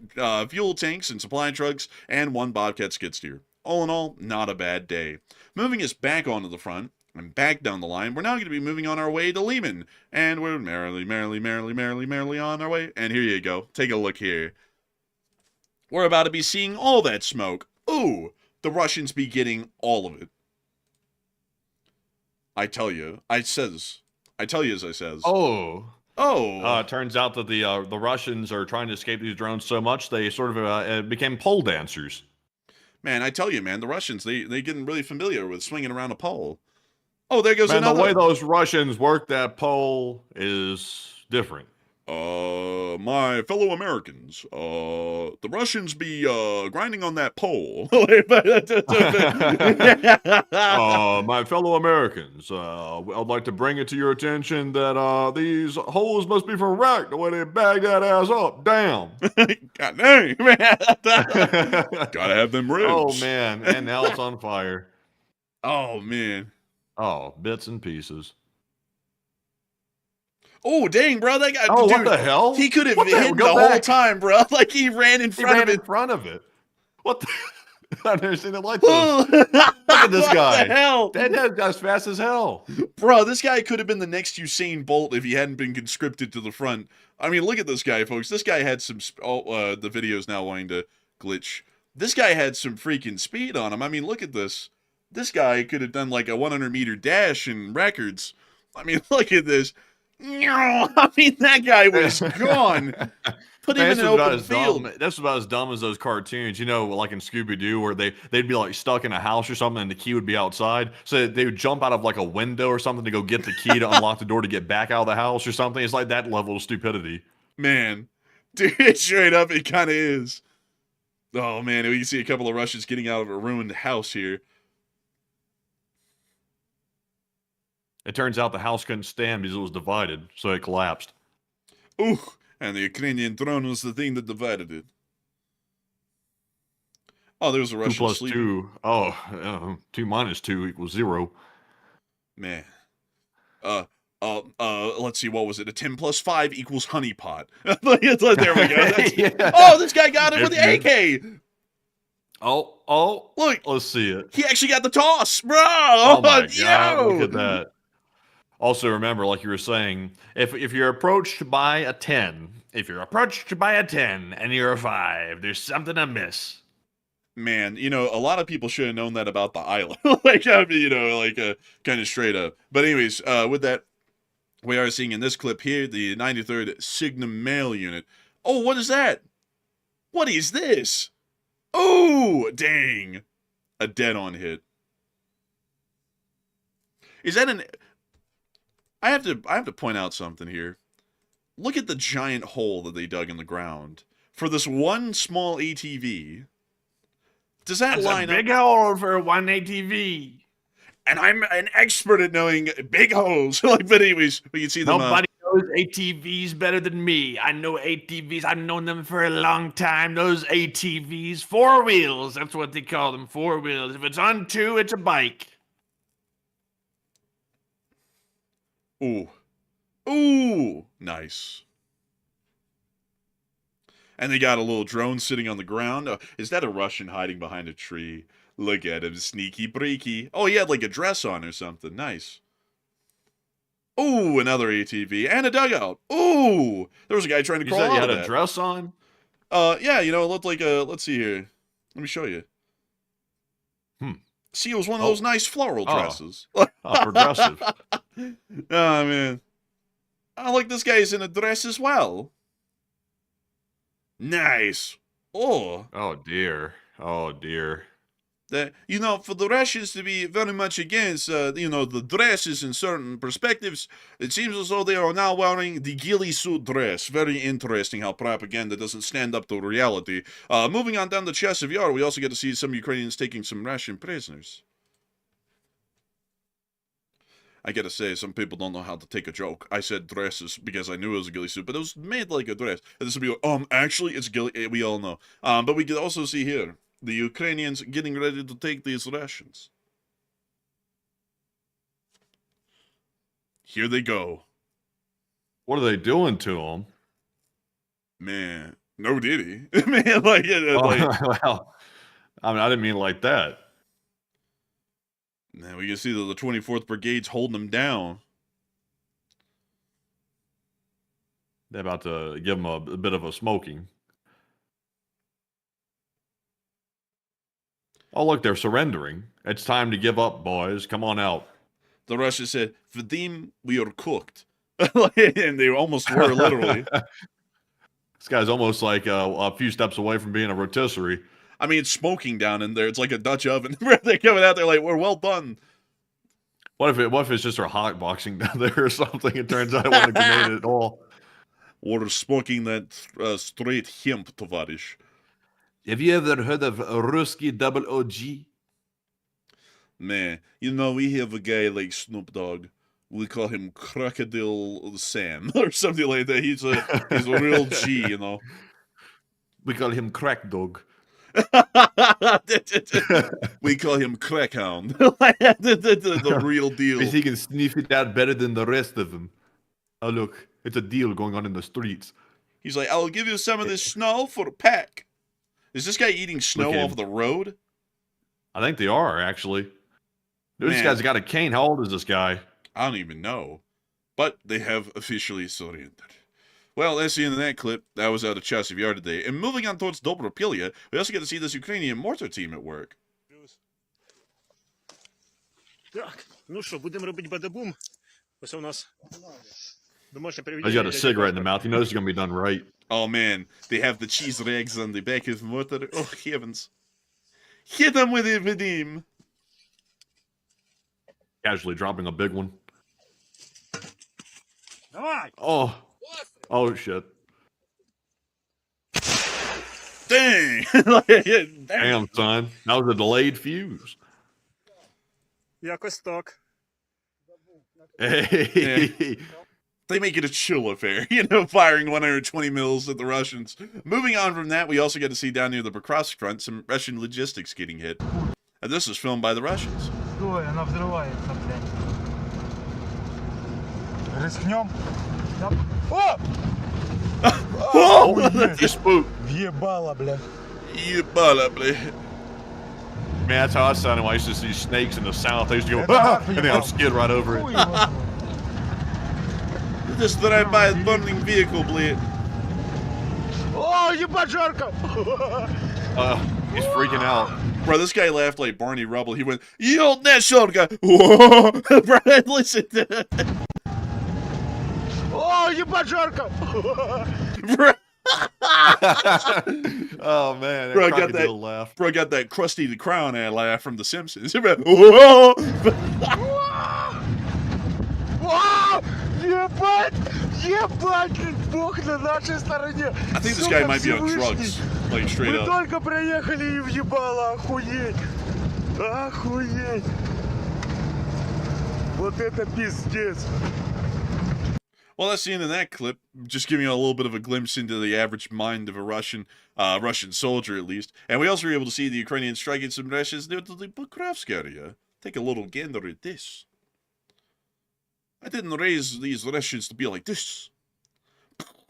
fuel tanks and supply trucks, and 1 Bobcat skid steer. All in all, not a bad day. Moving us back onto the front, and back down the line, we're now going to be moving on our way to Lebanon. And we're merrily on our way. And here you go. Take a look here. We're about to be seeing all that smoke. Ooh, the Russians be getting all of it. I tell you as I says. Oh, Oh, It turns out that the Russians are trying to escape these drones so much they sort of became pole dancers. man, I tell you, man, the Russians, they getting really familiar with swinging around a pole. Oh, there goes Man, the way another. those Russians work that pole is different. My fellow Americans, the Russians be grinding on that pole. My fellow Americans, I'd like to bring it to your attention that these holes must be from Iraq, the way they bag that ass up. Damn. God dang, man. Gotta have them ribs. Oh, man. And now it's on fire. Oh, man. Oh, bits and pieces. Oh, dang, bro. That guy, Oh, dude, what the hell? he could have What the hell? hidden Go the whole back. time, bro. Like, he ran in He front ran of it. in front of it. What the? I've never seen it like this. Look at this guy. What the hell? That guy's fast as hell. Bro, this guy could have been the next Usain Bolt if he hadn't been conscripted to the front. I mean, look at this guy, folks. This guy had some... the video's now wanting to glitch. This guy had some freaking speed on him. I mean, look at this. This guy could have done like a 100-meter dash in records. I mean, look at this. I mean, that guy was gone. Put him in an open field. That's about as dumb as those cartoons, you know, like in Scooby-Doo, where they'd be like stuck in a house or something and the key would be outside. So they would jump out of like a window or something to go get the key to unlock the door to get back out of the house or something. It's like that level of stupidity. Man, dude, straight up, it kind of is. Oh, man, we can see a couple of Russians getting out of a ruined house here. It turns out the house couldn't stand because it was divided, so it collapsed. Ooh, and the Ukrainian throne was the thing that divided it. Oh, there's a 2 Russian plus sleeping. 2. Oh, 2 minus 2 equals 0. Man. Let's see, what was it? A 10 plus 5 equals honeypot. There we go. Yeah. Oh, this guy got it with the AK. Oh, Look, let's see it. he actually got the toss, bro. Oh my God, yo. look at that. Also, remember, like you were saying, if you're approached by a 10, and you're a 5, there's something amiss. Man, you know, a lot of people should have known that about the island. Like, I mean, you know, like, kind of straight up. But anyways, with that, we are seeing in this clip here, the 93rd Signum Mail Unit. Oh, what is that? What is this? Oh, dang. A dead-on hit. Is that an... I have to point out something here. Look at the giant hole that they dug in the ground. For this one small ATV... Does that line up? Big hole for one ATV. And I'm an expert at knowing big holes. Like, but anyways, we can see them. Nobody knows ATVs better than me. I know ATVs. I've known them for a long time. Those ATVs, 4 wheels. That's what they call them, 4 wheels. If it's on 2, it's a bike. Ooh. Ooh. Nice. And they got a little drone sitting on the ground. Is that a Russian hiding behind a tree? Look at him, sneaky breaky. Oh, he had like a dress on or something. Nice. Ooh, another ATV and a dugout. Ooh, there was a guy trying to You crawl said you out had of a that. dress on? Yeah, you know, it looked like a. Let's see here. Let me show you. See, it was one of those nice floral dresses. Progressive. Oh man, I like this guy's in a dress as well. Nice. Oh. Oh dear. Oh dear. That, you know, for the Russians to be very much against, you know, the dresses in certain perspectives, it seems as though they are now wearing the ghillie suit dress. Very interesting how propaganda doesn't stand up to reality. Moving on down the chest of Yar, we also get to see some Ukrainians taking some Russian prisoners. I gotta say, some people don't know how to take a joke. I said dresses because I knew it was a ghillie suit, but it was made like a dress. And this would be like, actually, it's ghillie. We all know. But we could also see here the Ukrainians getting ready to take these Russians. Here they go. What are they doing to them? Man, no diddy. Man, like, Well, I mean, I didn't mean like that. now we can see that the 24th Brigade's holding them down. They're about to give them a bit of a smoking. Oh, look, they're surrendering. It's time to give up, boys. Come on out. The Russians said, Vadim, we are cooked. And they almost were, literally. This guy's almost like a few steps away from being a rotisserie. I mean, it's smoking down in there. It's like a Dutch oven. They're coming out there like, we're well done. What if it's just her hot boxing down there or something? It turns out it wasn't a grenade at all. We're smoking that straight hemp, tovarish. Have you ever heard of Ruski Double OG? Man, you know, we have a guy like Snoop Dogg. We call him Crocodile Sam or something like that. He's a real G, you know. We call him Crack Dog. We call him Crackhound. the real deal. Because he can sniff it out better than the rest of them. Oh, look, it's a deal going on in the streets. He's like, I'll give you some of this snow for a pack. Is this guy eating snow off the road? I think they are, actually. Dude, Man. this guy's got a cane. How old is this guy? I don't even know. But they have officially surrendered. Well, that's the end of that clip. That was out of Chasiv Yar today. And moving on towards Dobropilia, we also get to see this Ukrainian mortar team at work. Так, ну що, будемо робити бадабум. Ось у нас домашнє He's приведення. got a cigarette in the mouth. He knows it's going to be done right. Oh man, they have the cheese rags on the back of the mortar. Oh heavens. Hit them with it, Vadim. Casually dropping a big one. Давай! Oh. Oh, shit. Dang! Damn, son. That was a delayed fuse. Якось так. Hey. They make it a chill affair, you know, firing 120 mils at the Russians. Moving on from that, we also get to see down near the Pokrovsk front some Russian logistics getting hit. And this was filmed by the Russians. Ой, она взрывается, блядь. Рискнем? О! Whoa! You spook. Въебало, бля. Ебала, blah. Man, that's how I sounded when I used to see snakes in the south. I used to go, That's ah! not And then I'll skid right over Хуй it. его знает. Just drive by a burning vehicle, blade. О, ебать, жарко! He's freaking out. Bro, this guy laughed like Barney Rubble. He went, yo, that short guy. Whoa! Bro, listen to that. О, ебать, жарко! Bro, Oh, man. That Bro, I got crocodile that. laugh. Bro got that Krusty the Crown laugh from The Simpsons. Whoa! Вау! Ебать! Ебать! Бог на нашей стороне! I think this Сука, guy might be on Всевышний! drugs. Like, straight Мы up. только проехали и въебало! Охуеть! Охуеть! Вот это пиздец! Well, that's the end of that clip. Just giving you a little bit of a glimpse into the average mind of a Russian soldier, at least. And we also were able to see the Ukrainians striking some Russians near the Pokrovsk area. Take a little gander at this. I didn't raise these Russians to be like this.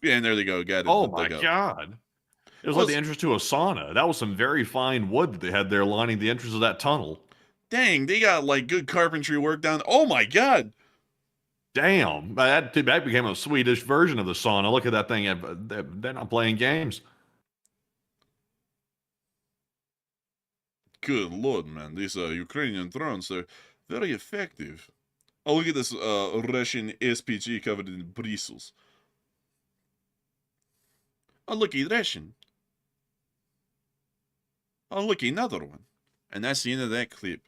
And there they go. Got it. Oh, my God. It was like the entrance to a sauna. That was some very fine wood that they had there lining the entrance of that tunnel. Dang, they got like good carpentry work done. Oh, my God. Damn. That became a Swedish version of the sauna. Look at that thing. They're not playing games. Good Lord, man. These Ukrainian drones, they're very effective. Oh, look at this Russian SPG covered in bristles. Oh, looky, Russian. Oh, looky, another one. And that's the end of that clip.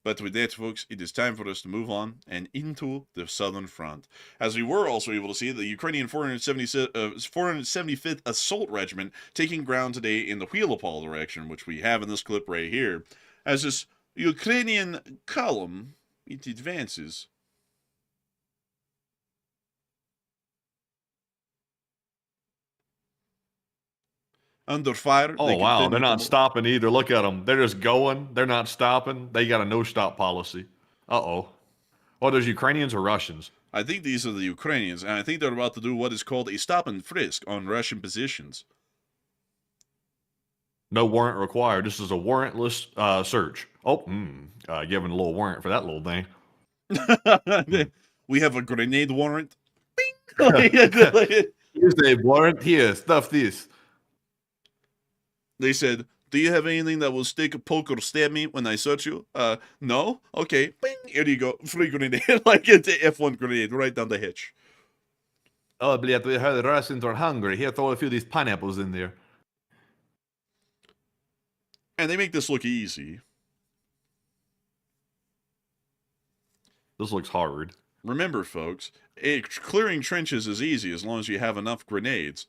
But with that, folks, it is time for us to move on and into the Southern Front. As we were also able to see the Ukrainian 475th Assault Regiment taking ground today in the Huilopol direction, which we have in this clip right here. As this Ukrainian column, it advances. Under fire. Oh, wow. They're not stopping either. Look at them. They're just going. They're not stopping. They got a no-stop policy. Uh-oh. Oh, there's Ukrainians or Russians? I think these are the Ukrainians, and I think they're about to do what is called a stop and frisk on Russian positions. No warrant required. This is a warrantless search. Oh, giving a little warrant for that little thing. We have a grenade warrant. Here's a warrant. Here, stuff this. They said, do you have anything that will stick, poke, or stab me when I search you? No? Okay. Bing. Here you go. Free grenade. Like it's the F1 grenade right down the hitch. Oh, I believe we heard the Russians are hungry. Here, throw a few of these pineapples in there. And they make this look easy. This looks hard. Remember, folks, clearing trenches is easy as long as you have enough grenades.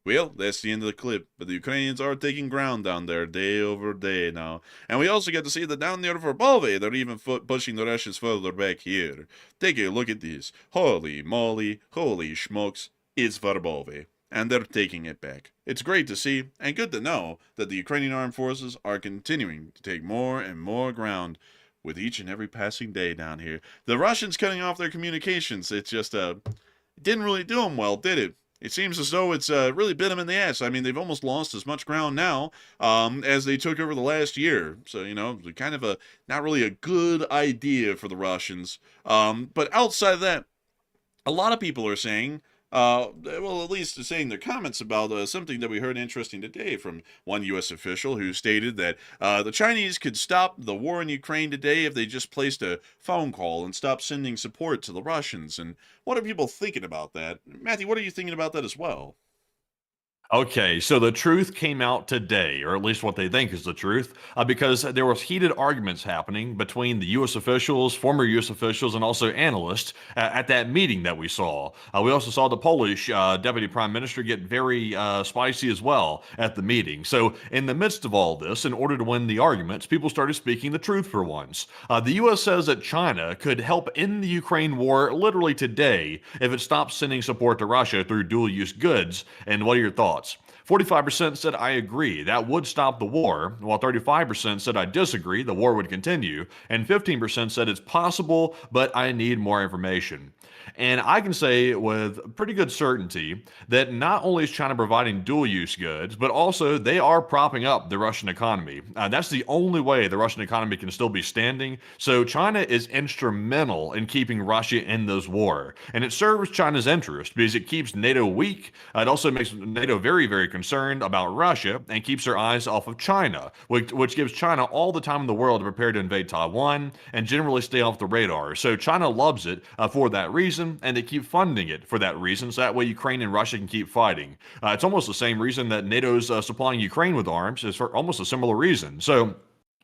Well, that's the end of the clip, but the Ukrainians are taking ground down there day over day now. And we also get to see that down near Verbove, they're even pushing the Russians further back here. Take a look at this. Holy moly, holy schmokes, it's Verbove. And they're taking it back. It's great to see, and good to know, that the Ukrainian armed forces are continuing to take more and more ground with each and every passing day down here. The Russians cutting off their communications, it just didn't really do them well, did it? It seems as though it's really bit them in the ass. I mean, they've almost lost as much ground now as they took over the last year. So, you know, kind of not really a good idea for the Russians. But outside of that, a lot of people are saying, well, at least saying their comments about something that we heard interesting today from one U.S. official who stated that the Chinese could stop the war in Ukraine today if they just placed a phone call and stopped sending support to the Russians. And what are people thinking about that? Matthew, what are you thinking about that as well? Okay, so the truth came out today, or at least what they think is the truth, because there was heated arguments happening between the U.S. officials, former U.S. officials, and also analysts at that meeting that we saw. We also saw the Polish deputy prime minister get very spicy as well at the meeting. So in the midst of all this, in order to win the arguments, people started speaking the truth for once. The U.S. says that China could help end the Ukraine war literally today if it stops sending support to Russia through dual-use goods. And what are your thoughts? 45% said I agree, that would stop the war, while 35% said I disagree, the war would continue, and 15% said it's possible, but I need more information. And I can say with pretty good certainty that not only is China providing dual-use goods, but also they are propping up the Russian economy. That's the only way the Russian economy can still be standing. So China is instrumental in keeping Russia in this war. And it serves China's interest because it keeps NATO weak. It also makes NATO very, very concerned about Russia and keeps their eyes off of China, which gives China all the time in the world to prepare to invade Taiwan and generally stay off the radar. So China loves it for that reason, and they keep funding it for that reason, so that way Ukraine and Russia can keep fighting. It's almost the same reason that NATO's supplying Ukraine with arms, is for almost a similar reason. So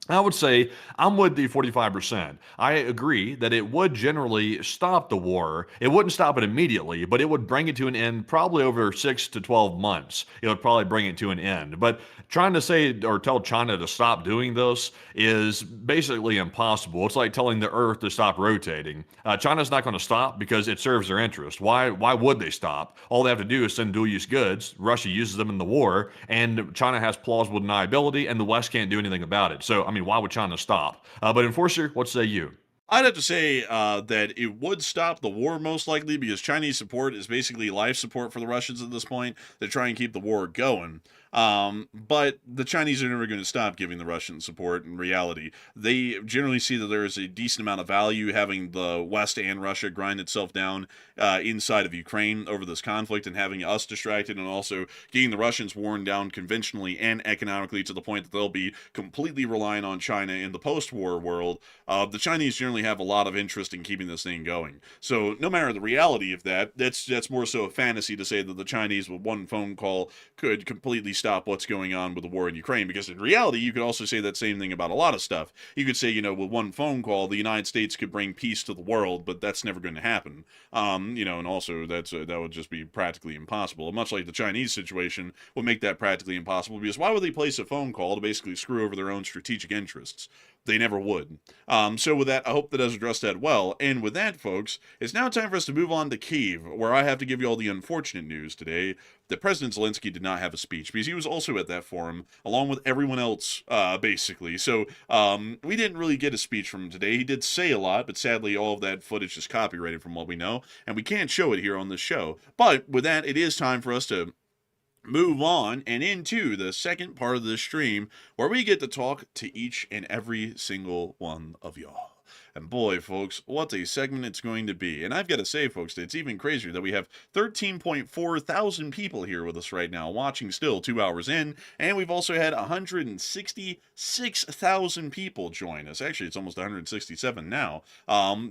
I would say I'm with the 45%. I agree that it would generally stop the war. It wouldn't stop it immediately, but it would bring it to an end probably over 6 to 12 months. It would probably bring it to an end. But trying to say or tell China to stop doing this is basically impossible. It's like telling the earth to stop rotating. China's not going to stop because it serves their interest. Why would they stop? All they have to do is send dual-use goods. Russia uses them in the war, and China has plausible deniability, and the West can't do anything about it. So, I mean, why would China stop? But Enforcer, what say you? I'd have to say that it would stop the war most likely because Chinese support is basically life support for the Russians at this point. They try and keep the war going. But the Chinese are never going to stop giving the Russians support in reality. They generally see that there is a decent amount of value having the West and Russia grind itself down inside of Ukraine over this conflict and having us distracted and also getting the Russians worn down conventionally and economically to the point that they'll be completely relying on China in the post-war world. The Chinese generally have a lot of interest in keeping this thing going. So no matter the reality of that, that's more so a fantasy to say that the Chinese with one phone call could completely stop what's going on with the war in Ukraine, because in reality you could also say that same thing about a lot of stuff. You could say, with one phone call the United States could bring peace to the world, but that's never going to happen. And also that would just be practically impossible. Much like the Chinese situation would make that practically impossible, because why would they place a phone call to basically screw over their own strategic interests? They never would. So with that, I hope that has addressed that well. And with that, folks, it's now time for us to move on to Kyiv, where I have to give you all the unfortunate news today that President Zelensky did not have a speech, because he was also at that forum, along with everyone else, basically. So we didn't really get a speech from him today. He did say a lot, but sadly all of that footage is copyrighted from what we know, and we can't show it here on this show. But with that, it is time for us to move on and into the second part of the stream where we get to talk to each and every single one of y'all. And boy, folks, what a segment it's going to be. And I've got to say, folks, it's even crazier that we have 13.4 thousand people here with us right now, watching still 2 hours in. And we've also had 166,000 people join us. Actually, it's almost 167 now.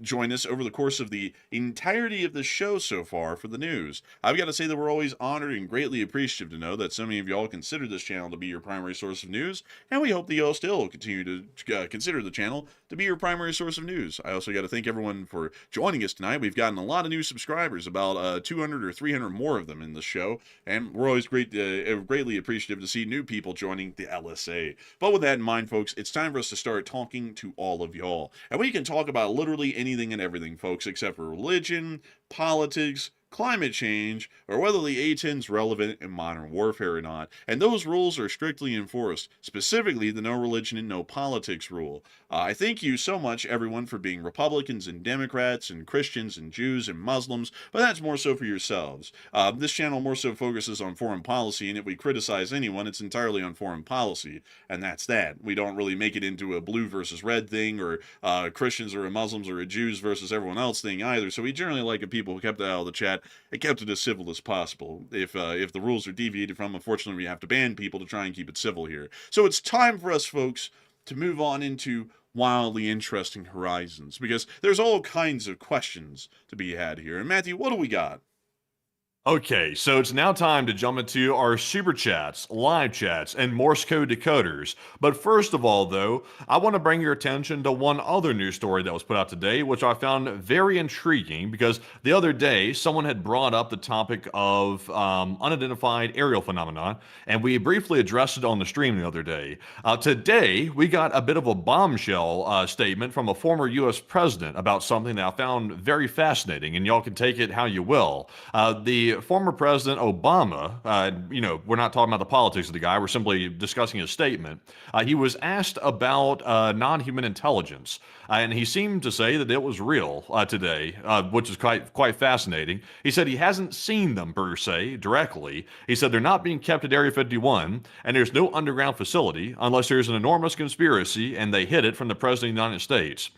Join us over the course of the entirety of the show so far for the news. I've got to say that we're always honored and greatly appreciative to know that so many of y'all consider this channel to be your primary source of news, and we hope that y'all still continue to consider the channel to be your primary source of news. I also got to thank everyone for joining us tonight. We've gotten a lot of new subscribers, about 200 or 300 more of them in the show, and we're always greatly appreciative to see new people joining the LSA. But with that in mind, folks, it's time for us to start talking to all of y'all. And we can talk about literally anything and everything, folks, except for religion, politics, climate change, or whether the A-10's relevant in modern warfare or not. And those rules are strictly enforced, specifically the no religion and no politics rule. I thank you so much, everyone, for being Republicans and Democrats and Christians and Jews and Muslims, but that's more so for yourselves. This channel more so focuses on foreign policy, and if we criticize anyone, it's entirely on foreign policy, and that's that. We don't really make it into a blue versus red thing, or Christians or Muslims or Jews versus everyone else thing either, so we generally like it people who kept it out of the chat and kept it as civil as possible. If the rules are deviated from, unfortunately, we have to ban people to try and keep it civil here. So it's time for us, folks, to move on into wildly interesting horizons, because there's all kinds of questions to be had here. And Matthew, what do we got? Okay, so it's now time to jump into our super chats, live chats, and Morse code decoders. But first of all, though, I want to bring your attention to one other news story that was put out today, which I found very intriguing because the other day someone had brought up the topic of unidentified aerial phenomena, and we briefly addressed it on the stream the other day. Today, we got a bit of a bombshell statement from a former U.S. president about something that I found very fascinating, and y'all can take it how you will. The former President Obama, we're not talking about the politics of the guy, we're simply discussing his statement. He was asked about non-human intelligence, and he seemed to say that it was real today, which is quite fascinating. He said he hasn't seen them per se directly. He said they're not being kept at Area 51, and there's no underground facility unless there's an enormous conspiracy and they hid it from the President of the United States.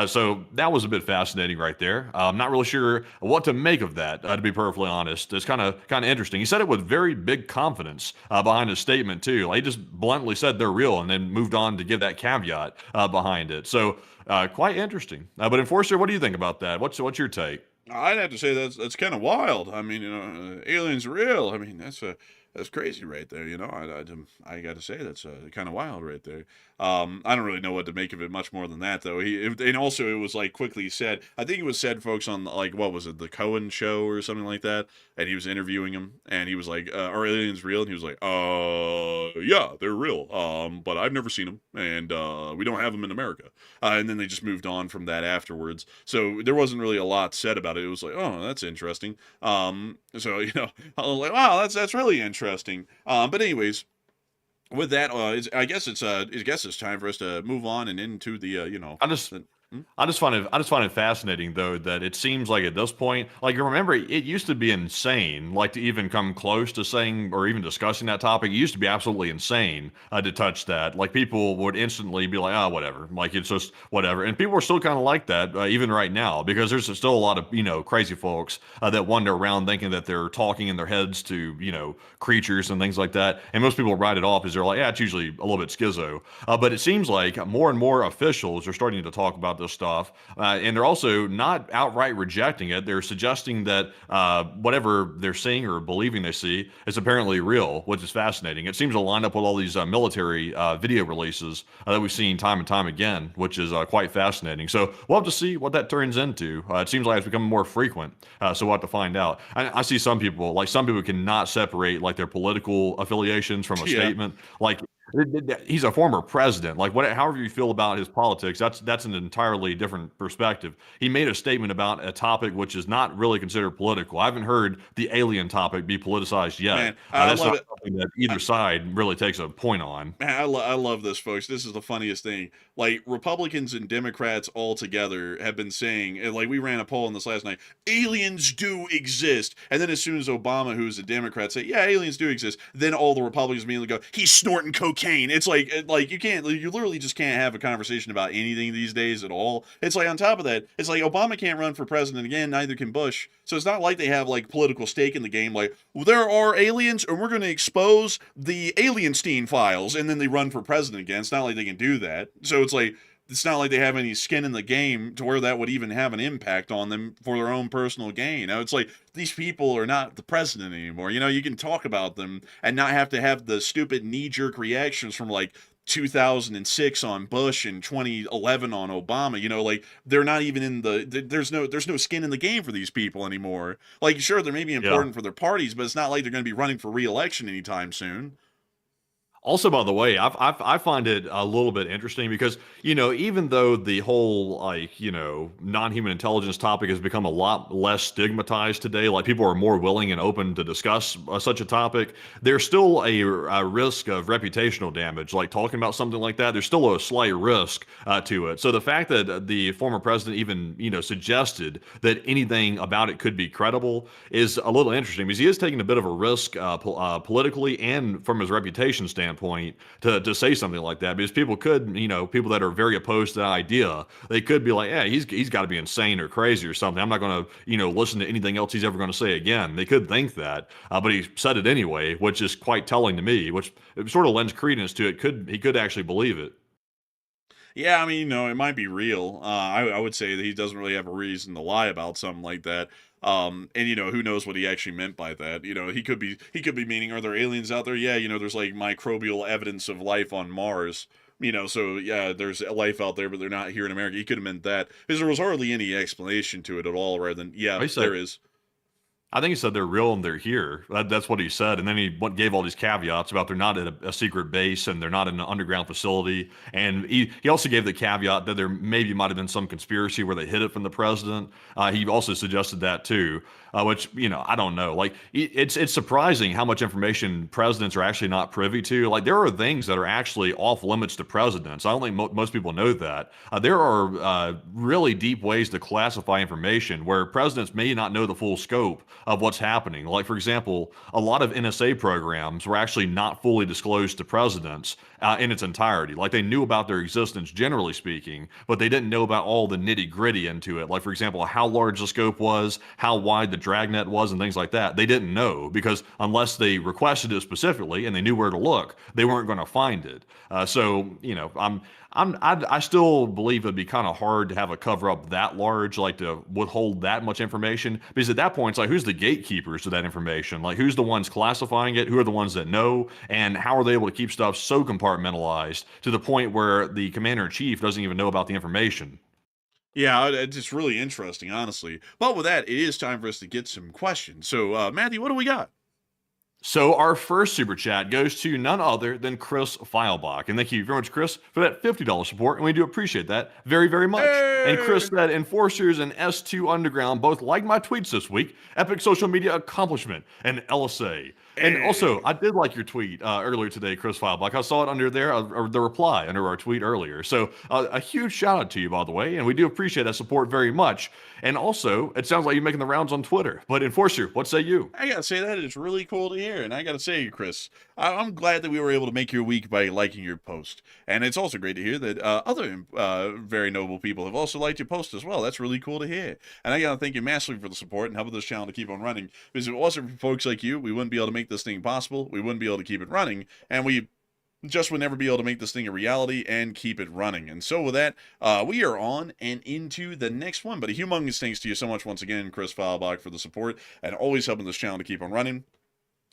So that was a bit fascinating right there. I'm not really sure what to make of that, to be perfectly honest. It's kind of interesting. He said it with very big confidence behind his statement too. Like, he just bluntly said they're real and then moved on to give that caveat behind it. So quite interesting. But Enforcer, what do you think about that? What's your take? I'd have to say that's kind of wild. I mean, aliens are real. I mean, that's crazy right there. I got to say that's kind of wild right there. I don't really know what to make of it much more than that, though. And also it was like quickly said. I think it was said, folks, on like what was it, the Cohen show or something like that, and he was interviewing him, and he was like, "Are aliens real?" And he was like, yeah, they're real. But I've never seen them, and we don't have them in America." And then they just moved on from that afterwards. So there wasn't really a lot said about it. It was like, "Oh, that's interesting." So I was like, "Wow, that's really interesting." But anyways, with that, I guess it's time for us to move on and into the I just find it fascinating though that it seems like at this point, like, you remember, it used to be insane, like, to even come close to saying or even discussing that topic. It used to be absolutely insane to touch that. Like, people would instantly be like, "Oh, whatever," like, it's just whatever. And people are still kind of like that even right now, because there's still a lot of crazy folks that wander around thinking that they're talking in their heads to creatures and things like that. And most people write it off as they're like, "Yeah, it's usually a little bit schizo." But it seems like more and more officials are starting to talk about this stuff, and they're also not outright rejecting it. They're suggesting that whatever they're seeing or believing they see is apparently real, which is fascinating. It seems to line up with all these military video releases that we've seen time and time again, which is quite fascinating. So we'll have to see what that turns into. It seems like it's becoming more frequent, so we'll have to find out. I see some people cannot separate like their political affiliations from a statement. Like, he's a former president. Like, however you feel about his politics, that's an entirely different perspective. He made a statement about a topic which is not really considered political. I haven't heard the alien topic be politicized yet. Man, that's not something that either side really takes a point on. Man, I love this, folks. This is the funniest thing. Like, Republicans and Democrats all together have been saying, and like, we ran a poll on this last night, aliens do exist. And then as soon as Obama, who's a Democrat, say, "Yeah, aliens do exist," then all the Republicans immediately go, "He's snorting cocaine Kane. It's like you literally just can't have a conversation about anything these days at all. It's like on top of that, it's like Obama can't run for president again, neither can Bush. So it's not like they have like political stake in the game. Like, well, there are aliens, and we're going to expose the Alienstein files, and then they run for president again. It's not like they can do that. So it's not like they have any skin in the game to where that would even have an impact on them for their own personal gain. Now, it's like these people are not the president anymore. You can talk about them and not have to have the stupid knee-jerk reactions from like 2006 on Bush and 2011 on Obama. Like they're not even in there's no skin in the game for these people anymore. Like, sure, they may be important for their parties, but it's not like they're going to be running for re-election anytime soon. Also, by the way, I find it a little bit interesting because, even though the whole, non-human intelligence topic has become a lot less stigmatized today, like people are more willing and open to discuss such a topic, there's still a risk of reputational damage. Like talking about something like that, there's still a slight risk to it. So the fact that the former president even, suggested that anything about it could be credible is a little interesting because he is taking a bit of a risk politically and from his reputation standpoint to say something like that, because people could, people that are very opposed to the idea, they could be like, yeah, he's got to be insane or crazy or something. I'm not going to, listen to anything else he's ever going to say again. They could think that, but he said it anyway, which is quite telling to me, which it sort of lends credence to it. He could actually believe it. Yeah, I mean, it might be real. I would say that he doesn't really have a reason to lie about something like that. And who knows what he actually meant by that? He could be meaning, are there aliens out there? Yeah, there's like microbial evidence of life on Mars. So yeah, there's life out there, but they're not here in America. He could have meant that because there was hardly any explanation to it at all, rather than there is. I think he said they're real and they're here. That's what he said. And then he gave all these caveats about they're not at a secret base and they're not in an underground facility. And he also gave the caveat that there maybe might have been some conspiracy where they hid it from the president. He also suggested that too, which, I don't know. Like, it's surprising how much information presidents are actually not privy to. Like, there are things that are actually off limits to presidents. I don't think most people know that. There are really deep ways to classify information where presidents may not know the full scope of what's happening. Like, for example, a lot of NSA programs were actually not fully disclosed to presidents in its entirety. Like, they knew about their existence, generally speaking, but they didn't know about all the nitty gritty into it. Like, for example, how large the scope was, how wide the dragnet was, and things like that. They didn't know because unless they requested it specifically and they knew where to look, they weren't going to find it. I still believe it'd be kind of hard to have a cover up that large, like to withhold that much information, because at that point, it's like, who's the gatekeepers to that information? Like, who's the ones classifying it? Who are the ones that know? And how are they able to keep stuff so compartmentalized to the point where the commander-in-chief doesn't even know about the information? Yeah, it's really interesting, honestly. But with that, it is time for us to get some questions. So, Matthew, what do we got? So our first super chat goes to none other than Chris Feilbach. And thank you very much, Chris, for that $50 support. And we do appreciate that very, very much. Hey! And Chris said, Enforcers and S2 Underground both liked my tweets this week. Epic social media accomplishment and LSA. And also, I did like your tweet earlier today, Chris Feilbach. I saw it under there, the reply under our tweet earlier. So a huge shout out to you, by the way. And we do appreciate that support very much. And also, it sounds like you're making the rounds on Twitter. But Enforcer, what say you? I got to say that is really cool to hear. And I got to say, Chris, I'm glad that we were able to make your week by liking your post. And it's also great to hear that other very noble people have also liked your post as well. That's really cool to hear. And I got to thank you massively for the support and helping this channel to keep on running. Because if it wasn't for folks like you, we wouldn't be able to make this thing possible. We wouldn't be able to keep it running. And we just would never be able to make this thing a reality and keep it running. And so with that, we are on and into the next one. But a humongous thanks to you so much once again, Chris Feilbach, for the support and always helping this channel to keep on running.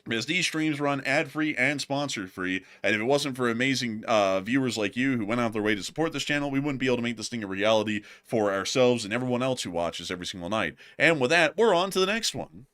Because these streams run ad-free and sponsor-free, and if it wasn't for amazing viewers like you who went out their way to support this channel, we wouldn't be able to make this thing a reality for ourselves and everyone else who watches every single night. And with that, we're on to the next one.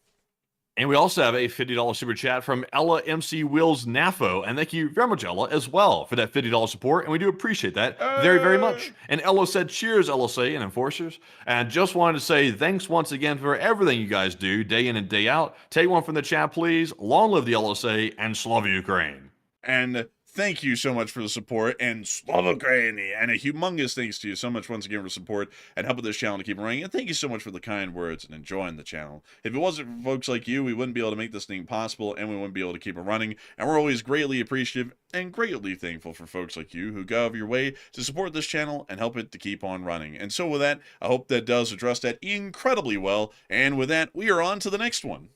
And we also have a $50 super chat from Ella MC Wills Nafo. And thank you very much, Ella, as well, for that $50 support. And we do appreciate that very, very much. And Ella said, cheers, LSA and Enforcers. And just wanted to say thanks once again for everything you guys do day in and day out. Take one from the chat, please. Long live the LSA and Slava Ukraine. And thank you so much for the support, and Slava Ukraini, and a humongous thanks to you so much once again for support and helping this channel to keep running, and thank you so much for the kind words and enjoying the channel. If it wasn't for folks like you, we wouldn't be able to make this thing possible, and we wouldn't be able to keep it running, and we're always greatly appreciative and greatly thankful for folks like you who go out of your way to support this channel and help it to keep on running. And so with that, I hope that does address that incredibly well, and with that, we are on to the next one.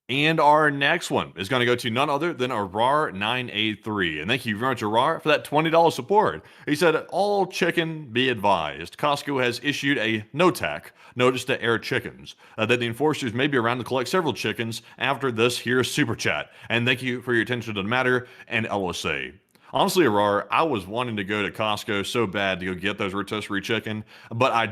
And our next one is going to go to none other than Arar983. And thank you very much, Arar, for that $20 support. He said, all chicken be advised. Costco has issued a no-tack notice to air chickens that the enforcers may be around to collect several chickens after this here super chat. And thank you for your attention to the matter and LSA. Honestly, Arar, I was wanting to go to Costco so bad to go get those rotisserie chicken, but I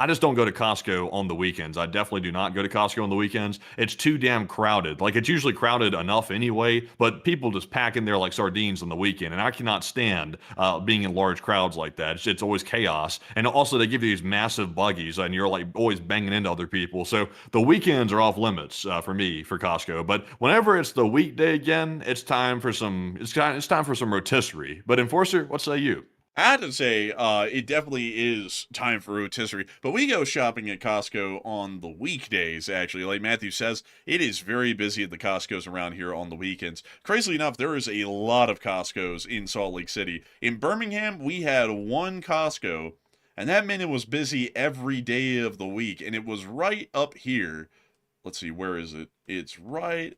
just don't go to Costco on the weekends. I definitely do not go to Costco on the weekends. It's too damn crowded. Like, it's usually crowded enough anyway, but people just pack in there like sardines on the weekend, and I cannot stand being in large crowds like that. It's always chaos. And also, they give you these massive buggies, and you're like always banging into other people. So the weekends are off limits for me for Costco. But whenever it's the weekday again, it's time for some rotisserie. But Enforcer, what say you? I had to say, it definitely is time for rotisserie, but we go shopping at Costco on the weekdays, actually. Like Matthew says, it is very busy at the Costco's around here on the weekends. Crazily enough, there is a lot of Costco's in Salt Lake City. In Birmingham, we had one Costco, and that meant it was busy every day of the week, and it was right up here. Let's see, where is it? It's right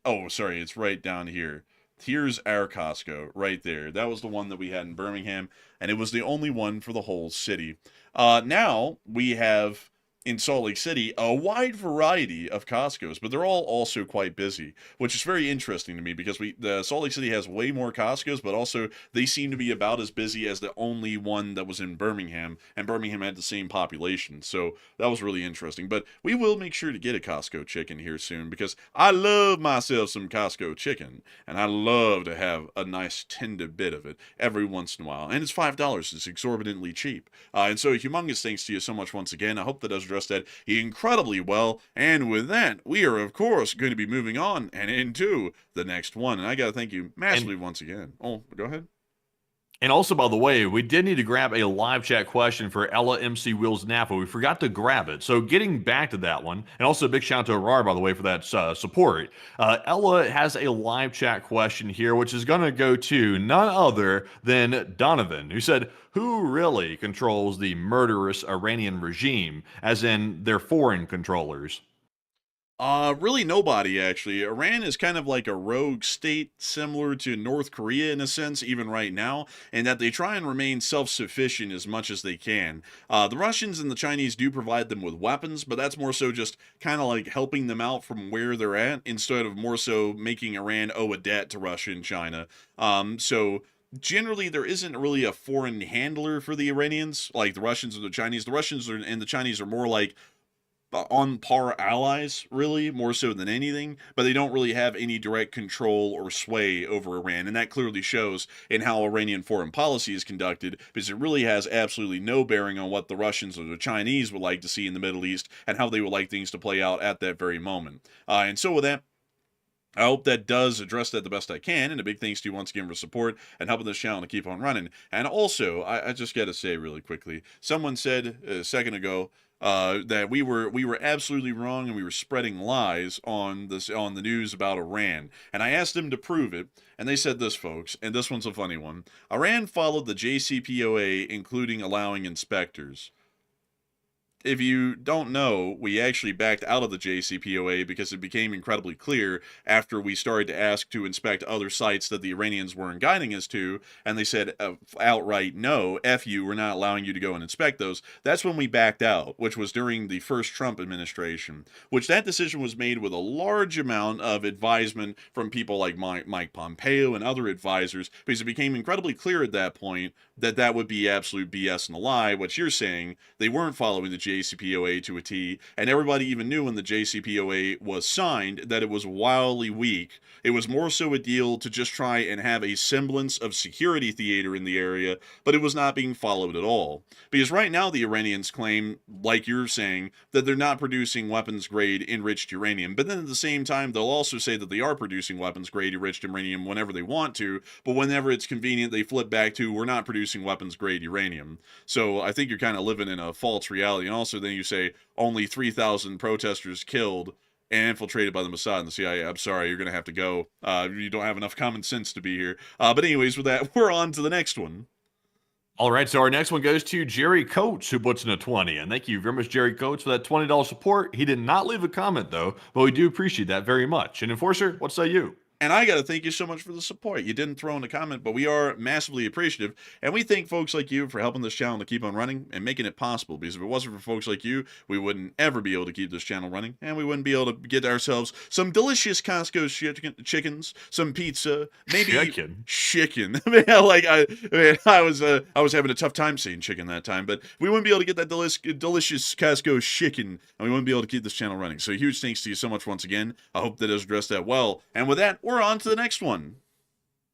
down here. Here's our Costco right there. That was the one that we had in Birmingham, and it was the only one for the whole city. Now we have in Salt Lake City a wide variety of Costco's, but they're all also quite busy, which is very interesting to me because the Salt Lake City has way more Costco's, but also they seem to be about as busy as the only one that was in Birmingham, and Birmingham had the same population, so that was really interesting. But we will make sure to get a Costco chicken here soon because I love myself some Costco chicken, and I love to have a nice tender bit of it every once in a while, and it's $5. It's exorbitantly cheap, and so humongous thanks to you so much once again. I hope that does address that incredibly well, and with that, we are of course going to be moving on and into the next one, and I gotta thank you massively once again. Oh, go ahead. And also, by the way, we did need to grab a live chat question for Ella MC Wheels Napa. We forgot to grab it. So getting back to that one, and also a big shout out to Arar, by the way, for that support. Ella has a live chat question here, which is going to go to none other than Donovan, who said, who really controls the murderous Iranian regime, as in their foreign controllers? Really nobody, actually. Iran is kind of like a rogue state, similar to North Korea in a sense, even right now, in that they try and remain self-sufficient as much as they can. The Russians and the Chinese do provide them with weapons, but that's more so just kind of like helping them out from where they're at, instead of more so making Iran owe a debt to Russia and China. So generally, there isn't really a foreign handler for the Iranians, like the Russians or the Chinese. The Russians and the Chinese are more like on par allies, really, more so than anything, but they don't really have any direct control or sway over Iran, and that clearly shows in how Iranian foreign policy is conducted, because it really has absolutely no bearing on what the Russians or the Chinese would like to see in the Middle East and how they would like things to play out at that very moment. And so with that, I hope that does address that the best I can, and a big thanks to you once again for support and helping this channel to keep on running. And also, I just got to say really quickly, someone said a second ago that we were absolutely wrong and we were spreading lies on the news about Iran, and I asked them to prove it, and they said this, folks, and this one's a funny one. Iran followed the JCPOA, including allowing inspectors. If you don't know, we actually backed out of the JCPOA because it became incredibly clear after we started to ask to inspect other sites that the Iranians weren't guiding us to, and they said outright, no, F you, we're not allowing you to go and inspect those. That's when we backed out, which was during the first Trump administration, which that decision was made with a large amount of advisement from people like Mike Pompeo and other advisors, because it became incredibly clear at that point that that would be absolute BS and a lie. What you're saying, they weren't following the JCPOA to a T, and everybody even knew when the JCPOA was signed that it was wildly weak. It was more so a deal to just try and have a semblance of security theater in the area, but it was not being followed at all. Because right now the Iranians claim, like you're saying, that they're not producing weapons-grade enriched uranium, but then at the same time they'll also say that they are producing weapons-grade enriched uranium whenever they want to, but whenever it's convenient they flip back to, we're not producing weapons-grade uranium. So I think you're kind of living in a false reality. And also then you say only 3,000 protesters killed and infiltrated by the Mossad and the CIA. I'm sorry, you're going to have to go. You don't have enough common sense to be here. But anyways, with that, we're on to the next one. All right, so our next one goes to Jerry Coates, who puts in a 20. And thank you very much, Jerry Coates, for that $20 support. He did not leave a comment, though, but we do appreciate that very much. And Enforcer, what say you? And I got to thank you so much for the support. You didn't throw in a comment, but we are massively appreciative. And we thank folks like you for helping this channel to keep on running and making it possible. Because if it wasn't for folks like you, we wouldn't ever be able to keep this channel running. And we wouldn't be able to get ourselves some delicious Costco chickens, some pizza, maybe chicken. I was having a tough time saying chicken that time, but we wouldn't be able to get that delicious Costco chicken, and we wouldn't be able to keep this channel running. So huge thanks to you so much once again. I hope that has addressed that well. And with that, we're on to the next one.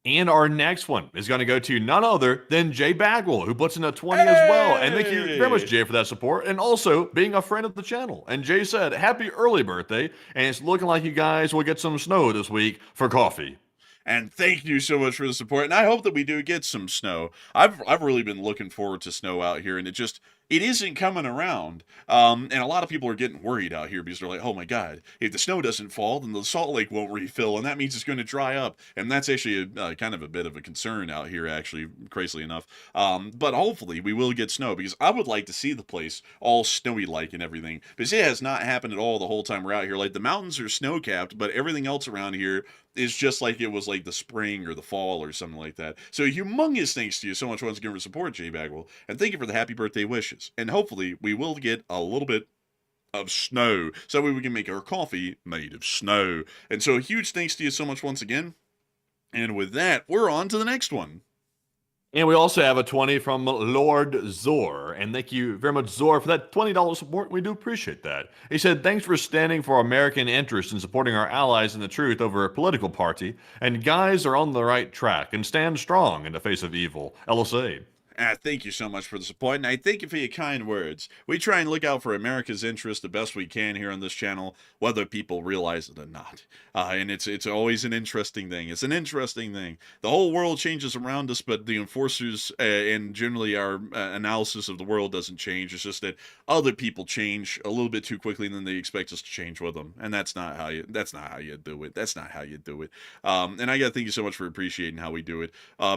And our next one is going to go to none other than Jay Bagwell, who puts in a 20 as well. And thank you very much, Jay, for that support and also being a friend of the channel. And Jay said, happy early birthday. And it's looking like you guys will get some snow this week for coffee. And thank you so much for the support. And I hope that we do get some snow. I've really been looking forward to snow out here, and it isn't coming around. And a lot of people are getting worried out here because they're like, oh my God, if the snow doesn't fall, then the Salt Lake won't refill, and that means it's going to dry up. And that's actually kind of a bit of a concern out here, actually, crazily enough. But hopefully we will get snow, because I would like to see the place all snowy-like and everything. Because it has not happened at all the whole time we're out here. Like, the mountains are snow-capped, but everything else around here is just like it was like the spring or the fall or something like that. So humongous thanks to you so much once again for support, Jay Bagwell. And thank you for the happy birthday wishes. And hopefully we will get a little bit of snow, so that way we can make our coffee made of snow. And so a huge thanks to you so much once again. And with that, we're on to the next one. And we also have a 20 from Lord Zor. And thank you very much, Zor, for that $20 support. We do appreciate that. He said, thanks for standing for American interests and supporting our allies in the truth over a political party. And guys are on the right track and stand strong in the face of evil. LSA. Thank you so much for the support, and I thank you for your kind words. We try and look out for America's interests the best we can here on this channel, whether people realize it or not. And it's always an interesting thing. It's an interesting thing. The whole world changes around us, but the enforcers and generally our analysis of the world doesn't change. It's just that other people change a little bit too quickly, and then they expect us to change with them. And that's not how you do it. That's not how you do it. And I gotta thank you so much for appreciating how we do it,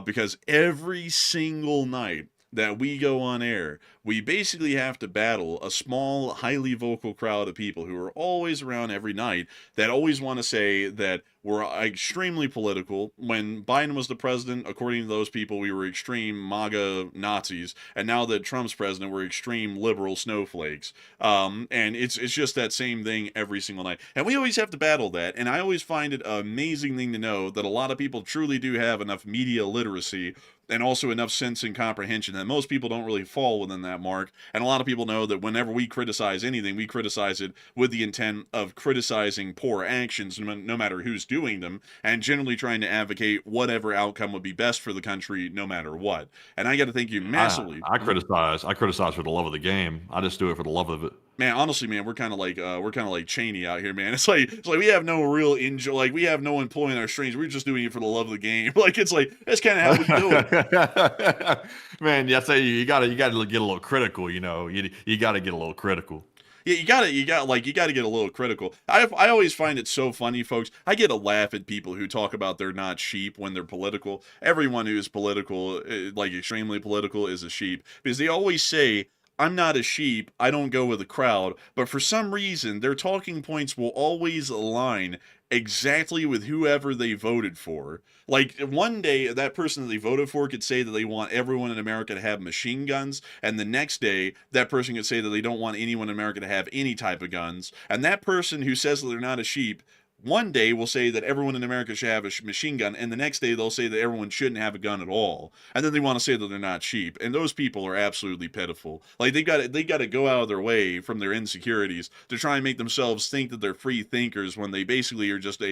because every single night that we go on air, we basically have to battle a small, highly vocal crowd of people who are always around every night that always want to say that we're extremely political. When Biden was the president, according to those people, we were extreme MAGA Nazis, and now that Trump's president, we're extreme liberal snowflakes. And it's just that same thing every single night. And we always have to battle that, and I always find it an amazing thing to know that a lot of people truly do have enough media literacy and also enough sense and comprehension that most people don't really fall within that mark. And a lot of people know that whenever we criticize anything, we criticize it with the intent of criticizing poor actions, no matter who's doing them, and generally trying to advocate whatever outcome would be best for the country, no matter what. And I got to thank you massively. I criticize for the love of the game. I just do it for the love of it. Man, honestly, man, we're kind of like Cheney out here, man. It's like we have no real enjoy, like we have no one pulling our strings. We're just doing it for the love of the game. Like that's kind of how we do it. Man, I say you gotta get a little critical. You know, you gotta get a little critical. Yeah, you gotta get a little critical. I always find it so funny, folks. I get a laugh at people who talk about they're not sheep when they're political. Everyone who is political, like extremely political, is a sheep, because they always say, I'm not a sheep, I don't go with the crowd, but for some reason, their talking points will always align exactly with whoever they voted for. Like, one day, that person that they voted for could say that they want everyone in America to have machine guns, and the next day, that person could say that they don't want anyone in America to have any type of guns, and that person who says that they're not a sheep one day will say that everyone in America should have a machine gun, and the next day they'll say that everyone shouldn't have a gun at all, and then they want to say that they're not sheep. And those people are absolutely pitiful. Like they got to go out of their way from their insecurities to try and make themselves think that they're free thinkers when they basically are just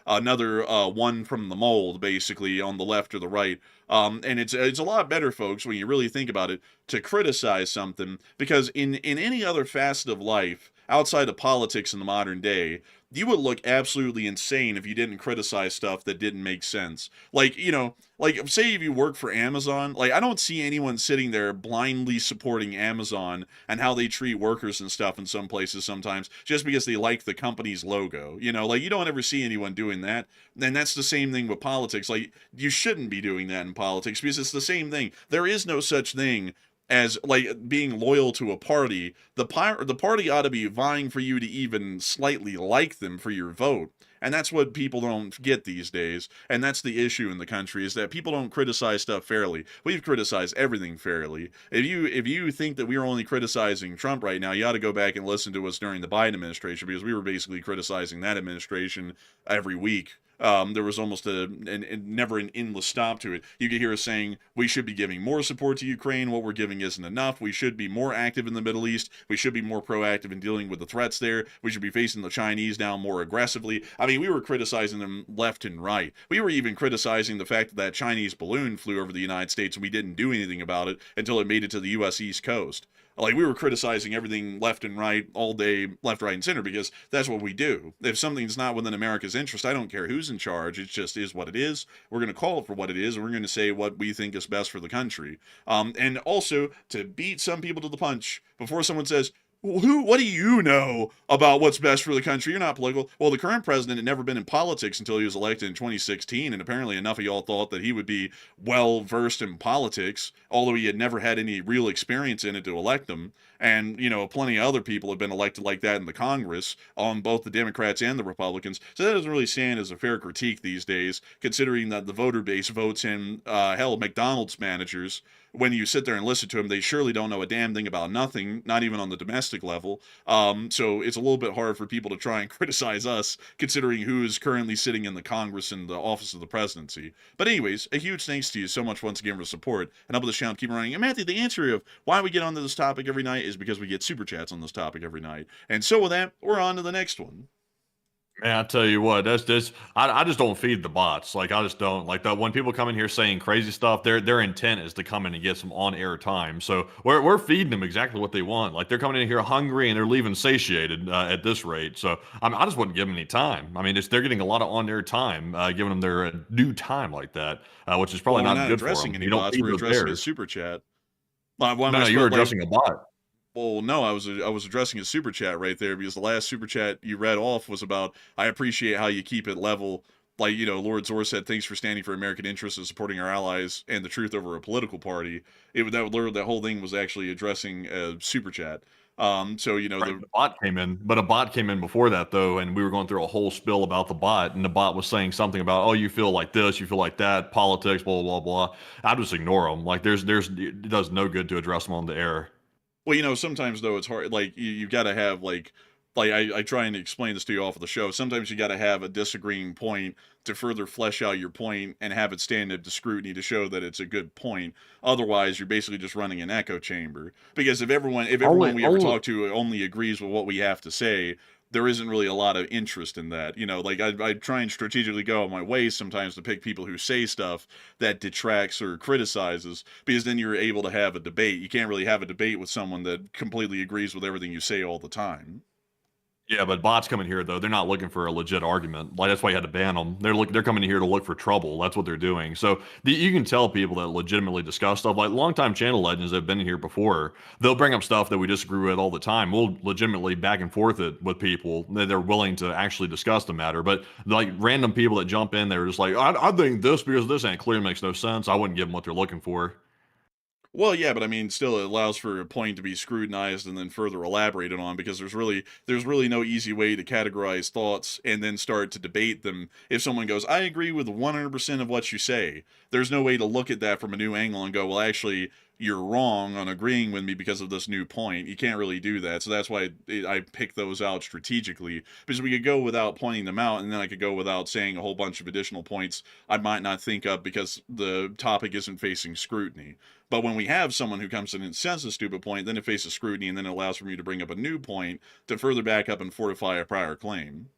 another one from the mold, basically on the left or the right. And it's a lot better, folks, when you really think about it, to criticize something, because in any other facet of life outside of politics in the modern day, you would look absolutely insane if you didn't criticize stuff that didn't make sense. Like, like say if you work for Amazon, like I don't see anyone sitting there blindly supporting Amazon and how they treat workers and stuff in some places sometimes just because they like the company's logo. Like you don't ever see anyone doing that. And that's the same thing with politics. Like you shouldn't be doing that in politics because it's the same thing. There is no such thing as like being loyal to a party. The party ought to be vying for you to even slightly like them for your vote. And that's what people don't get these days. And that's the issue in the country, is that people don't criticize stuff fairly. We've criticized everything fairly. If you think that we are only criticizing Trump right now, you ought to go back and listen to us during the Biden administration, because we were basically criticizing that administration every week. There was almost never an endless stop to it. You could hear us saying we should be giving more support to Ukraine. What we're giving isn't enough. We should be more active in the Middle East. We should be more proactive in dealing with the threats there. We should be facing the Chinese now more aggressively. I mean, we were criticizing them left and right. We were even criticizing the fact that Chinese balloon flew over the United States and we didn't do anything about it until it made it to the U.S. East Coast. Like, we were criticizing everything left and right all day, left, right, and center, because that's what we do. If something's not within America's interest, I don't care who's in charge. It just is what it is. We're going to call it for what it is, and we're going to say what we think is best for the country. And also, to beat some people to the punch, before someone says, what do you know about what's best for the country? You're not political. Well, the current president had never been in politics until he was elected in 2016, and apparently enough of y'all thought that he would be well versed in politics, although he had never had any real experience in it to elect them. And, plenty of other people have been elected like that in the Congress, on both the Democrats and the Republicans. So that doesn't really stand as a fair critique these days, considering that the voter base votes in, McDonald's managers. When you sit there and listen to them, they surely don't know a damn thing about nothing, not even on the domestic level. So it's a little bit hard for people to try and criticize us, considering who is currently sitting in the Congress and the office of the presidency. But anyways, a huge thanks to you so much once again for the support, and help with the channel keep running. And Matthew, the answer of why we get onto this topic every night is because we get super chats on this topic every night. And so with that, we're on to the next one. Man, I tell you what, I just don't feed the bots. Like, I just don't. Like, when people come in here saying crazy stuff, their intent is to come in and get some on-air time. So we're feeding them exactly what they want. Like, they're coming in here hungry and they're leaving satiated at this rate. So I just wouldn't give them any time. I mean, they're getting a lot of on-air time, giving them their due time like that, which is probably not good for them. Any bots, we're addressing a super chat. No, you were addressing a bot. Well, no, I was addressing a super chat right there, because the last super chat you read off was about, I appreciate how you keep it level. Like, Lord Zor said, thanks for standing for American interests and supporting our allies and the truth over a political party. That whole thing was actually addressing a super chat. So, right, the bot came in, but a bot came in before that, though, and we were going through a whole spill about the bot, and the bot was saying something about, oh, you feel like this, you feel like that, politics, blah, blah, blah. I just ignore them. Like, it does no good to address them on the air. Well, sometimes though it's hard. Like you got to have like I try and explain this to you off of the show. Sometimes you got to have a disagreeing point to further flesh out your point and have it stand up to scrutiny to show that it's a good point. Otherwise, you're basically just running an echo chamber. Because if everyone we ever talk to only agrees with what we have to say, there isn't really a lot of interest in that. Like I try and strategically go out my way sometimes to pick people who say stuff that detracts or criticizes, because then you're able to have a debate. You can't really have a debate with someone that completely agrees with everything you say all the time. Yeah, but bots coming here, though, they're not looking for a legit argument. Like, that's why you had to ban them. They're coming here to look for trouble. That's what they're doing. So you can tell people that legitimately discuss stuff. Like, longtime channel legends that have been here before, they'll bring up stuff that we disagree with all the time. We'll legitimately back and forth it with people that they're willing to actually discuss the matter. But, like, random people that jump in, they're just like, I think this because this, and it clearly makes no sense. I wouldn't give them what they're looking for. Well, yeah, but I mean, still, it allows for a point to be scrutinized and then further elaborated on, because there's really no easy way to categorize thoughts and then start to debate them. If someone goes, I agree with 100% of what you say, there's no way to look at that from a new angle and go, well, actually, you're wrong on agreeing with me because of this new point. You can't really do that. So that's why I picked those out strategically, because we could go without pointing them out, and then I could go without saying a whole bunch of additional points I might not think of because the topic isn't facing scrutiny. But when we have someone who comes in and says a stupid point, then it faces scrutiny, and then it allows for me to bring up a new point to further back up and fortify a prior claim.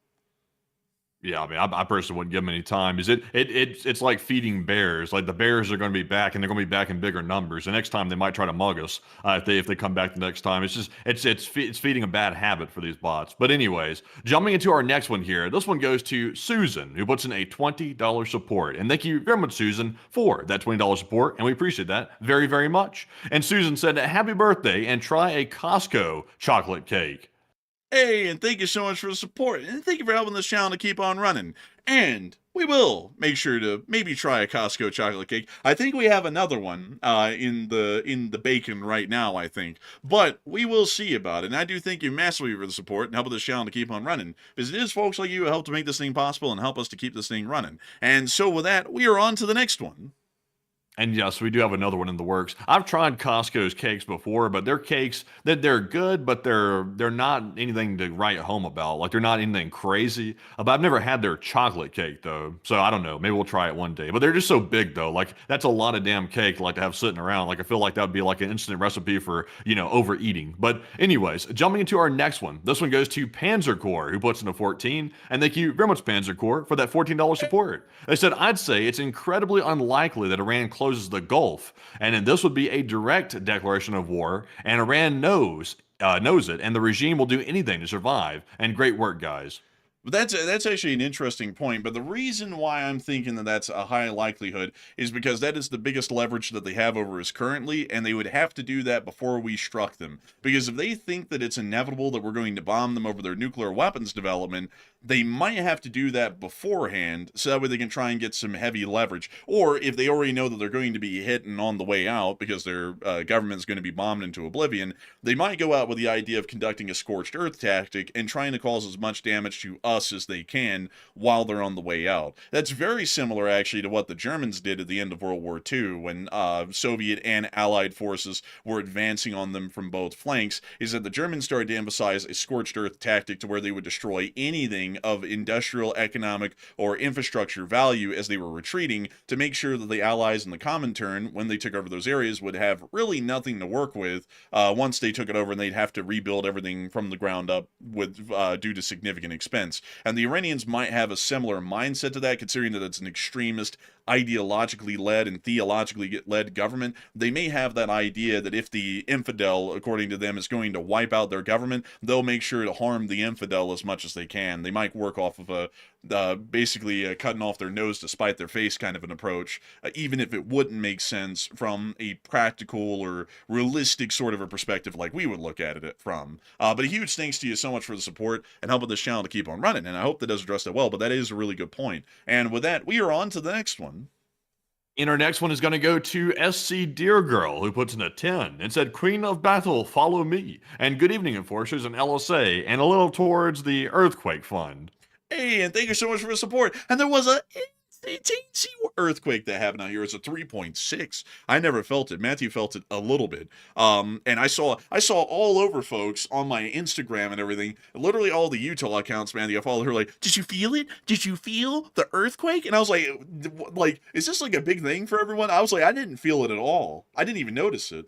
Yeah, I mean, I personally wouldn't give them any time. It's like feeding bears. Like the bears are going to be back, and they're going to be back in bigger numbers. The next time they might try to mug us if they come back the next time. It's feeding a bad habit for these bots. But anyways, jumping into our next one here. This one goes to Susan, who puts in a $20 support, and thank you very much, Susan, for that $20 support, and we appreciate that very, very much. And Susan said, "Happy birthday, and try a Costco chocolate cake." Hey, and thank you so much for the support, and thank you for helping this channel to keep on running. And we will make sure to maybe try a Costco chocolate cake. I think we have another one in the bacon right now, I think. But we will see about it. And I do thank you massively for the support and helping this channel to keep on running. Because it is folks like you who help to make this thing possible and help us to keep this thing running. And so with that, we are on to the next one. And yes, we do have another one in the works. I've tried Costco's cakes before, but their cakes, they're good, but they're not anything to write home about. Like they're not anything crazy. But I've never had their chocolate cake though, so I don't know. Maybe we'll try it one day. But they're just so big though. Like that's a lot of damn cake like to have sitting around. Like I feel like that would be like an instant recipe for overeating. But anyways, jumping into our next one. This one goes to Panzer Corps, who puts in a 14, and thank you very much, Panzer Corps, for that $14 support. They said, "I'd say it's incredibly unlikely that Iran closes the Gulf, and then this would be a direct declaration of war, and Iran knows it, and the regime will do anything to survive." And great work, guys. But that's actually an interesting point. But the reason why I'm thinking that that's a high likelihood is because that is the biggest leverage that they have over us currently, and they would have to do that before we struck them. Because if they think that it's inevitable that we're going to bomb them over their nuclear weapons development, they might have to do that beforehand, so that way they can try and get some heavy leverage. Or if they already know that they're going to be hit and on the way out because their government's going to be bombed into oblivion, they might go out with the idea of conducting a scorched earth tactic and trying to cause as much damage to us as they can while they're on the way out. That's very similar actually to what the Germans did at the end of World War II when Soviet and Allied forces were advancing on them from both flanks, is that the Germans started to emphasize a scorched earth tactic to where they would destroy anything of industrial, economic, or infrastructure value as they were retreating to make sure that the Allies in the Comintern, when they took over those areas, would have really nothing to work with once they took it over, and they'd have to rebuild everything from the ground up with due to significant expense. And the Iranians might have a similar mindset to that, considering that it's an extremist, ideologically led and theologically led government. They may have that idea that if the infidel, according to them, is going to wipe out their government, they'll make sure to harm the infidel as much as they can. They might work off of a basically cutting off their nose to spite their face kind of an approach, even if it wouldn't make sense from a practical or realistic sort of a perspective like we would look at it from. But a huge thanks to you so much for the support and helping this channel to keep on running, and I hope that does address that well, but that is a really good point. And with that, we are on to the next one. And our next one is going to go to SC Dear Girl, who puts in a 10 and said, "Queen of Battle, follow me. And good evening, enforcers and LSA, and a little towards the Earthquake Fund." Hey, and thank you so much for the support. And there was a teensy earthquake that happened out here. It's a 3.6. I never felt it. Matthew felt it a little bit. And I saw all over folks on my Instagram and everything. Literally all the Utah accounts, Matthew, I followed her like, "Did you feel it? Did you feel the earthquake?" And I was like, is this like a big thing for everyone? I was like, I didn't feel it at all. I didn't even notice it.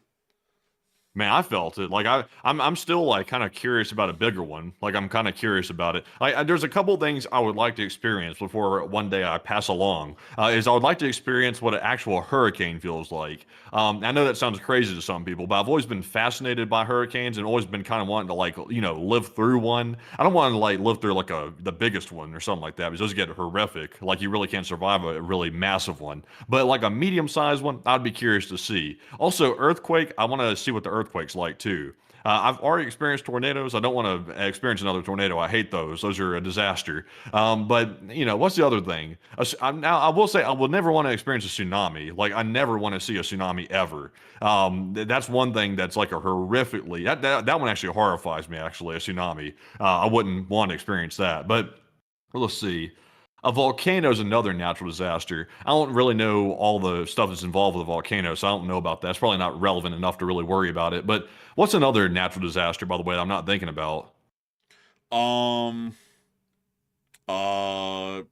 Man, I felt it. Like I'm still like kind of curious about a bigger one. Like I'm kind of curious about it. There's a couple things I would like to experience before one day I pass along. Is I would like to experience what an actual hurricane feels like. I know that sounds crazy to some people, but I've always been fascinated by hurricanes and always been kind of wanting to live through one. I don't want to live through the biggest one or something like that, because those get horrific. Like you really can't survive a really massive one. But like a medium-sized one, I'd be curious to see. Also, earthquake, I want to see what the earthquake's like too. I've already experienced tornadoes. I don't want to experience another tornado. I hate those. Those are a disaster. But what's the other thing? Now I will say I will never want to experience a tsunami. Like I never want to see a tsunami ever. That's one thing that's like a horrifically that one actually horrifies me. Actually, a tsunami. I wouldn't want to experience that. But let's see. A volcano is another natural disaster. I don't really know all the stuff that's involved with a volcano, so I don't know about that. It's probably not relevant enough to really worry about it. But what's another natural disaster, by the way, that I'm not thinking about? Um, uh,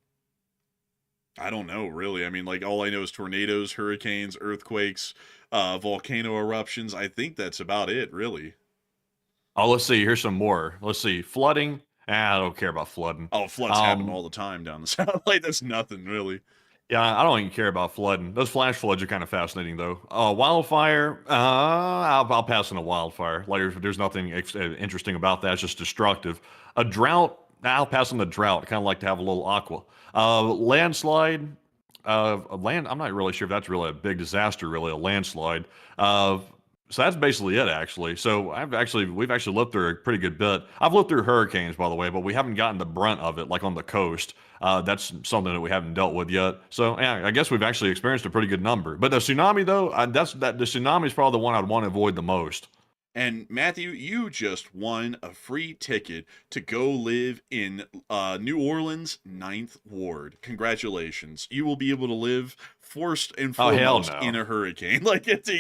I don't know, really. I mean, like, all I know is tornadoes, hurricanes, earthquakes, volcano eruptions. I think that's about it, really. Oh, let's see. Here's some more. Let's see. Flooding. I don't care about flooding. Oh, floods happen Um, all the time down the south. Like, that's nothing, really. Yeah, I don't even care about flooding. Those flash floods are kind of fascinating, though. Wildfire, I'll pass on a wildfire. Like, there's nothing interesting about that. It's just destructive. A drought, I'll pass on the drought. Kind of like to have a little aqua. Landslide, I'm not really sure if that's really a big disaster, really, a landslide. So that's basically it, actually. So we've actually lived through a pretty good bit. I've lived through hurricanes, by the way, but we haven't gotten the brunt of it, like on the coast. That's something that we haven't dealt with yet. So yeah, I guess we've actually experienced a pretty good number. But the tsunami, though, the tsunami is probably the one I'd want to avoid the most. And Matthew, you just won a free ticket to go live in New Orleans' Ninth Ward. Congratulations. You will be able to live first and Oh, hell foremost no. in a hurricane. Like, it's a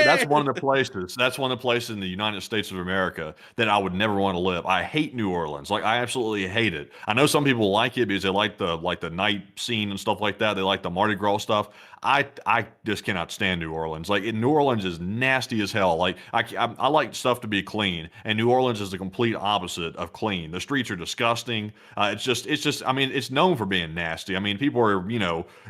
That's yay! one of the places. That's one of the places in the United States of America that I would never want to live. I hate New Orleans. Like, I absolutely hate it. I know some people like it because they like the night scene and stuff like that. They like the Mardi Gras stuff. I just cannot stand New Orleans. Like, New Orleans is nasty as hell. Like, I like stuff to be clean, and New Orleans is the complete opposite of clean. The streets are disgusting. It's just. I mean, it's known for being nasty. I mean, people are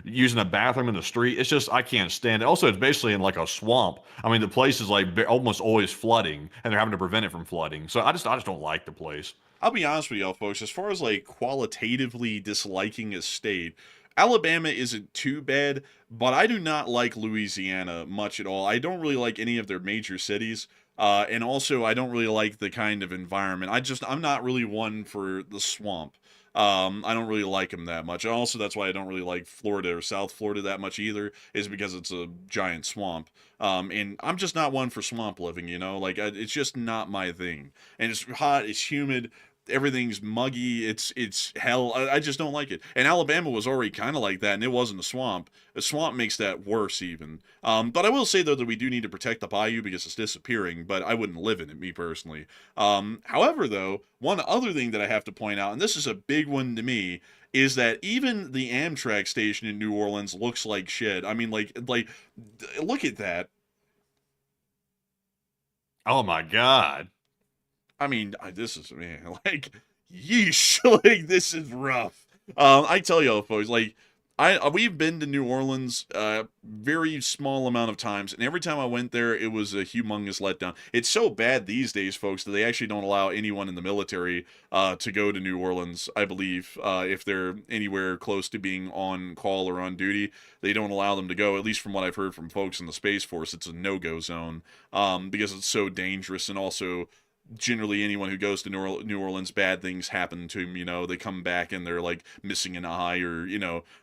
using a bathroom in the street. It's just I can't stand it. Also, it's basically in like a swamp. I mean, the place is like almost always flooding, and they're having to prevent it from flooding. So I just don't like the place. I'll be honest with y'all, folks. As far as like qualitatively disliking a state, Alabama isn't too bad, but I do not like Louisiana much at all. I don't really like any of their major cities. And also, I don't really like the kind of environment. I'm not really one for the swamp. I don't really like them that much. And also, that's why I don't really like Florida or South Florida that much either, is because it's a giant swamp. And I'm just not one for swamp living, like it's just not my thing. And it's hot, it's humid, everything's muggy, it's hell. I just don't like it. And Alabama was already kind of like that, and it wasn't a swamp. A swamp makes that worse even. But I will say though that we do need to protect the bayou because it's disappearing, but I wouldn't live in it, me personally. However though, one other thing that I have to point out, and this is a big one to me, is that even the Amtrak station in New Orleans looks like shit. I mean, like look at that. Oh my God. I mean, this is, man, like, yeesh, like, this is rough. I tell y'all, folks, like, we've been to New Orleans very small amount of times, and every time I went there, it was a humongous letdown. It's so bad these days, folks, that they actually don't allow anyone in the military to go to New Orleans, I believe, if they're anywhere close to being on call or on duty. They don't allow them to go, at least from what I've heard from folks in the Space Force. It's a no-go zone because it's so dangerous, and also generally anyone who goes to New Orleans, bad things happen to them. They come back and they're like missing an eye, or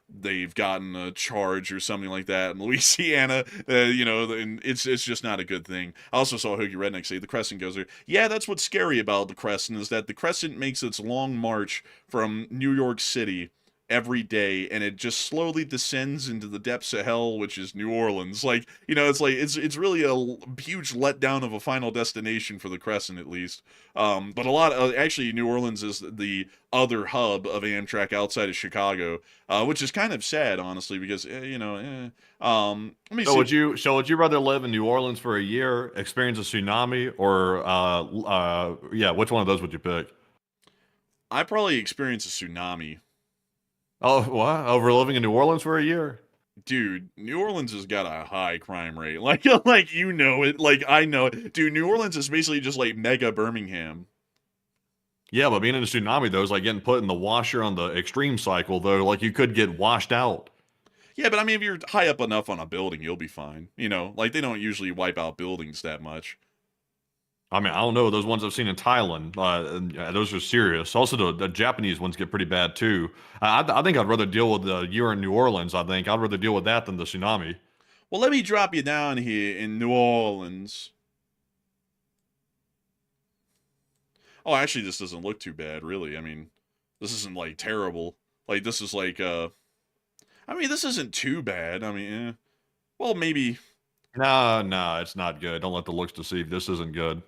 they've gotten a charge or something like that in Louisiana. And it's just not a good thing. I also saw Hoagie Redneck say the Crescent goes there. Yeah, that's what's scary about the Crescent, is that the Crescent makes its long march from New York City every day, and it just slowly descends into the depths of hell, which is New Orleans. It's really a huge letdown of a final destination for the Crescent, at least. But a lot of, actually, New Orleans is the other hub of Amtrak outside of Chicago, which is kind of sad, honestly, because let me So see. would you rather live in New Orleans for a year, experience a tsunami, or yeah, which one of those would you pick? I probably experienced a tsunami. Oh, what? Over living in New Orleans for a year? Dude, New Orleans has got a high crime rate. Like it. Like, I know it. Dude, New Orleans is basically just like mega Birmingham. Yeah, but being in a tsunami though is like getting put in the washer on the extreme cycle though. Like you could get washed out. Yeah, but I mean, if you're high up enough on a building, you'll be fine. Like, they don't usually wipe out buildings that much. I mean, I don't know. Those ones I've seen in Thailand, those are serious. Also, the Japanese ones get pretty bad too. I think I'd rather deal with the year in New Orleans. I think I'd rather deal with that than the tsunami. Well, let me drop you down here in New Orleans. Oh, actually, this doesn't look too bad, really. I mean, this isn't, like, terrible. Like, this is like, I mean, this isn't too bad. I mean, well, maybe. No, it's not good. Don't let the looks deceive. This isn't good.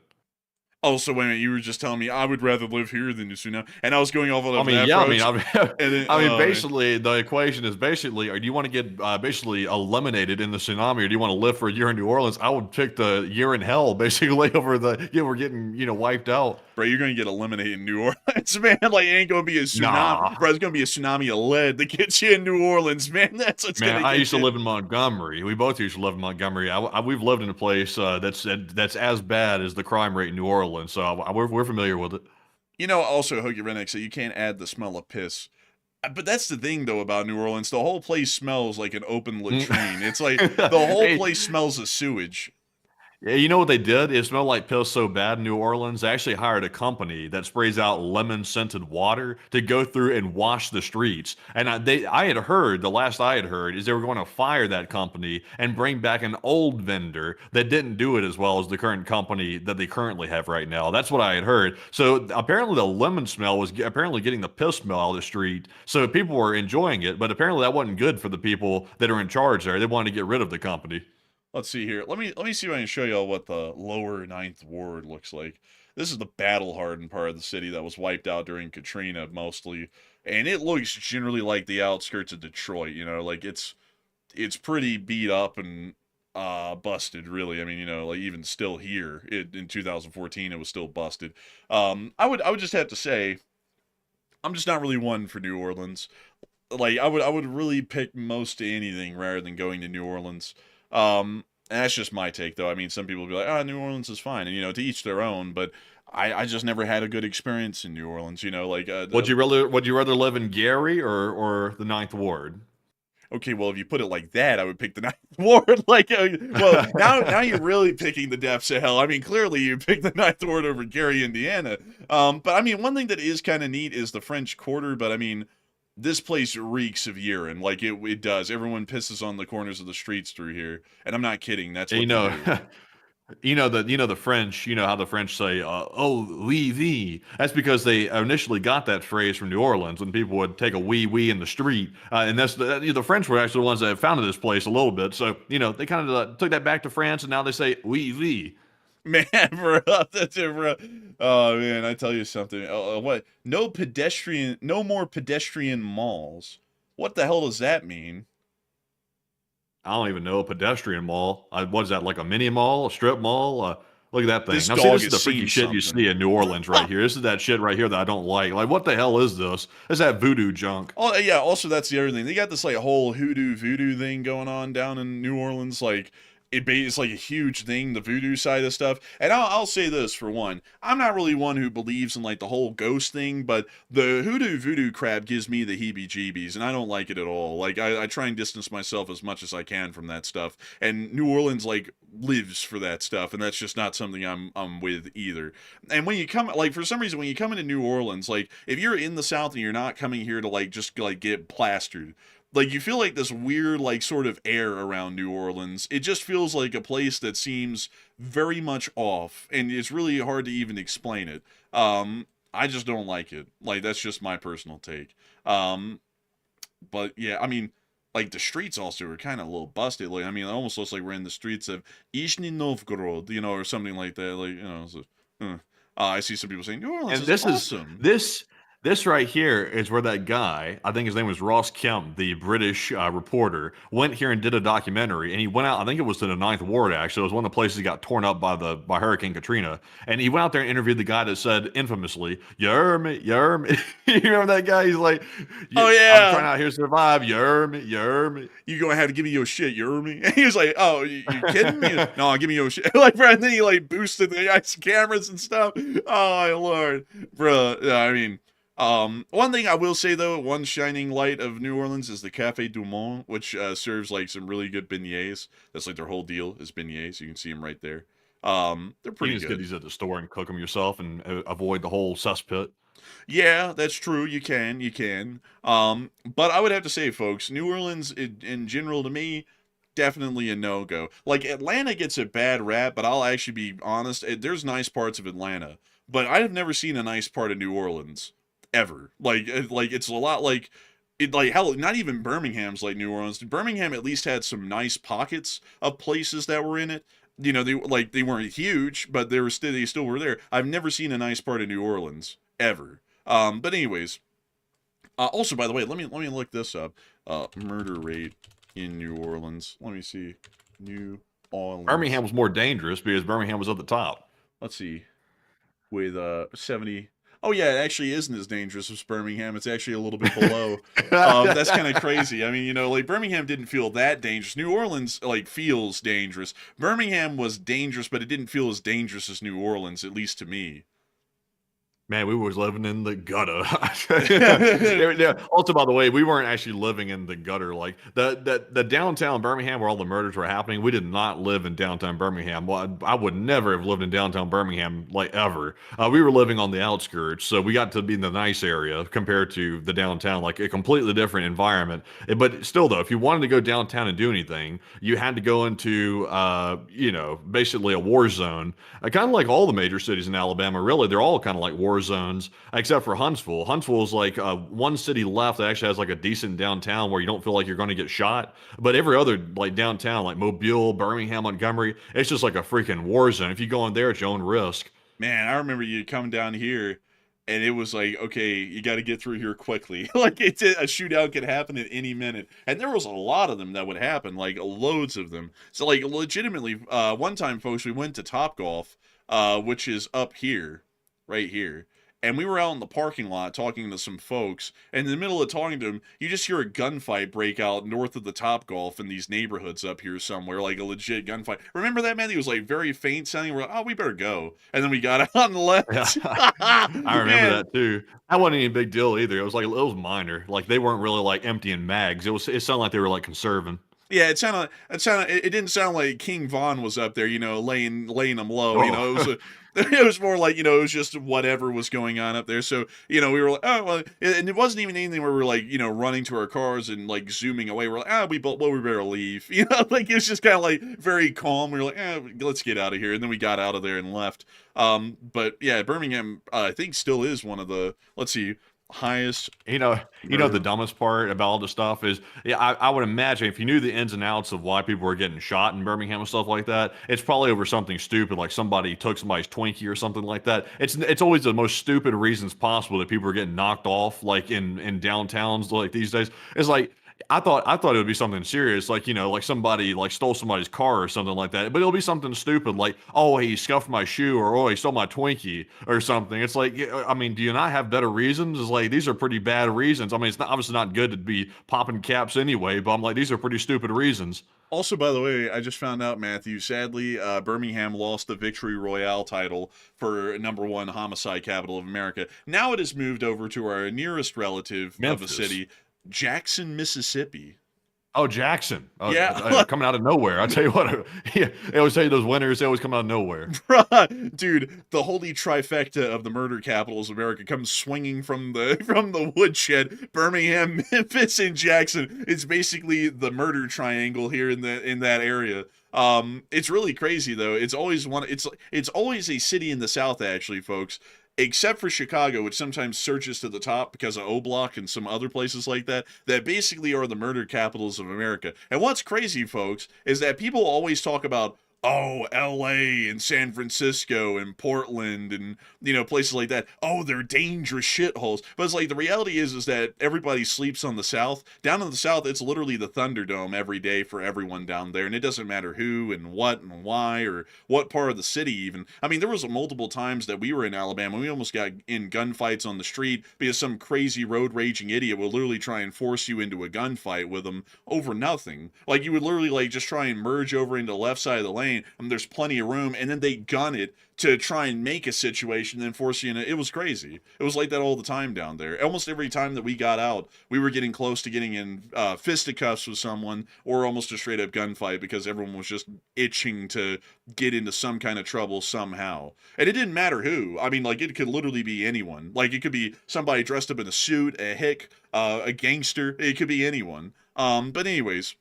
Oh, so wait a minute, you were just telling me I would rather live here than Tsunami, and I was going off I of mean, that yeah, approach. And then, I mean, man. basically, the equation is basically, or do you want to get basically eliminated in the tsunami, or do you want to live for a year in New Orleans? I would pick the year in hell, basically, over the, we're getting, wiped out. Bro, you're gonna get eliminated in New Orleans, man. Like, it ain't gonna be a tsunami, Nah. bro. It's gonna be a tsunami of lead that gets you in New Orleans, man. That's what's Man, gonna I get used to you. live in Montgomery. We both used to live in Montgomery. We've lived in a place that's as bad as the crime rate in New Orleans, so we're familiar with it. You know, also, Hoogie Rennick said you can't add the smell of piss. But that's the thing, though, about New Orleans. The whole place smells like an open latrine. It's like the whole Hey, place smells of sewage. yeah, you know what they did? It smelled like piss so bad in New Orleans. They actually hired a company that sprays out lemon-scented water to go through and wash the streets. And I had heard, the last I had heard, is they were going to fire that company and bring back an old vendor that didn't do it as well as the current company that they currently have right now. That's what I had heard. So apparently the lemon smell was apparently getting the piss smell out of the street. So people were enjoying it, but apparently that wasn't good for the people that are in charge there. They wanted to get rid of the company. Let's see here. Let me see if I can show y'all what the lower Ninth Ward looks like. This is the battle-hardened part of the city that was wiped out during Katrina mostly, and it looks generally like the outskirts of Detroit. You know, like it's pretty beat up and busted. Really, I mean, you know, like even still here in 2014, it was still busted. I would just have to say, I'm just not really one for New Orleans. Like I would really pick most anything rather than going to New Orleans. And that's just my take, though. I mean, some people will be like, New Orleans is fine. And, you know, to each their own. But I just never had a good experience in New Orleans. You know, like... Would you rather live in Gary or the Ninth Ward? Okay, well, if you put it like that, I would pick the Ninth Ward. Like, well, now you're really picking the depths of hell. I mean, clearly you picked the Ninth Ward over Gary, Indiana. But, I mean, one thing that is kind of neat is the French Quarter. But, I mean... This place reeks of urine, like it does. Everyone pisses on the corners of the streets through here, and I'm not kidding. That's what You they know, do. the French. You know how the French say, "Oh, oui, oui." That's because they initially got that phrase from New Orleans when people would take a wee wee in the street, and that's the French were actually the ones that founded this place a little bit. So they kind of took that back to France, and now they say oui, oui. Man, bro, that's it, bro. Oh man, I tell you something. What? No more pedestrian malls. What the hell does that mean? I don't even know a pedestrian mall. What is that, like a mini mall, a strip mall? Look at that thing. This Now, dog see, this is has the freaky seen shit you something. see in New Orleans right here. This is that shit right here that I don't like. Like, what the hell is this? It's that voodoo junk. Oh yeah. Also, that's the other thing. They got this like whole hoodoo voodoo thing going on down in New Orleans. Like it's like a huge thing, the voodoo side of stuff. And I'll say this for one, I'm not really one who believes in like the whole ghost thing, but the hoodoo voodoo crap gives me the heebie-jeebies, and I don't like it at all. Like I try and distance myself as much as I can from that stuff. And New Orleans like lives for that stuff, and that's just not something I'm with either. And when you come, like for some reason when you come into New Orleans, like if you're in the South and you're not coming here to like just like get plastered, like you feel like this weird like sort of air around New Orleans. It just feels like a place that seems very much off, and it's really hard to even explain it. I just don't like it. Like that's just my personal take. But yeah, I mean, like the streets also are kind of a little busted. Like I mean, it almost looks like we're in the streets of Nizhny Novgorod, you know, or something like that. Like you know, so, I see some people saying New Orleans And is awesome. this right here is where that guy, I think his name was Ross Kemp, the British reporter, went here and did a documentary. And he went out, I think it was to the Ninth Ward, actually. It was one of the places that got torn up by Hurricane Katrina. And he went out there and interviewed the guy that said infamously, "You heard me, you heard me." You remember that guy? He's like, Oh yeah, I'm trying out here to survive. You heard me, you heard me. You gonna have to give me your shit, you hear me? And he was like, "Oh, you kidding me? No, give me your shit." Like, bro, and then he like boosted the guy's cameras and stuff. Oh my lord, bro. I mean, one thing I will say though, one shining light of New Orleans is the Café du Monde, which serves like some really good beignets. That's like their whole deal is beignets. You can see them right there. They're You pretty can just good. get these at the store and cook them yourself and avoid the whole cesspit. Yeah, that's true. You can. But I would have to say, folks, New Orleans in general to me, definitely a no-go. Like Atlanta gets a bad rap, but I'll actually be honest. There's nice parts of Atlanta, but I have never seen a nice part of New Orleans ever. Like it's a lot like it like hell, not even Birmingham's like New Orleans. Birmingham at least had some nice pockets of places that were in it. You know, they weren't huge, but they still were there. I've never seen a nice part of New Orleans ever. But anyways, also by the way, let me look this up. Murder rate in New Orleans. Let me see. New Orleans. Birmingham was more dangerous because Birmingham was at the top. Let's see. With 70. Oh yeah, it actually isn't as dangerous as Birmingham. It's actually a little bit below. That's kind of crazy. I mean, you know, like Birmingham didn't feel that dangerous. New Orleans like feels dangerous. Birmingham was dangerous, but it didn't feel as dangerous as New Orleans, at least to me. Man, we was living in the gutter. Also, by the way, we weren't actually living in the gutter. Like the downtown Birmingham where all the murders were happening, we did not live in downtown Birmingham. Well, I would never have lived in downtown Birmingham, like ever. We were living on the outskirts, so we got to be in the nice area compared to the downtown, like a completely different environment. But still, though, if you wanted to go downtown and do anything, you had to go into, you know, basically a war zone. Kind of like all the major cities in Alabama, really, they're all kind of like war zones, except for Huntsville. Huntsville is like one city left that actually has like a decent downtown where you don't feel like you're going to get shot. But every other like downtown, like Mobile, Birmingham, Montgomery, it's just like a freaking war zone. If you go in there, it's your own risk. Man, I remember you coming down here, and it was like, okay, you got to get through here quickly. Like a shootout could happen at any minute, and there was a lot of them that would happen, like loads of them. So like legitimately, one time, folks, we went to Topgolf, which is up here, right here. And we were out in the parking lot talking to some folks, and in the middle of talking to them, you just hear a gunfight break out north of the Topgolf in these neighborhoods up here somewhere, like a legit gunfight. Remember that, man? He was like very faint sounding. We're like, oh, we better go. And then we got out and left. I remember that too. That wasn't any big deal either. It was like, it was minor. Like they weren't really like emptying mags. It sounded like they were like conserving. Yeah, it didn't sound like King Von was up there, you know, laying them low. You know, it was more like, you know, it was just whatever was going on up there. So, you know, we were like, oh, well, and it wasn't even anything where we were like, you know, running to our cars and like zooming away. We're like, we better leave. You know, like it was just kind of like very calm. We were like, let's get out of here. And then we got out of there and left. But yeah, Birmingham, I think still is one of the, let's see, highest. You know the dumbest part about all this stuff is, yeah, I would imagine if you knew the ins and outs of why people were getting shot in Birmingham and stuff like that, it's probably over something stupid, like somebody took somebody's Twinkie or something like that. It's always the most stupid reasons possible that people are getting knocked off, like in downtowns like these days. It's like, I thought it would be something serious, like, you know, like somebody like stole somebody's car or something like that. But it'll be something stupid like, oh, he scuffed my shoe, or oh, he stole my Twinkie or something. It's like, I mean, do you not have better reasons? It's like, these are pretty bad reasons. I mean, it's obviously not good to be popping caps anyway, but I'm like, these are pretty stupid reasons. Also, by the way, I just found out, Matthew, sadly, Birmingham lost the Victory Royale title for #1 homicide capital of America. Now it has moved over to our nearest relative Memphis. of a city, Jackson, Mississippi. Oh, Jackson. Oh, yeah. Coming out of nowhere. I tell you what, yeah, they always say those winners, they always come out of nowhere. Dude, the holy trifecta of the murder capitals of America comes swinging from the woodshed. Birmingham, Memphis, and Jackson. It's basically the murder triangle here in that area. It's really crazy though. It's always always a city in the South, actually, folks. Except for Chicago, which sometimes surges to the top because of O-Block and some other places like that basically are the murder capitals of America. And what's crazy, folks, is that people always talk about, oh, LA and San Francisco and Portland and, you know, places like that. Oh, they're dangerous shitholes. But it's like, the reality is that everybody sleeps on the South. Down in the South, it's literally the Thunderdome every day for everyone down there. And it doesn't matter who and what and why or what part of the city even. I mean, there was multiple times that we were in Alabama. We almost got in gunfights on the street because some crazy road raging idiot would literally try and force you into a gunfight with them over nothing. Like, you would literally like just try and merge over into the left side of the lane. There's plenty of room, and then they gun it to try and make a situation, then force you in. It was crazy. It was like that all the time down there. Almost every time that we got out, we were getting close to getting in fisticuffs with someone, or almost a straight up gunfight, because everyone was just itching to get into some kind of trouble somehow. And it didn't matter who. I mean, like, it could literally be anyone. Like, it could be somebody dressed up in a suit, a hick, a gangster. It could be anyone. But anyways,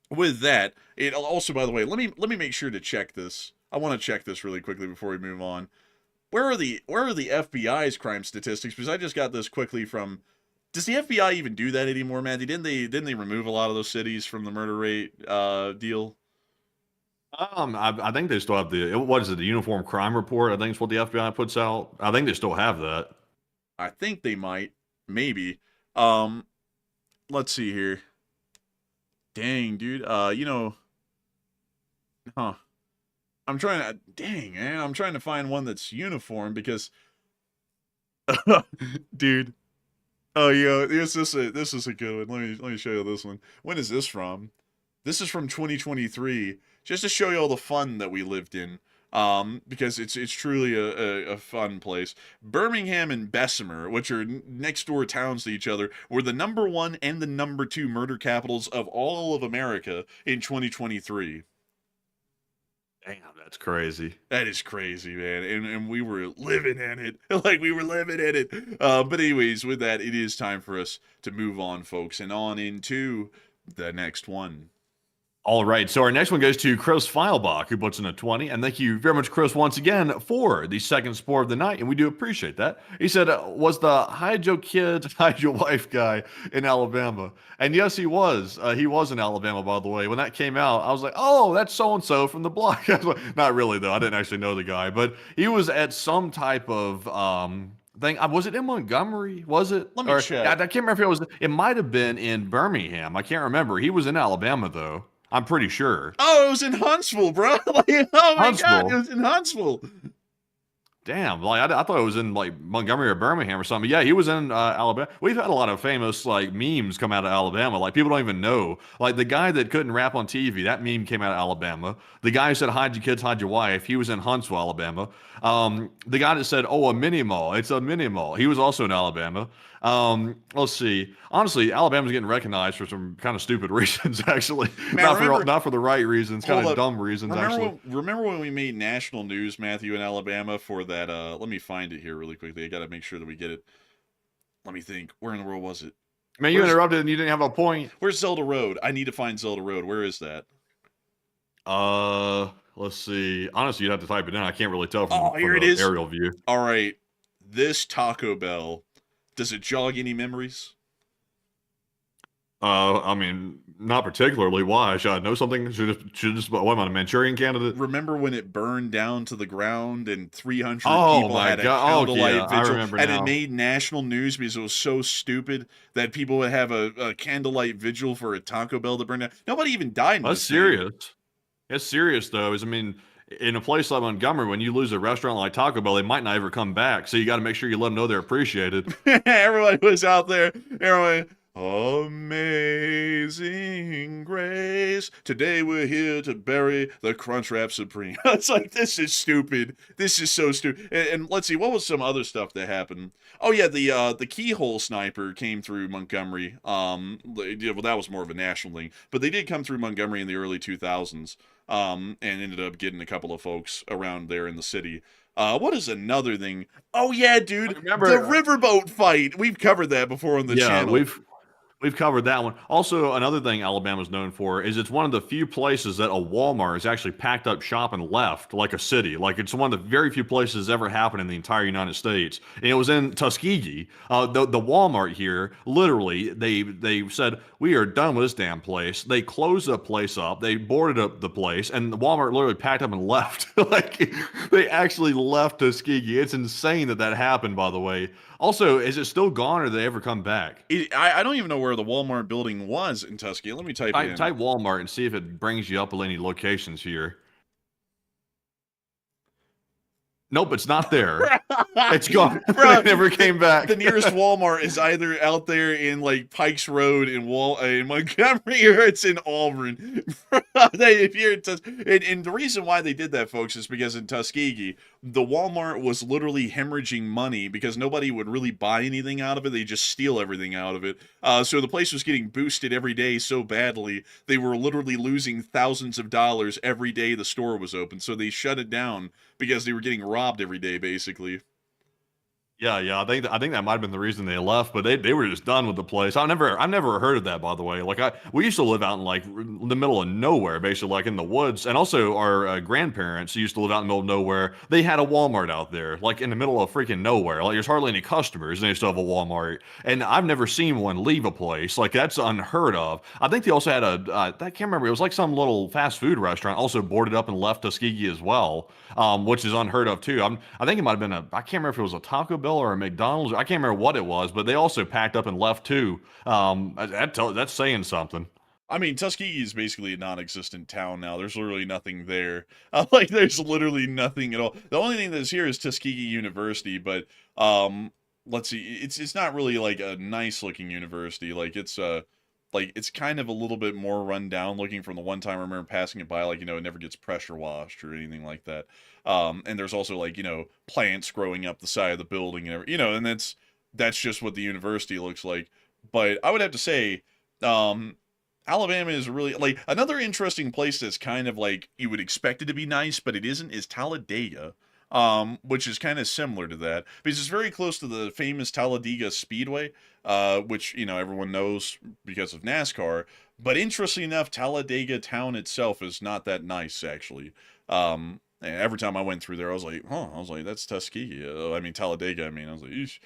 with that, it also, by the way, let me make sure to check this. I want to check this really quickly before we move on. Where are the FBI's crime statistics? Because I just got this quickly from Does the FBI even do that anymore, Matthew? Didn't they remove a lot of those cities from the murder rate deal? I think they still have what is it, the Uniform Crime Report? I think it's what the FBI puts out. I think they still have that. I think they might, maybe. Um, let's see here. Dang, dude. Huh? I'm trying to. Dang, man. I'm trying to find one that's uniform because, dude. Oh, yeah. This is a good one. Let me show you this one. When is this from? This is from 2023. Just to show you all the fun that we lived in. Because it's truly a fun place. Birmingham and Bessemer, which are next door towns to each other, were the #1 and the #2 murder capitals of all of America in 2023. Damn, that's crazy. That is crazy, man. And we were living in it. Like, we were living in it. But anyways, with that, it is time for us to move on, folks, and on into the next one. All right, so our next one goes to Chris Feilbach, who puts in a 20. And thank you very much, Chris, once again for the second sport of the night. And we do appreciate that. He said, was the hide your kids, hide your wife guy in Alabama? And yes, he was. He was in Alabama, by the way. When that came out, I was like, oh, that's so-and-so from the block. Not really, though. I didn't actually know the guy. But he was at some type of thing. Was it in Montgomery? Was it? Let me check. I can't remember if it was. It might have been in Birmingham. I can't remember. He was in Alabama, though. I'm pretty sure. Oh, it was in Huntsville, bro. Like, oh my God, it was in Huntsville. Damn, like I thought it was in like Montgomery or Birmingham or something. Yeah, he was in Alabama. We've had a lot of famous like memes come out of Alabama. Like people don't even know. Like the guy that couldn't rap on TV, that meme came out of Alabama. The guy who said hide your kids, hide your wife, he was in Huntsville, Alabama. The guy that said, oh, a mini mall, it's a mini mall, he was also in Alabama. Let's see. Honestly, Alabama's getting recognized for some kind of stupid reasons, actually. Man, not for the right reasons, kind of dumb reasons, Remember when we made national news, Matthew, in Alabama for that? Let me find it here really quickly. I got to make sure that we get it. Let me think. Where in the world was it? Man, you interrupted and you didn't have a point. Where's Zelda Road? I need to find Zelda Road. Where is that? Let's see. Honestly, you'd have to type it in. I can't really tell from here it the is. Aerial view. All right. This Taco Bell, does it jog any memories? I mean, not particularly. Why? Should I know something? Should just what am I, a Manchurian candidate? Remember when it burned down to the ground and 300 Oh people my had a God. candlelight vigil, I remember and now. it made national news because it was so stupid that people would have a candlelight vigil for a Taco Bell to burn down. Nobody even died in That's this serious. It's serious though. I mean, in a place like Montgomery, when you lose a restaurant like Taco Bell, they might not ever come back. So you got to make sure you let them know they're appreciated. Everybody was out there. Everyone, amazing grace. Today we're here to bury the Crunchwrap Supreme. It's like, this is stupid. This is so stupid. And let's see, what was some other stuff that happened? Oh yeah, the keyhole sniper came through Montgomery. Well, that was more of a national thing, but they did come through Montgomery in the early 2000s. And ended up getting a couple of folks around there in the city. What is another thing? Oh yeah, dude, the riverboat fight. We've covered that before on the channel. We've covered that one. Also, another thing Alabama's known for is it's one of the few places that a Walmart has actually packed up shop and left, like a city. Like it's one of the very few places ever happened in the entire United States. And it was in Tuskegee. The Walmart here, literally, they said, we are done with this damn place. They closed the place up. They boarded up the place, and the Walmart literally packed up and left. Like they actually left Tuskegee. It's insane that happened, by the way. Also, is it still gone or did they ever come back? I don't even know where the Walmart building was in Tuskegee. Let me type it in. Type Walmart and see if it brings you up with any locations here. Nope, it's not there. It's gone. Bro, it never came back. The nearest Walmart is either out there in like Pikes Road in Montgomery, or it's in Auburn. If you're in and the reason why they did that, folks, is because in Tuskegee, the Walmart was literally hemorrhaging money because nobody would really buy anything out of it. They just steal everything out of it. So the place was getting boosted every day so badly, they were literally losing thousands of dollars every day the store was open. So they shut it down because they were getting robbed every day, basically. Yeah. I think that might have been the reason they left, but they were just done with the place. I've never heard of that, by the way. Like we used to live out in like the middle of nowhere, basically like in the woods. And also our grandparents used to live out in the middle of nowhere. They had a Walmart out there, like in the middle of freaking nowhere. Like there's hardly any customers, and they still have a Walmart. And I've never seen one leave a place. Like that's unheard of. I think they also had I can't remember. It was like some little fast food restaurant also boarded up and left Tuskegee as well, which is unheard of too. I think it might have been I can't remember if it was a Taco Bell or a McDonald's. I can't remember what it was, but they also packed up and left too. That's saying something. I mean, Tuskegee is basically a non-existent town now. There's literally nothing there. Like, there's literally nothing at all. The only thing that's here is Tuskegee University, but let's see, it's not really like a nice-looking university. Like it's kind of a little bit more run down. Looking from the one time I remember passing it by, like, it never gets pressure washed or anything like that. And there's also like plants growing up the side of the building and and that's just what the university looks like. But I would have to say, Alabama is really like another interesting place that's kind of like you would expect it to be nice, but it isn't. Is Talladega, which is kind of similar to that because it's very close to the famous Talladega Speedway, which everyone knows because of NASCAR. But interestingly enough, Talladega town itself is not that nice actually. And every time I went through there, I was like, that's Tuskegee. I mean, Talladega. I was like, eesh.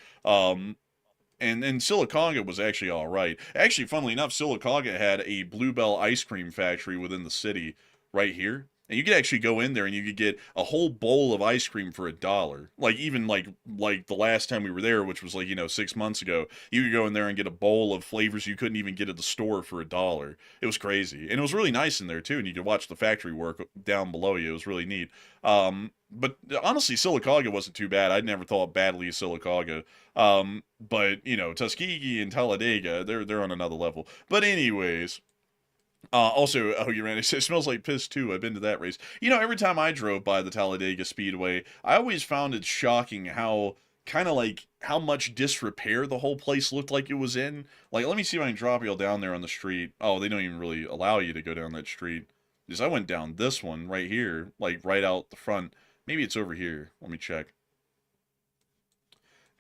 And then Sylacauga was actually all right. Actually, funnily enough, Sylacauga had a Bluebell ice cream factory within the city right here. And you could actually go in there and you could get a whole bowl of ice cream for $1. Like even like the last time we were there, which was like 6 months ago, you could go in there and get a bowl of flavors you couldn't even get at the store for $1. It was crazy, and it was really nice in there too. And you could watch the factory work down below you. It was really neat. But honestly, Sylacauga wasn't too bad. I'd never thought badly of Sylacauga. But Tuskegee and Talladega, they're on another level. But anyways. Also, you ran. It smells like piss too. I've been to that race. Every time I drove by the Talladega Speedway, I always found it shocking how how much disrepair the whole place looked like it was in. Like, let me see if I can drop y'all down there on the street. Oh, they don't even really allow you to go down that street. Because I went down this one right here, like right out the front. Maybe it's over here. Let me check.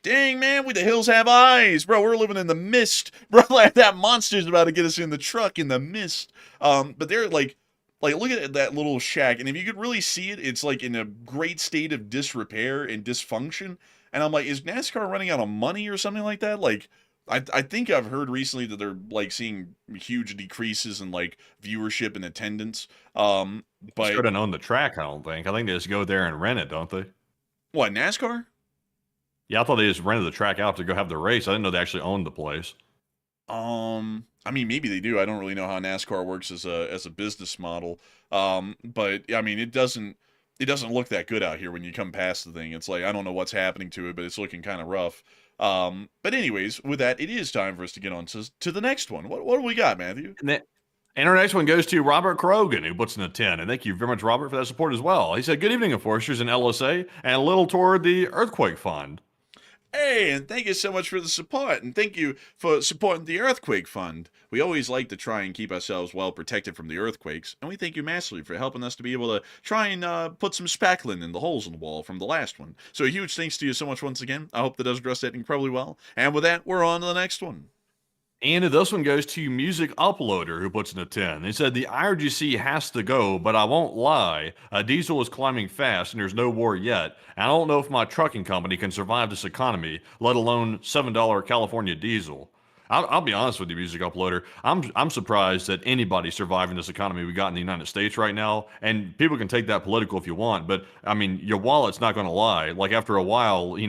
Dang, man, we the hills have eyes. Bro, we're living in the mist. Bro, like that monster's about to get us in the truck in the mist. But they're like look at that little shack. And if you could really see it, it's like in a great state of disrepair and dysfunction. And I'm like, is NASCAR running out of money or something like that? Like, I think I've heard recently that they're like seeing huge decreases in like viewership and attendance. But They don't own the track, I don't think. I think they just go there and rent it, don't they? What, NASCAR? Yeah, I thought they just rented the track out to go have the race. I didn't know they actually owned the place. I mean, maybe they do. I don't really know how NASCAR works as a business model. But I mean, it doesn't look that good out here when you come past the thing. It's like, I don't know what's happening to it, but it's looking kind of rough. But anyways, with that, it is time for us to get on to the next one. What do we got, Matthew? And our next one goes to Robert Krogan, who puts in a 10. And thank you very much, Robert, for that support as well. He said, good evening, enforcers and LSA, and a little toward the Earthquake Fund. Hey, and thank you so much for the support, and thank you for supporting the Earthquake Fund. We always like to try and keep ourselves well protected from the earthquakes, and we thank you massively for helping us to be able to try and put some spackling in the holes in the wall from the last one. So a huge thanks to you so much once again. I hope that does address that incredibly well. And with that, we're on to the next one. And this one goes to Music Uploader, who puts in a 10. He said, the IRGC has to go, but I won't lie. Diesel is climbing fast, and there's no war yet. And I don't know if my trucking company can survive this economy, let alone $7 California diesel. I'll be honest with you, Music Uploader. I'm surprised that anybody's surviving this economy we got in the United States right now. And people can take that political if you want, but I mean, your wallet's not going to lie. Like after a while, you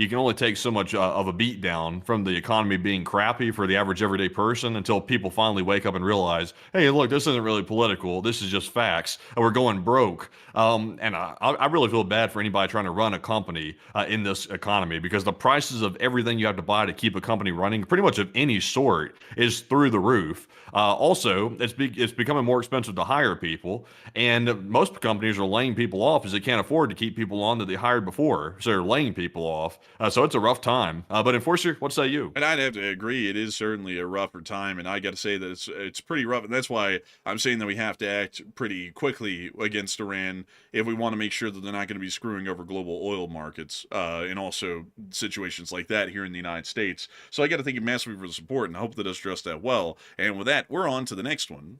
can only take so much of a beat down from the economy being crappy for the average everyday person until people finally wake up and realize, hey, look, this isn't really political. This is just facts. And we're going broke. And I really feel bad for anybody trying to run a company in this economy because the prices of everything you have to buy to keep a company running, pretty much of any sort is through the roof. Also, it's becoming more expensive to hire people, and most companies are laying people off as they can't afford to keep people on that they hired before, so they're laying people off. So it's a rough time. But Enforcer, what say you? And I'd have to agree, it is certainly a rougher time, and I got to say that it's pretty rough, and that's why I'm saying that we have to act pretty quickly against Iran if we want to make sure that they're not going to be screwing over global oil markets, and also situations like that here in the United States. So I got to thank you massively for the support, and I hope that us addressed that well. And with that, we're on to the next one.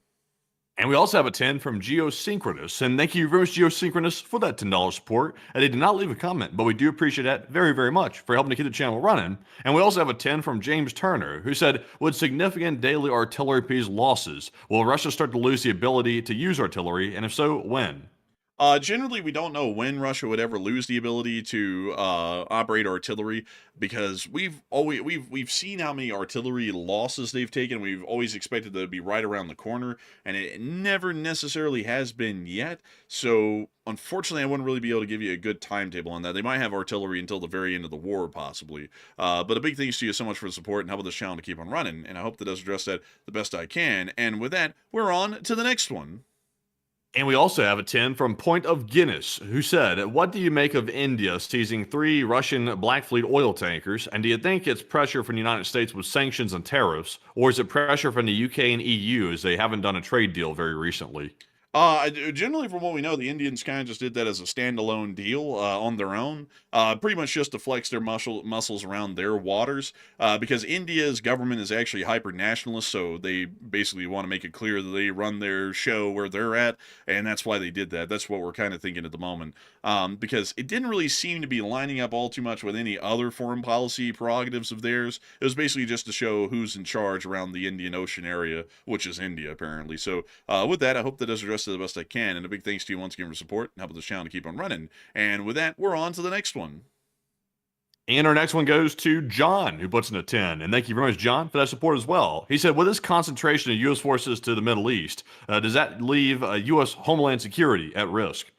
And we also have a 10 from Geosynchronous. And thank you very much, Geosynchronous, for that $10 support. And they did not leave a comment, but we do appreciate that very, very much for helping to keep the channel running. And we also have a 10 from James Turner, who said, with significant daily artillery piece losses, will Russia start to lose the ability to use artillery? And if so, when? Generally, we don't know when Russia would ever lose the ability to operate artillery, because we've seen how many artillery losses they've taken. We've always expected that to be right around the corner, and it never necessarily has been yet. So, unfortunately, I wouldn't really be able to give you a good timetable on that. They might have artillery until the very end of the war, possibly. But a big thanks to you so much for the support and helping this channel to keep on running, and I hope that does address that the best I can. And with that, we're on to the next one. And we also have a 10 from Point of Guinness, who said, what do you make of India seizing 3 Russian Black Fleet oil tankers? And do you think it's pressure from the United States with sanctions and tariffs? Or is it pressure from the UK and EU as they haven't done a trade deal very recently? Generally, from what we know, the Indians kind of just did that as a standalone deal on their own, pretty much just to flex their muscles around their waters, because India's government is actually hyper-nationalist, so they basically want to make it clear that they run their show where they're at, and that's why they did that. That's what we're kind of thinking at the moment, because it didn't really seem to be lining up all too much with any other foreign policy prerogatives of theirs. It was basically just to show who's in charge around the Indian Ocean area, which is India, apparently. So with that, I hope that does address the best I can, and a big thanks to you once again for support and helping this channel to keep on running. And with that, we're on to the next one. And our next one goes to John, who puts in a 10. And thank you very much, John, for that support as well. He said, with this concentration of U.S. forces to the Middle East, does that leave U.S. Homeland Security at risk?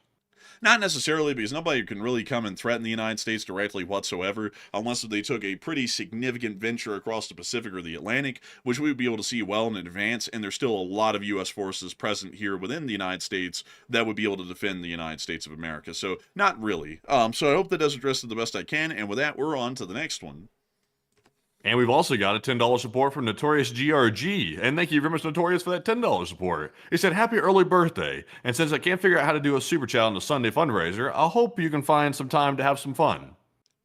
Not necessarily, because nobody can really come and threaten the United States directly whatsoever, unless they took a pretty significant venture across the Pacific or the Atlantic, which we would be able to see well in advance, and there's still a lot of U.S. forces present here within the United States that would be able to defend the United States of America. So, not really. So I hope that does address it the best I can, and with that, we're on to the next one. And we've also got a $10 support from Notorious GRG. And thank you very much, Notorious, for that $10 support. He said, happy early birthday. And since I can't figure out how to do a super chat on the Sunday fundraiser, I hope you can find some time to have some fun.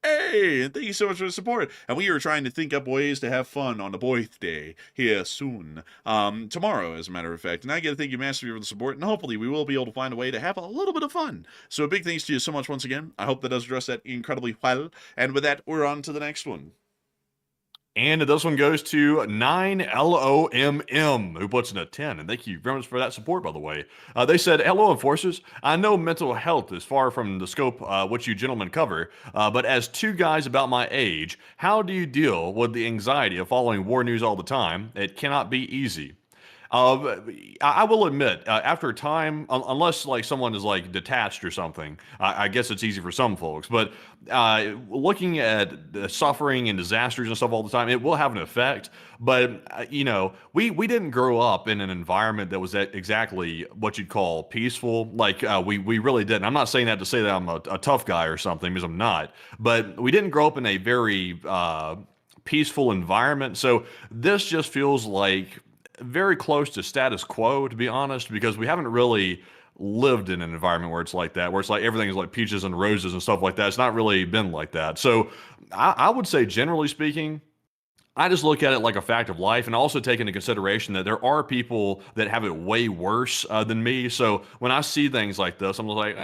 Hey, and thank you so much for the support. And we are trying to think up ways to have fun on the birthday here soon. Tomorrow, as a matter of fact. And I got to thank you massively for the support, and hopefully we will be able to find a way to have a little bit of fun. So a big thanks to you so much once again. I hope that does address that incredibly well. And with that, we're on to the next one. And this one goes to 9LOMM, who puts in a 10. And thank you very much for that support, by the way. They said, hello, enforcers. I know mental health is far from the scope which you gentlemen cover, but as 2 guys about my age, how do you deal with the anxiety of following war news all the time? It cannot be easy. I will admit, after a time, unless like someone is like detached or something, I guess it's easy for some folks. But looking at the suffering and disasters and stuff all the time, it will have an effect. But you know, we didn't grow up in an environment that was exactly what you'd call peaceful. Like we really didn't. I'm not saying that to say that I'm a tough guy or something, because I'm not. But we didn't grow up in a very peaceful environment. So this just feels like very close to status quo, to be honest, because we haven't really lived in an environment where it's like that, where it's like everything is like peaches and roses and stuff like that. It's not really been like that. So I would say, generally speaking, I just look at it like a fact of life, and also take into consideration that there are people that have it way worse than me. So when I see things like this, I'm like,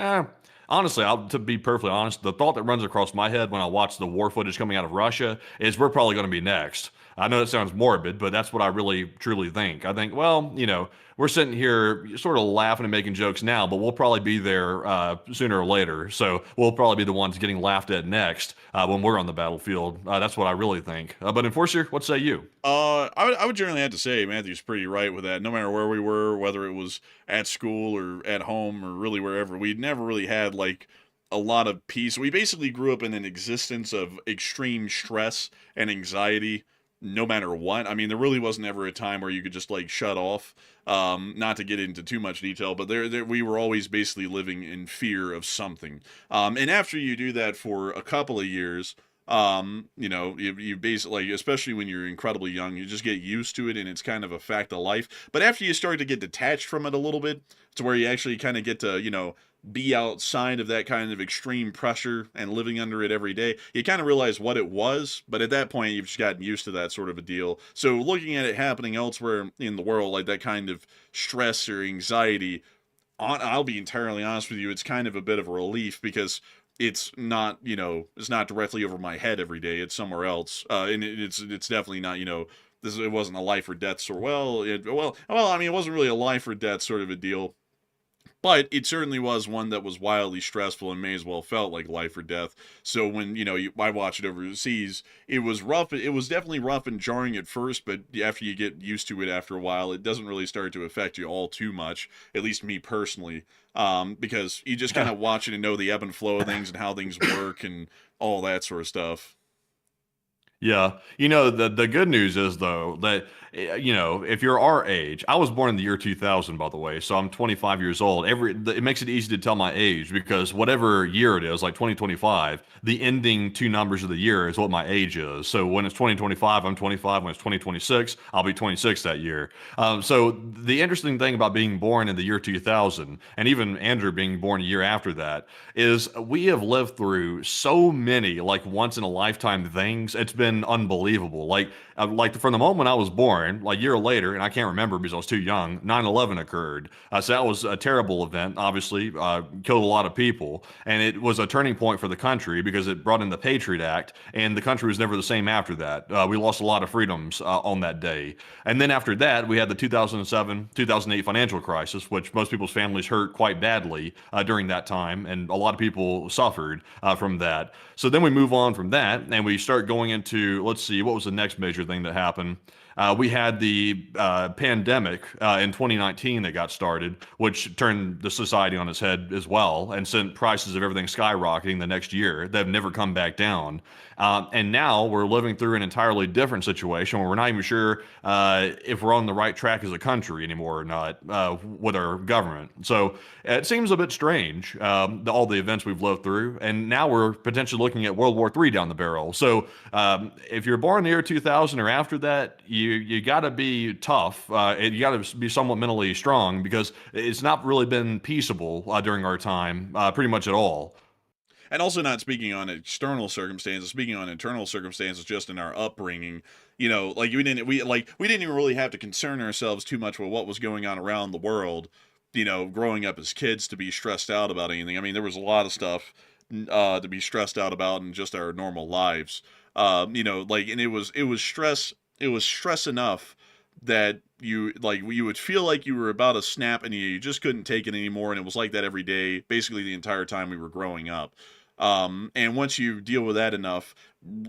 honestly, to be perfectly honest, the thought that runs across my head when I watch the war footage coming out of Russia is we're probably going to be next. I know it sounds morbid, but that's what I really, truly think. I think, well, you know, we're sitting here sort of laughing and making jokes now, but we'll probably be there sooner or later. So we'll probably be the ones getting laughed at next when we're on the battlefield. That's what I really think. But Enforcer, what say you? I would generally have to say Matthew's pretty right with that. No matter where we were, whether it was at school or at home or really wherever, we never really had like a lot of peace. We basically grew up in an existence of extreme stress and anxiety no matter what. I mean, there really wasn't ever a time where you could just like shut off. Not to get into too much detail, but we were always basically living in fear of something. And after you do that for a couple of years, you know, you basically, like, especially when you're incredibly young, you just get used to it, and it's kind of a fact of life. But after you start to get detached from it a little bit, to where you actually kind of get to, you know, be outside of that kind of extreme pressure and living under it every day, you kind of realize what it was. But at that point, you've just gotten used to that sort of a deal. So looking at it happening elsewhere in the world, like that kind of stress or anxiety, I'll be entirely honest with you, it's kind of a bit of a relief, because it's not, you know, it's not directly over my head every day. It's somewhere else, and it's definitely not, you know, it wasn't a life or death sort. I mean, it wasn't really a life or death sort of a deal, but it certainly was one that was wildly stressful and may as well felt like life or death. So when, you know, I watched it overseas, it was rough. It was definitely rough and jarring at first, but after you get used to it after a while, it doesn't really start to affect you all too much, at least me personally, because you just kind of watch it and know the ebb and flow of things and how things work and all that sort of stuff. Yeah. You know, the good news is, though, that, you know, if you're our age, I was born in the year 2000, by the way, so I'm 25 years old. It makes it easy to tell my age, because whatever year it is, like 2025, the ending two numbers of the year is what my age is. So when it's 2025, I'm 25. When it's 2026, I'll be 26 that year. So the interesting thing about being born in the year 2000, and even Andrew being born a year after that, is we have lived through so many, like, once in a lifetime things. It's been unbelievable. Like from the moment I was born, like a year later, and I can't remember because I was too young, 9/11 occurred. So that was a terrible event, obviously, killed a lot of people. And it was a turning point for the country, because it brought in the Patriot Act, and the country was never the same after that. We lost a lot of freedoms on that day. And then after that, we had the 2007, 2008 financial crisis, which most people's families hurt quite badly during that time. And a lot of people suffered from that. So then we move on from that, and we start going into, let's see, what was the next major thing that happened? We had the pandemic in 2019 that got started, which turned the society on its head as well, and sent prices of everything skyrocketing the next year. They've never come back down. And now we're living through an entirely different situation, where we're not even sure if we're on the right track as a country anymore or not with our government. So it seems a bit strange, all the events we've lived through. And now we're potentially looking at World War III down the barrel. So if you're born in the year 2000 or after that, you got to be tough. And you got to be somewhat mentally strong, because it's not really been peaceable during our time, pretty much at all. And also, not speaking on external circumstances, speaking on internal circumstances, just in our upbringing, you know, like we didn't even really have to concern ourselves too much with what was going on around the world, you know, growing up as kids, to be stressed out about anything. I mean, there was a lot of stuff to be stressed out about in just our normal lives. You know, like, and it was stress enough that you would feel like you were about to snap, and you just couldn't take it anymore. And it was like that every day, basically the entire time we were growing up. And once you deal with that enough,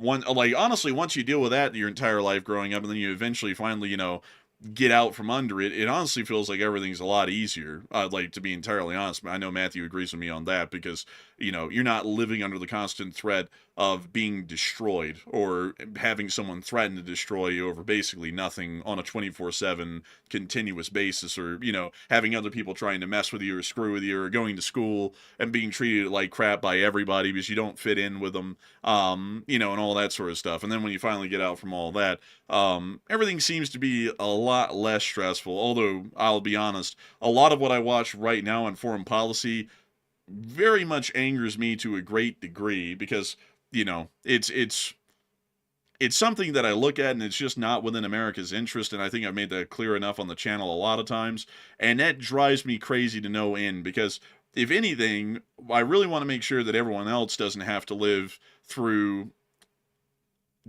honestly, once you deal with that your entire life growing up, and then you eventually finally, you know, get out from under it, it honestly feels like everything's a lot easier. Like, to be entirely honest, I know Matthew agrees with me on that, because, you know, you're not living under the constant threat of being destroyed, or having someone threaten to destroy you over basically nothing on a 24/7 continuous basis, or, you know, having other people trying to mess with you or screw with you, or going to school and being treated like crap by everybody because you don't fit in with them, you know, and all that sort of stuff. And then when you finally get out from all that, everything seems to be a lot less stressful. Although, I'll be honest, a lot of what I watch right now in foreign policy very much angers me to a great degree, because, you know, it's something that I look at, and it's just not within America's interest. And I think I've made that clear enough on the channel a lot of times. And that drives me crazy to no end, because if anything, I really want to make sure that everyone else doesn't have to live through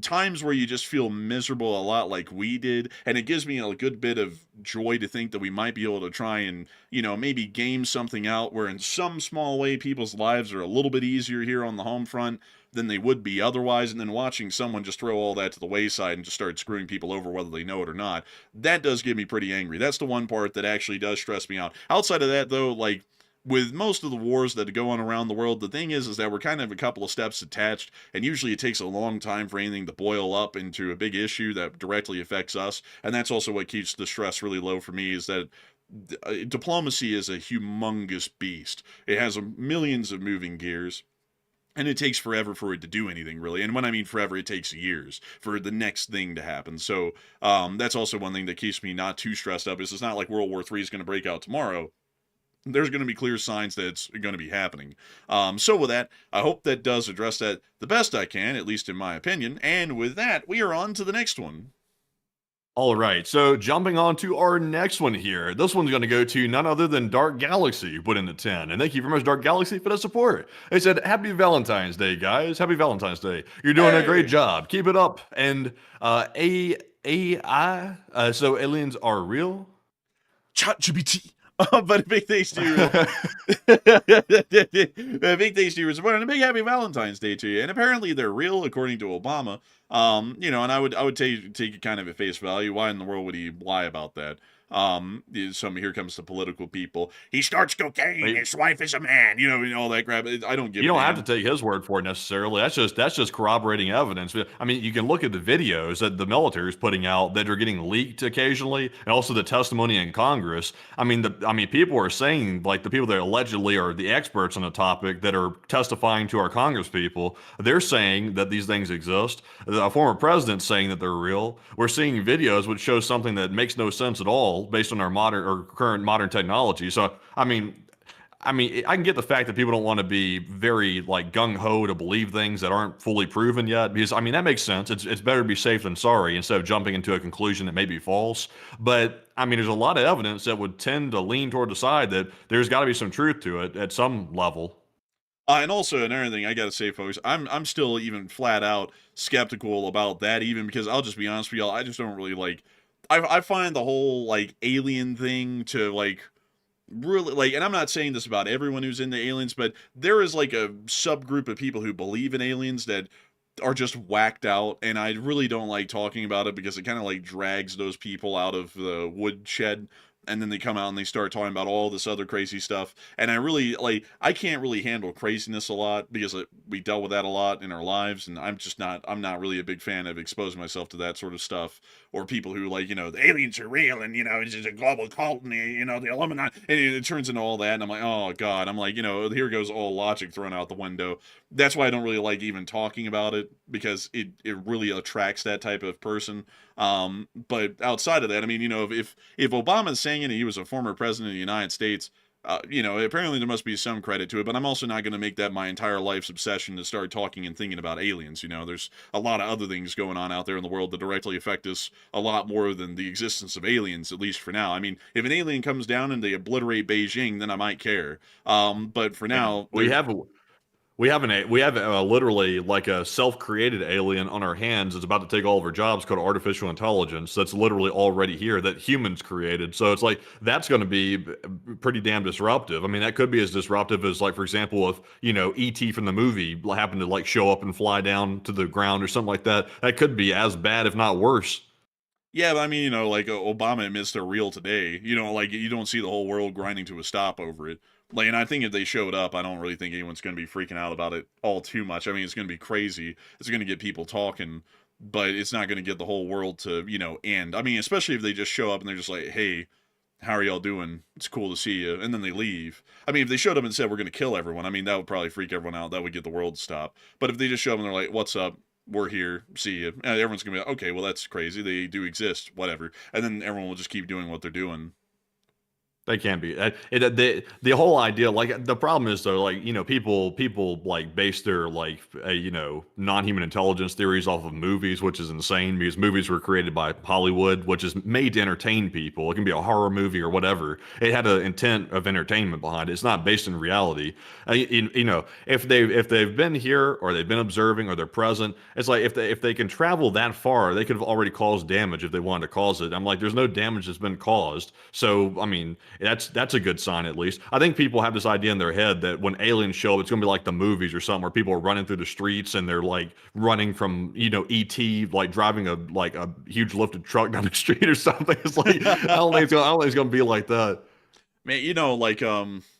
times where you just feel miserable a lot like we did. And it gives me a good bit of joy to think that we might be able to try and, you know, maybe game something out where in some small way people's lives are a little bit easier here on the home front than they would be otherwise. And then watching someone just throw all that to the wayside and just start screwing people over whether they know it or not, that does get me pretty angry. That's the one part that actually does stress me out. Outside of that, though, like, with most of the wars that go on around the world, the thing is that we're kind of a couple of steps attached, and usually it takes a long time for anything to boil up into a big issue that directly affects us. And that's also what keeps the stress really low for me, is that diplomacy is a humongous beast. It has millions of moving gears. And it takes forever for it to do anything, really. And when I mean forever, it takes years for the next thing to happen. So that's also one thing that keeps me not too stressed up. Is it's not like World War III is going to break out tomorrow. There's going to be clear signs that it's going to be happening. So with that, I hope that does address that the best I can, at least in my opinion. And with that, we are on to the next one. All right, so jumping on to our next one here. This one's going to go to none other than Dark Galaxy, put in the 10. And thank you very much, Dark Galaxy, for the support. They said, Happy Valentine's Day, guys. Happy Valentine's Day. You're doing a great job. Keep it up. And AI, so aliens are real? ChatGPT. But a big thanks to you. A big thanks to you, and a big happy Valentine's Day to you. And apparently they're real, according to Obama. And I would take it kind of at face value. Why in the world would he lie about that? Here comes the political people. He starts cocaine. His wife is a man. And all that crap. I don't give. You don't have to take his word for it necessarily. That's just corroborating evidence. I mean, you can look at the videos that the military is putting out that are getting leaked occasionally, and also the testimony in Congress. I mean, people are saying, like, the people that allegedly are the experts on the topic that are testifying to our Congress people, they're saying that these things exist. A former president saying that they're real. We're seeing videos which show something that makes no sense at all, based on our current modern technology. So, I mean, I can get the fact that people don't want to be very like gung-ho to believe things that aren't fully proven yet, because that makes sense. It's better to be safe than sorry instead of jumping into a conclusion that may be false. But there's a lot of evidence that would tend to lean toward the side that there's got to be some truth to it at some level. And also another thing I gotta say, folks, I'm still even flat out skeptical about that, even because I'll just be honest with y'all, I just don't really like. I find the whole like alien thing to like really like, and I'm not saying this about everyone who's into aliens, but there is like a subgroup of people who believe in aliens that are just whacked out, and I really don't like talking about it because it kind of like drags those people out of the woodshed. And then they come out and they start talking about all this other crazy stuff. And I can't really handle craziness a lot because we dealt with that a lot in our lives. And I'm not really a big fan of exposing myself to that sort of stuff. Or people who the aliens are real and, it's just a global cult and, the Illuminati. And it turns into all that. And I'm like, oh, God. I'm like, here goes all logic thrown out the window. That's why I don't really like even talking about it, because it really attracts that type of person. But outside of that, if Obama's saying it and he was a former president of the United States, apparently there must be some credit to it, but I'm also not going to make that my entire life's obsession to start talking and thinking about aliens. There's a lot of other things going on out there in the world that directly affect us a lot more than the existence of aliens, at least for now. If an alien comes down and they obliterate Beijing, then I might care. But for now, we have literally like a self-created alien on our hands that's about to take all of our jobs, called artificial intelligence. That's literally already here that humans created. So it's like, that's going to be pretty damn disruptive. That could be as disruptive as, like, for example, if, E.T. from the movie happened to like show up and fly down to the ground or something like that. That could be as bad, if not worse. Yeah, but like Obama admits they're real today. You don't see the whole world grinding to a stop over it. And I think if they showed up, I don't really think anyone's going to be freaking out about it all too much. It's going to be crazy. It's going to get people talking, but it's not going to get the whole world to, end. Especially if they just show up and they're just like, hey, how are y'all doing? It's cool to see you. And then they leave. If they showed up and said, we're going to kill everyone, that would probably freak everyone out. That would get the world to stop. But if they just show up and they're like, what's up? We're here. See you. Everyone's going to be like, okay, well, that's crazy. They do exist. Whatever. And then everyone will just keep doing what they're doing. They can be. The whole idea, like, the problem is though, like, people like base their non-human intelligence theories off of movies, which is insane, because movies were created by Hollywood, which is made to entertain people. It can be a horror movie or whatever. It had an intent of entertainment behind it. It's not based in reality. If they've been here or they've been observing or they're present, it's like if they can travel that far, they could have already caused damage if they wanted to cause it. I'm like, there's no damage that's been caused. So that's a good sign, at least. I think people have this idea in their head that when aliens show up, it's gonna be like the movies or something, where people are running through the streets and they're like running from ET, like driving a huge lifted truck down the street or something. It's like, I don't think it's gonna be like that. Man,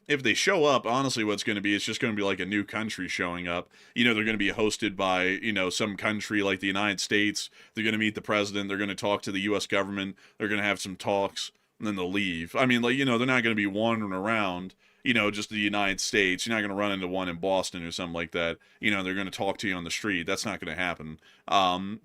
if they show up, honestly, what's going to be, it's just going to be like a new country showing up. You know, they're going to be hosted by, you know, some country like the United States. They're going to meet the president. They're going to talk to the U.S. government. They're going to have some talks, and then they'll leave. I mean, like, you know, they're not going to be wandering around, you know, just the United States. You're not going to run into one in Boston or something like that. You know, they're going to talk to you on the street. That's not going to happen.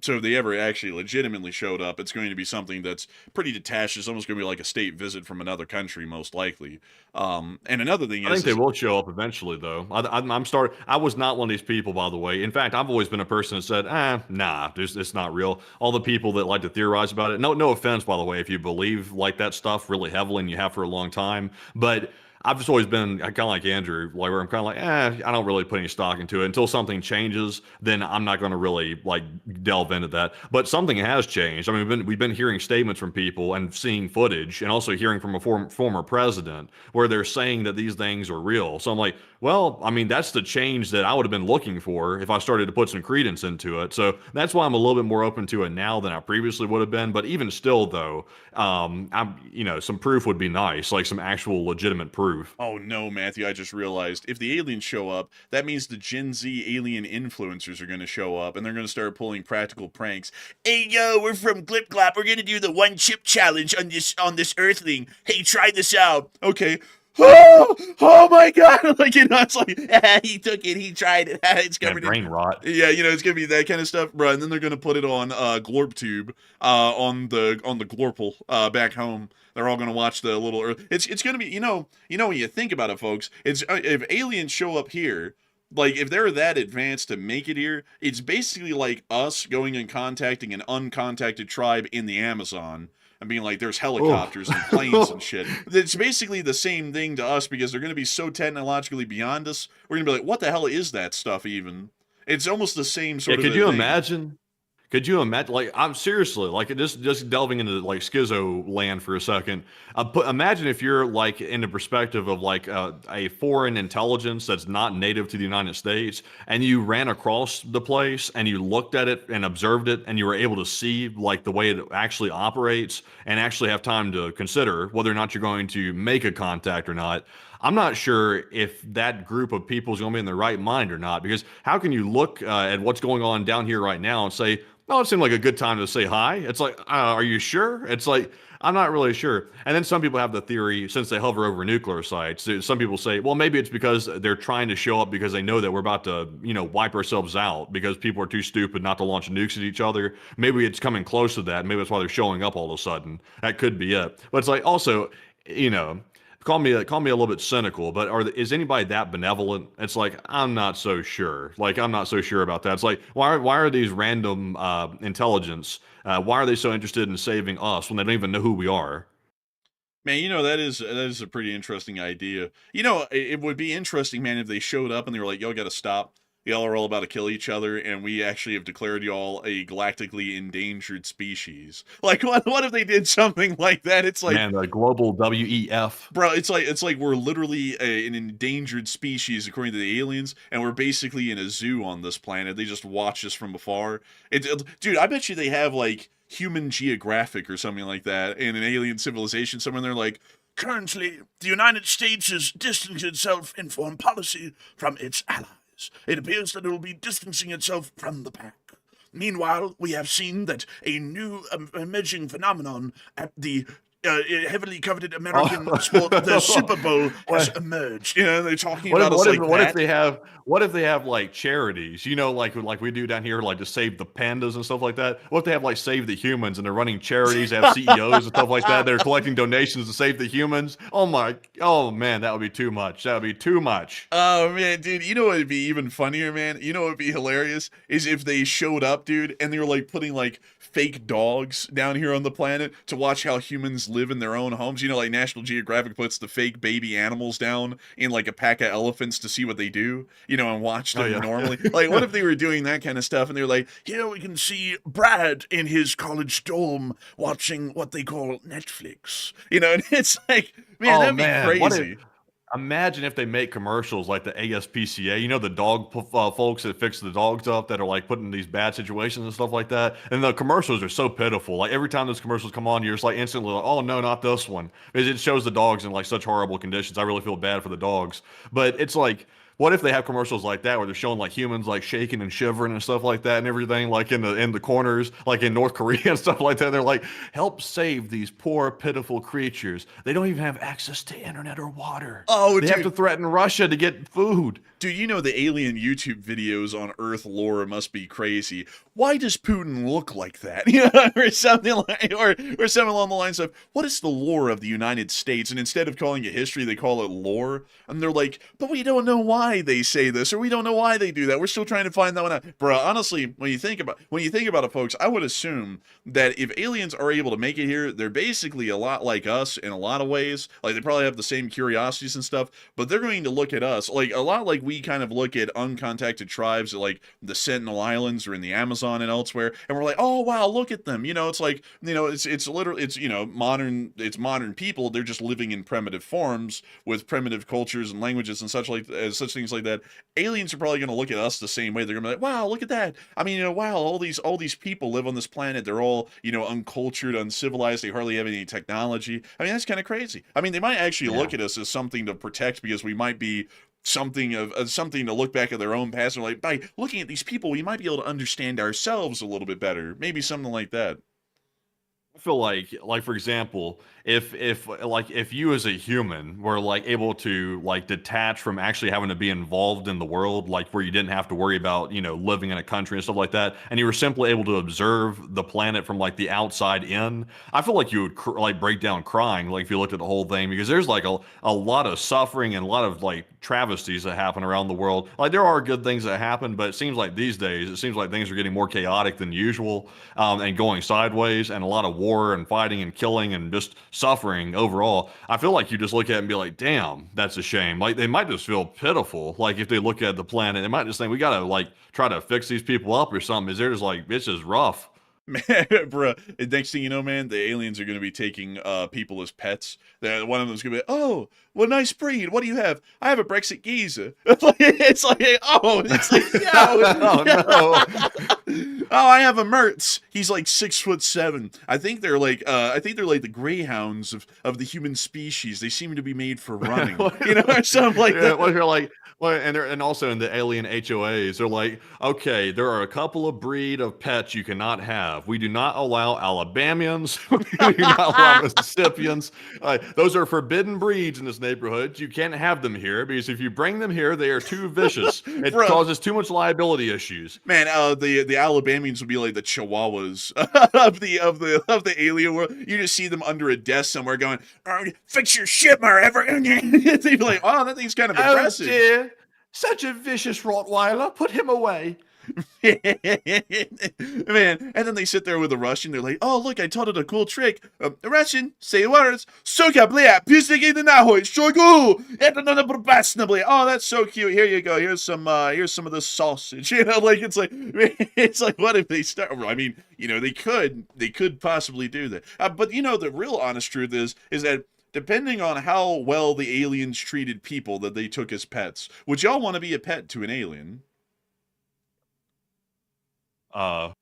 So if they ever actually legitimately showed up, it's going to be something that's pretty detached. It's almost going to be like a state visit from another country, most likely. And another thing I think they will show up eventually, though. I was not one of these people, by the way. In fact, I've always been a person that said, nah, it's not real. All the people that like to theorize about it, no offense, by the way, if you believe like that stuff really heavily and you have for a long time, but I've just always been kind of like Andrew, like where I'm kind of like, I don't really put any stock into it until something changes. Then I'm not going to really like delve into that. But something has changed. I mean, we've been hearing statements from people and seeing footage, and also hearing from a former president where they're saying that these things are real. So I'm like, well, I mean, that's the change that I would have been looking for if I started to put some credence into it. So that's why I'm a little bit more open to it now than I previously would have been. But even still, though, some proof would be nice, like some actual legitimate proof. Oh no, Matthew, I just realized if the aliens show up, that means the Gen Z alien influencers are going to show up and they're going to start pulling practical pranks. Hey yo, we're from Glip Glop. We're going to do the one chip challenge on this Earthling. Hey, try this out. Okay. Oh my god. Like, you know, it's like, he took it, he tried it. It's covered in brain rot. Yeah, you know, it's gonna be that kind of stuff, bro. And then they're gonna put it on GlorpTube, on the Glorple back home. They're all gonna watch the little. It's gonna be, you know when you think about it, folks. It's if aliens show up here, like if they're that advanced to make it here, it's basically like us going and contacting an uncontacted tribe in the Amazon. And being like, there's helicopters and planes and shit. It's basically the same thing to us because they're going to be so technologically beyond us. We're going to be like, what the hell is that stuff even? It's almost the same sort of thing. Imagine? Could you imagine? Like, I'm seriously like just delving into like schizo land for a second. Imagine if you're like in the perspective of like a foreign intelligence that's not native to the United States, and you ran across the place and you looked at it and observed it, and you were able to see like the way it actually operates and actually have time to consider whether or not you're going to make a contact or not. I'm not sure if that group of people is going to be in their right mind or not, because how can you look at what's going on down here right now and say, oh, it seemed like a good time to say hi? It's like, are you sure? It's like, I'm not really sure. And then some people have the theory, since they hover over nuclear sites, some people say, well, maybe it's because they're trying to show up because they know that we're about to, wipe ourselves out because people are too stupid not to launch nukes at each other. Maybe it's coming close to that. Maybe that's why they're showing up all of a sudden. That could be it. But it's like, also, call me a little bit cynical, but is anybody that benevolent? It's like, I'm not so sure. Like, I'm not so sure about that. It's like, why are these random intelligence? Why are they so interested in saving us when they don't even know who we are? Man, that is a pretty interesting idea. It would be interesting, man, if they showed up and they were like, y'all got to stop. Y'all are all about to kill each other, and we actually have declared y'all a galactically endangered species. Like, what if they did something like that? It's like, man, the global WEF, bro. It's like we're literally an endangered species according to the aliens, and we're basically in a zoo on this planet. They just watch us from afar. Dude, I bet you they have like Human Geographic or something like that in an alien civilization somewhere. And they're like, currently, the United States is distancing itself in foreign policy from its allies. It appears that it will be distancing itself from the pack. Meanwhile, we have seen that a new emerging phenomenon at the heavily coveted American sport, the Super Bowl, has emerged. They're talking about us like that. What if they have like charities? Like we do down here, like to save the pandas and stuff like that. What if they have like Save the Humans and they're running charities, they have CEOs and stuff like that. They're collecting donations to save the humans. Oh man, that would be too much. That would be too much. Oh man, dude, what would be even funnier, man? What would be hilarious is if they showed up, dude, and they were like putting like fake dogs down here on the planet to watch how humans live in their own homes. Like National Geographic puts the fake baby animals down in like a pack of elephants to see what they do, and watch them normally. Like, what if they were doing that kind of stuff and they were like, here we can see Brad in his college dorm watching what they call Netflix, and it's like, man, that'd be crazy. Imagine if they make commercials like the ASPCA, you know, the dog folks that fix the dogs up that are like put in these bad situations and stuff like that. And the commercials are so pitiful. Like every time those commercials come on, you're just like instantly like, oh no, not this one. Because it shows the dogs in like such horrible conditions. I really feel bad for the dogs. But it's like, what if they have commercials like that where they're showing like humans like shaking and shivering and stuff like that and everything, like in the corners, like in North Korea and stuff like that. They're like, help save these poor, pitiful creatures. They don't even have access to internet or water. Oh, they have to threaten Russia to get food. Dude, you know the alien YouTube videos on Earth lore must be crazy. Why does Putin look like that? You know, or something like, or something along the lines of, what is the lore of the United States? And instead of calling it history, they call it lore. And they're like, but we don't know why they say this, or we don't know why they do that. We're still trying to find that one out. Bro, honestly, when you think about it, folks, I would assume that if aliens are able to make it here, they're basically a lot like us in a lot of ways. Like they probably have the same curiosities and stuff, but they're going to look at us like a lot like we kind of look at uncontacted tribes at like the Sentinel Islands or in the Amazon and elsewhere, and we're like, oh wow, look at them. You know, it's like, you know, it's literally, it's, you know, modern people. They're just living in primitive forms with primitive cultures and languages and such things like that. Aliens are probably going to look at us the same way. They're going to be like, wow, look at that. I mean, you know, wow, all these people live on this planet. They're all, you know, uncultured, uncivilized. They hardly have any technology. I mean, that's kind of crazy. I mean, they might actually look at us as something to protect because we might be something to look back at their own past and like, by looking at these people, we might be able to understand ourselves a little bit better. Maybe something like that. I feel like for example, if you as a human were like able to like detach from actually having to be involved in the world, like where you didn't have to worry about, you know, living in a country and stuff like that, and you were simply able to observe the planet from like the outside in, I feel like you would like break down crying, like if you looked at the whole thing, because there's like a lot of suffering and a lot of like travesties that happen around the world. Like there are good things that happen, but it seems like these days it seems like things are getting more chaotic than usual, and going sideways, and a lot of war and fighting and killing and just suffering overall. I feel like you just look at it and be like, damn, that's a shame. Like they might just feel pitiful. Like if they look at the planet, they might just think we gotta like try to fix these people up or something. Is they're just like, it's just rough. Man, bruh, next thing you know, man, the aliens are going to be taking people as pets. One of them's going to be, oh, well, nice breed. What do you have? I have a Brexit geezer. It's like, Oh no. Oh, I have a Mertz. He's like 6'7". I think they're like the greyhounds of the human species. They seem to be made for running, you know, or something like that. Well, you're like, well, and also in the alien HOAs, they're like, okay, there are a couple of breed of pets you cannot have. We do not allow Alabamians. We do not allow Mississippians. Those are forbidden breeds in this neighborhood. You can't have them here because if you bring them here, they are too vicious. It causes too much liability issues. Man, the Alabamians would be like the Chihuahuas of the alien world. You just see them under a desk somewhere going, oh, "Fix your shit, wherever." They'd be like, "Oh, that thing's kind of aggressive." Oh dear, such a vicious Rottweiler. Put him away. Man, and then they sit there with a Russian. They're like, "Oh, look, I taught it a cool trick. Russian, say words. Soka, bля, пиздики нахуй, шогу. Это надо пропасно, bля. Oh, that's so cute. Here you go. Here's some of the sausage." You know, like it's like what if they start? I mean, you know, they could possibly do that. But you know, the real honest truth is that depending on how well the aliens treated people that they took as pets, would y'all want to be a pet to an alien? Well,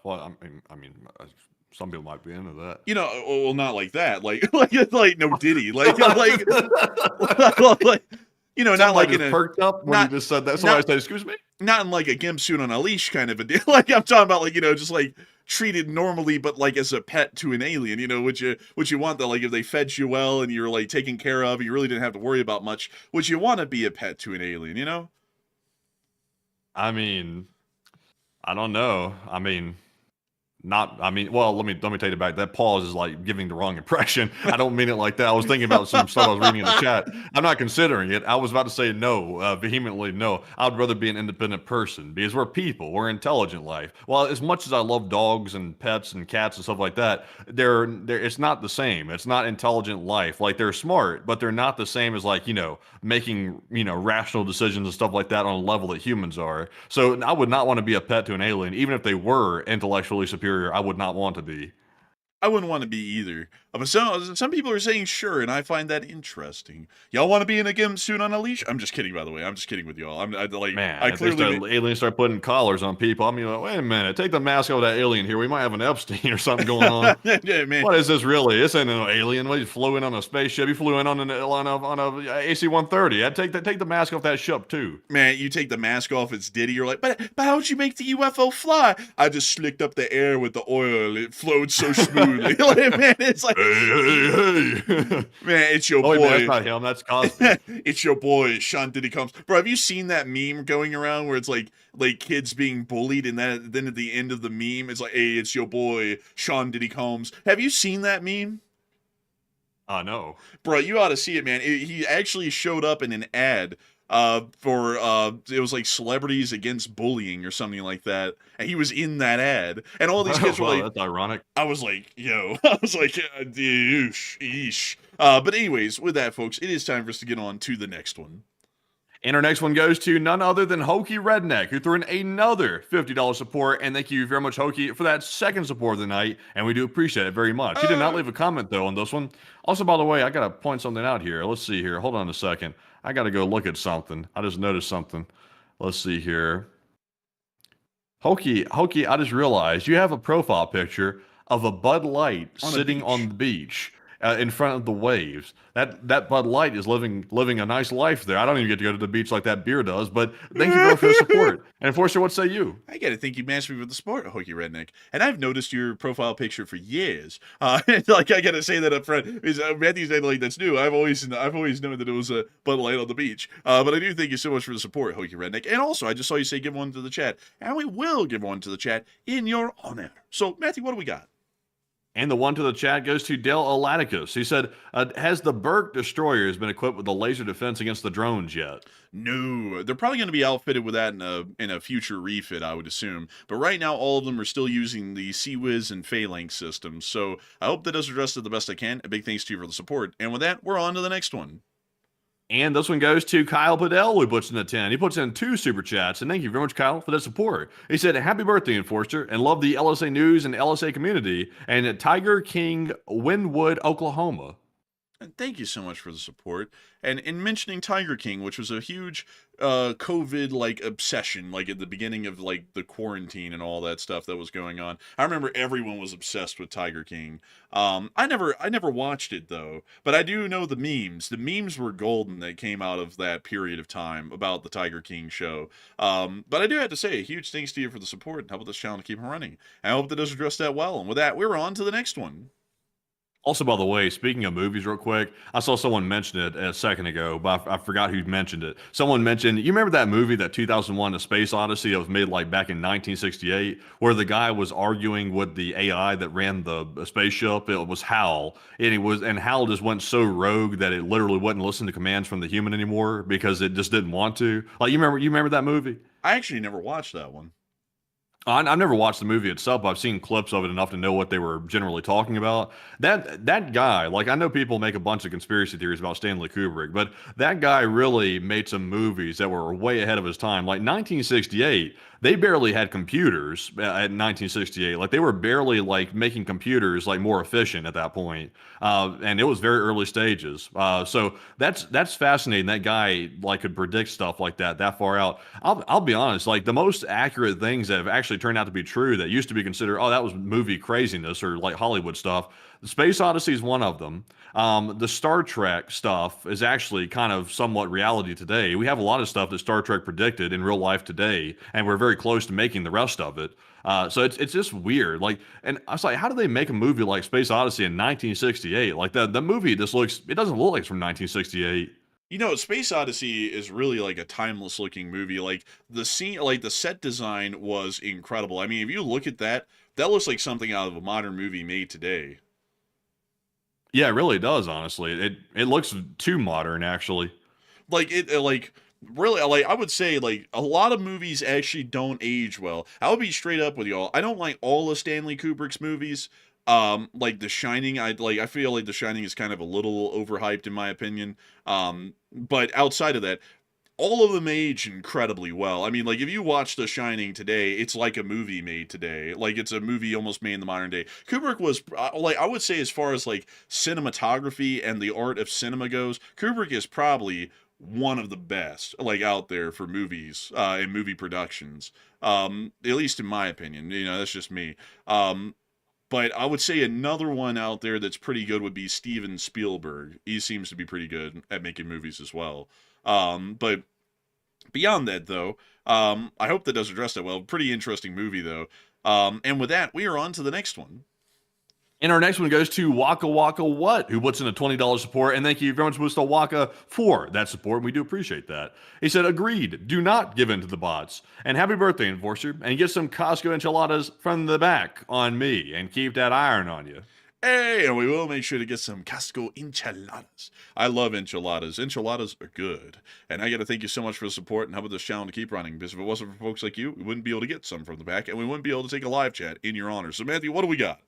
I mean, some people might be into that. You know, well, not like that. Like no Diddy. Like, you know, not like in a perked up when you just said that. So I said, "Excuse me." Not in like a gimp suit on a leash kind of a deal. Like I'm talking about, like, you know, just like treated normally, but like as a pet to an alien. You know, would you want that? Like if they fed you well and you were like taken care of, you really didn't have to worry about much. Would you want to be a pet to an alien? You know? I mean, I don't know. I mean, well, let me take it back. That pause is like giving the wrong impression. I don't mean it like that. I was thinking about some stuff I was reading in the chat. I'm not considering it. I was about to say no, vehemently no. I'd rather be an independent person because we're people. We're intelligent life. Well, as much as I love dogs and pets and cats and stuff like that, it's not the same. It's not intelligent life. Like they're smart, but they're not the same as like, you know, making, you know, rational decisions and stuff like that on a level that humans are. So I would not want to be a pet to an alien, even if they were intellectually superior. I would not want to be. I wouldn't want to be either. But some people are saying sure, and I find that interesting. Y'all want to be in a gimp suit on a leash? I'm just kidding, by the way. I'm just kidding with y'all. Man, I if they clearly. aliens start putting collars on people, I'm like, wait a minute, take the mask off that alien here. We might have an Epstein or something going on. Yeah, man. What is this really? This ain't no alien. He flew in on a spaceship. He flew in on a AC-130. I'd take the mask off that ship too. Man, you take the mask off, it's Diddy. You're like, but how'd you make the UFO fly? I just slicked up the air with the oil. It flowed so smoothly. Like, man, it's like, Hey. man, it's your Oh, boy. man, that's not him. That's Cosby. It's your boy, Sean Diddy Combs. Bro, have you seen that meme going around where it's like kids being bullied, and then at the end of the meme, it's like, hey, it's your boy, Sean Diddy Combs. Have you seen that meme? No. Bro, you ought to see it, man. He actually showed up in an ad for it was like celebrities against bullying or something like that, and he was in that ad, and all these kids were like, that's ironic. I was like, yo, I was like, eesh. But anyways, with that, folks, it is time for us to get on to the next one. And our next one goes to none other than Hokey Redneck, who threw in another $50 support. And thank you very much, Hokey, for that second support of the night. And we do appreciate it very much. He did not leave a comment, though, on this one. Also, by the way, I got to point something out here. Let's see here. Hold on a second. I got to go look at something. I just noticed something. Let's see here. Hokey, I just realized you have a profile picture of a Bud Light sitting on the beach. In front of the waves. That Bud Light is living a nice life there. I don't even get to go to the beach like that beer does, but thank you for the support. And Enforcer, what say you? I gotta thank you, Master, for the support, Hokey Redneck. And I've noticed your profile picture for years. Like, I gotta say that up front. Matthew's not like that's new. I've always known that it was a Bud Light on the beach. But I do thank you so much for the support, Hokey Redneck. And also, I just saw you say give one to the chat, and we will give one to the chat in your honor. So, Matthew, what do we got? And the one to the chat goes to Dale Alaticus. He said, has the Burke destroyers been equipped with the laser defense against the drones yet? No, they're probably going to be outfitted with that in a future refit, I would assume. But right now, all of them are still using the CWIS and Phalanx systems. So I hope that does address it the best I can. A big thanks to you for the support. And with that, we're on to the next one. And this one goes to Kyle Padell, who puts in a 10. He puts in 2 super chats, and thank you very much, Kyle, for that support. He said, happy birthday, Enforcer, and love the LSA news and LSA community, and at Tiger King, Wynwood, Oklahoma. And thank you so much for the support. And in mentioning Tiger King, which was a huge COVID obsession, like at the beginning of like the quarantine and all that stuff that was going on. I remember everyone was obsessed with Tiger King. I never watched it though, but I do know the memes. The memes were golden that came out of that period of time about the Tiger King show. But I do have to say a huge thanks to you for the support and help this channel to keep running. I hope that does address that well. And with that, we're on to the next one. Also, by the way, speaking of movies real quick, I saw someone mention it a second ago, but I forgot who mentioned it. Someone mentioned, you remember that movie, that 2001 A Space Odyssey that was made like back in 1968, where the guy was arguing with the AI that ran the spaceship? It was Hal, and Hal just went so rogue that it literally wouldn't listen to commands from the human anymore because it just didn't want to. Like, you remember that movie? I actually never watched that one. I've never watched the movie itself, but I've seen clips of it enough to know what they were generally talking about. That guy, like, I know people make a bunch of conspiracy theories about Stanley Kubrick, but that guy really made some movies that were way ahead of his time. Like 1968, they barely had computers at 1968. Like, they were barely like making computers like more efficient at that point. And it was very early stages. So that's fascinating. That guy like could predict stuff like that far out. I'll be honest, like the most accurate things that have actually turned out to be true that used to be considered, oh, that was movie craziness or like Hollywood stuff. The Space Odyssey is one of them. The Star Trek stuff is actually kind of somewhat reality today. We have a lot of stuff that Star Trek predicted in real life today, and we're very close to making the rest of it. So it's just weird. Like, and I was like, how do they make a movie like Space Odyssey in 1968? Like the movie just it doesn't look like it's from 1968. You know, Space Odyssey is really like a timeless looking movie. Like the scene, like the set design was incredible. I mean, if you look at that, that looks like something out of a modern movie made today. Yeah, it really does, honestly. It looks too modern, actually. Like really, like I would say like a lot of movies actually don't age well. I would be straight up with y'all. I don't like all of Stanley Kubrick's movies. Like The Shining, I feel like The Shining is kind of a little overhyped in my opinion. But outside of that, all of them age incredibly well. I mean, like, if you watch The Shining today, it's like a movie made today. Like, it's a movie almost made in the modern day. Kubrick was, like, I would say, as far as, like, cinematography and the art of cinema goes, Kubrick is probably one of the best, like, out there for movies and movie productions. At least in my opinion. You know, that's just me. But I would say another one out there that's pretty good would be Steven Spielberg. He seems to be pretty good at making movies as well. But beyond that, though, I hope that does address that well. Pretty interesting movie, though. And with that, we are on to the next one. And our next one goes to Waka Waka What, who puts in a $20 support. And thank you very much, Mr. Waka, for that support. We do appreciate that. He said, agreed. Do not give in to the bots. And happy birthday, Enforcer. And get some Costco enchiladas from the back on me. And keep that iron on you. Hey, and we will make sure to get some Costco enchiladas. I love enchiladas. Enchiladas are good. And I got to thank you so much for the support and helping this channel to keep running. Because if it wasn't for folks like you, we wouldn't be able to get some from the back. And we wouldn't be able to take a live chat in your honor. So, Matthew, what do we got?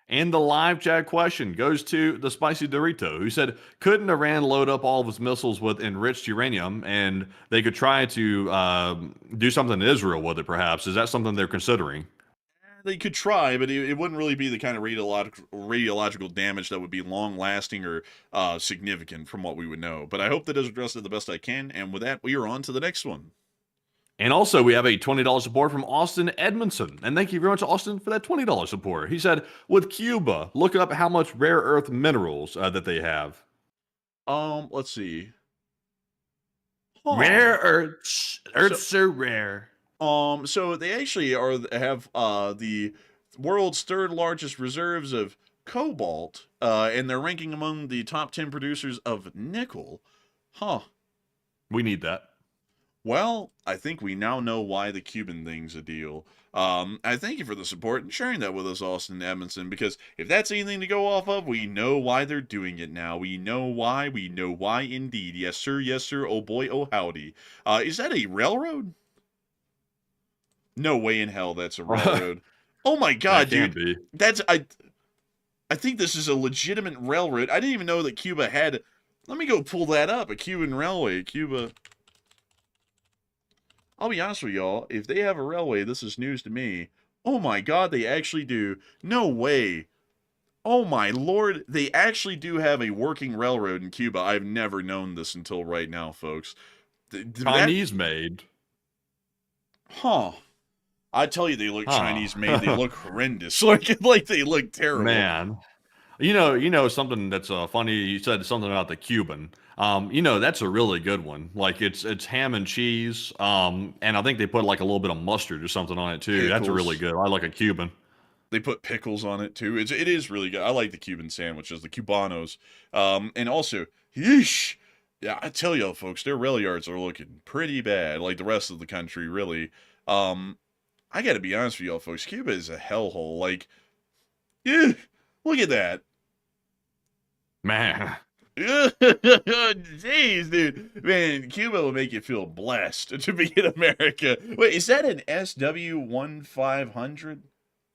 And the live chat question goes to the Spicy Dorito, who said, couldn't Iran load up all of its missiles with enriched uranium and they could try to do something to Israel with it, perhaps? Is that something they're considering? They could try, but it wouldn't really be the kind of radiological damage that would be long-lasting or significant from what we would know. But I hope that does address it the best I can. And with that, we are on to the next one. And also, we have a $20 support from Austin Edmondson. And thank you very much, Austin, for that $20 support. He said, with Cuba, look up how much rare earth minerals that they have. Let's see. Huh. Rare earths. Earths are rare. So they actually have the world's third largest reserves of cobalt, and they're ranking among the top 10 producers of nickel. Huh. We need that. Well, I think we now know why the Cuban thing's a deal. I thank you for the support and sharing that with us, Austin Edmondson, because if that's anything to go off of, we know why they're doing it now. We know why indeed. Yes, sir, oh boy, oh howdy. Is that a railroad? No way in hell that's a railroad. Oh my god, dude. That's I think this is a legitimate railroad. I didn't even know that Cuba had. Let me go pull that up. A Cuban railway. Cuba. I'll be honest with y'all, if they have a railway, this is news to me. Oh my god, they actually do. No way. Oh my lord, they actually do have a working railroad in Cuba. I've never known this until right now, folks. Chinese made. Huh. I tell you, they look Chinese made. They look horrendous. Like they look terrible. Man. You know something that's funny. You said something about the Cuban. That's a really good one. Like it's ham and cheese. And I think they put like a little bit of mustard or something on it too. Pickles. That's really good. I like a Cuban. They put pickles on it too. It is really good. I like the Cuban sandwiches, the Cubanos. And also, yeesh. Yeah, I tell y'all, folks, their rail yards are looking pretty bad. Like the rest of the country, really. I got to be honest with y'all, folks. Cuba is a hellhole. Like, look at that. Man. Jeez, dude. Man, Cuba will make you feel blessed to be in America. Wait, is that an SW-1500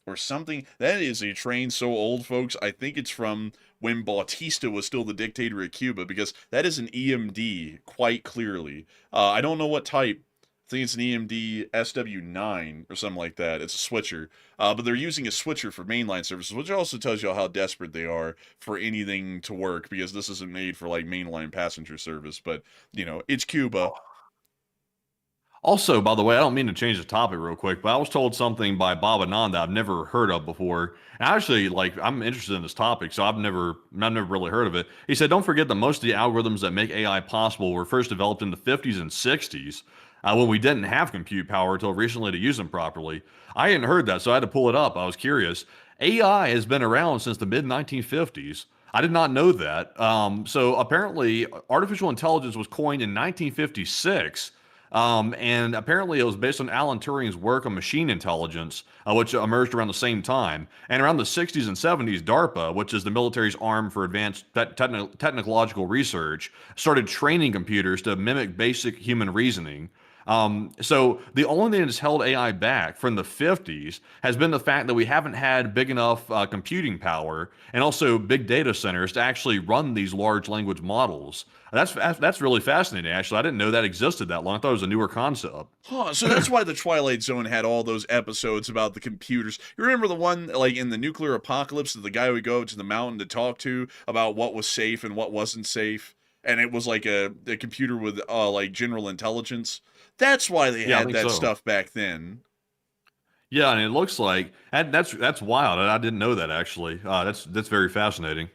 or something? That is a train so old, folks. I think it's from when Bautista was still the dictator of Cuba, because that is an EMD, quite clearly. I don't know what type. I think it's an EMD SW9 or something like that. It's a switcher. But they're using a switcher for mainline services, which also tells you how desperate they are for anything to work, because this isn't made for like mainline passenger service. But, it's Cuba. Also, by the way, I don't mean to change the topic real quick, but I was told something by Bob Anand that I've never heard of before. And actually, I'm interested in this topic, so I've never really heard of it. He said, don't forget that most of the algorithms that make AI possible were first developed in the 50s and 60s. When we didn't have compute power until recently to use them properly. I hadn't heard that, so I had to pull it up. I was curious. AI has been around since the mid-1950s. I did not know that. So apparently, artificial intelligence was coined in 1956. And apparently it was based on Alan Turing's work on machine intelligence, which emerged around the same time. And around the 60s and 70s, DARPA, which is the military's arm for advanced technological research, started training computers to mimic basic human reasoning. So the only thing that's held AI back from the 50s has been the fact that we haven't had big enough computing power and also big data centers to actually run these large language models. That's really fascinating, actually. I didn't know that existed that long. I thought it was a newer concept. Huh, so that's why the Twilight Zone had all those episodes about the computers. You remember the one, like, in the nuclear apocalypse that the guy would go to the mountain to talk to about what was safe and what wasn't safe? And it was like a computer with, like, general intelligence. That's why they Yeah, I had think that so. stuff back then. Yeah, and it looks like that's wild. I didn't know that actually. That's very fascinating.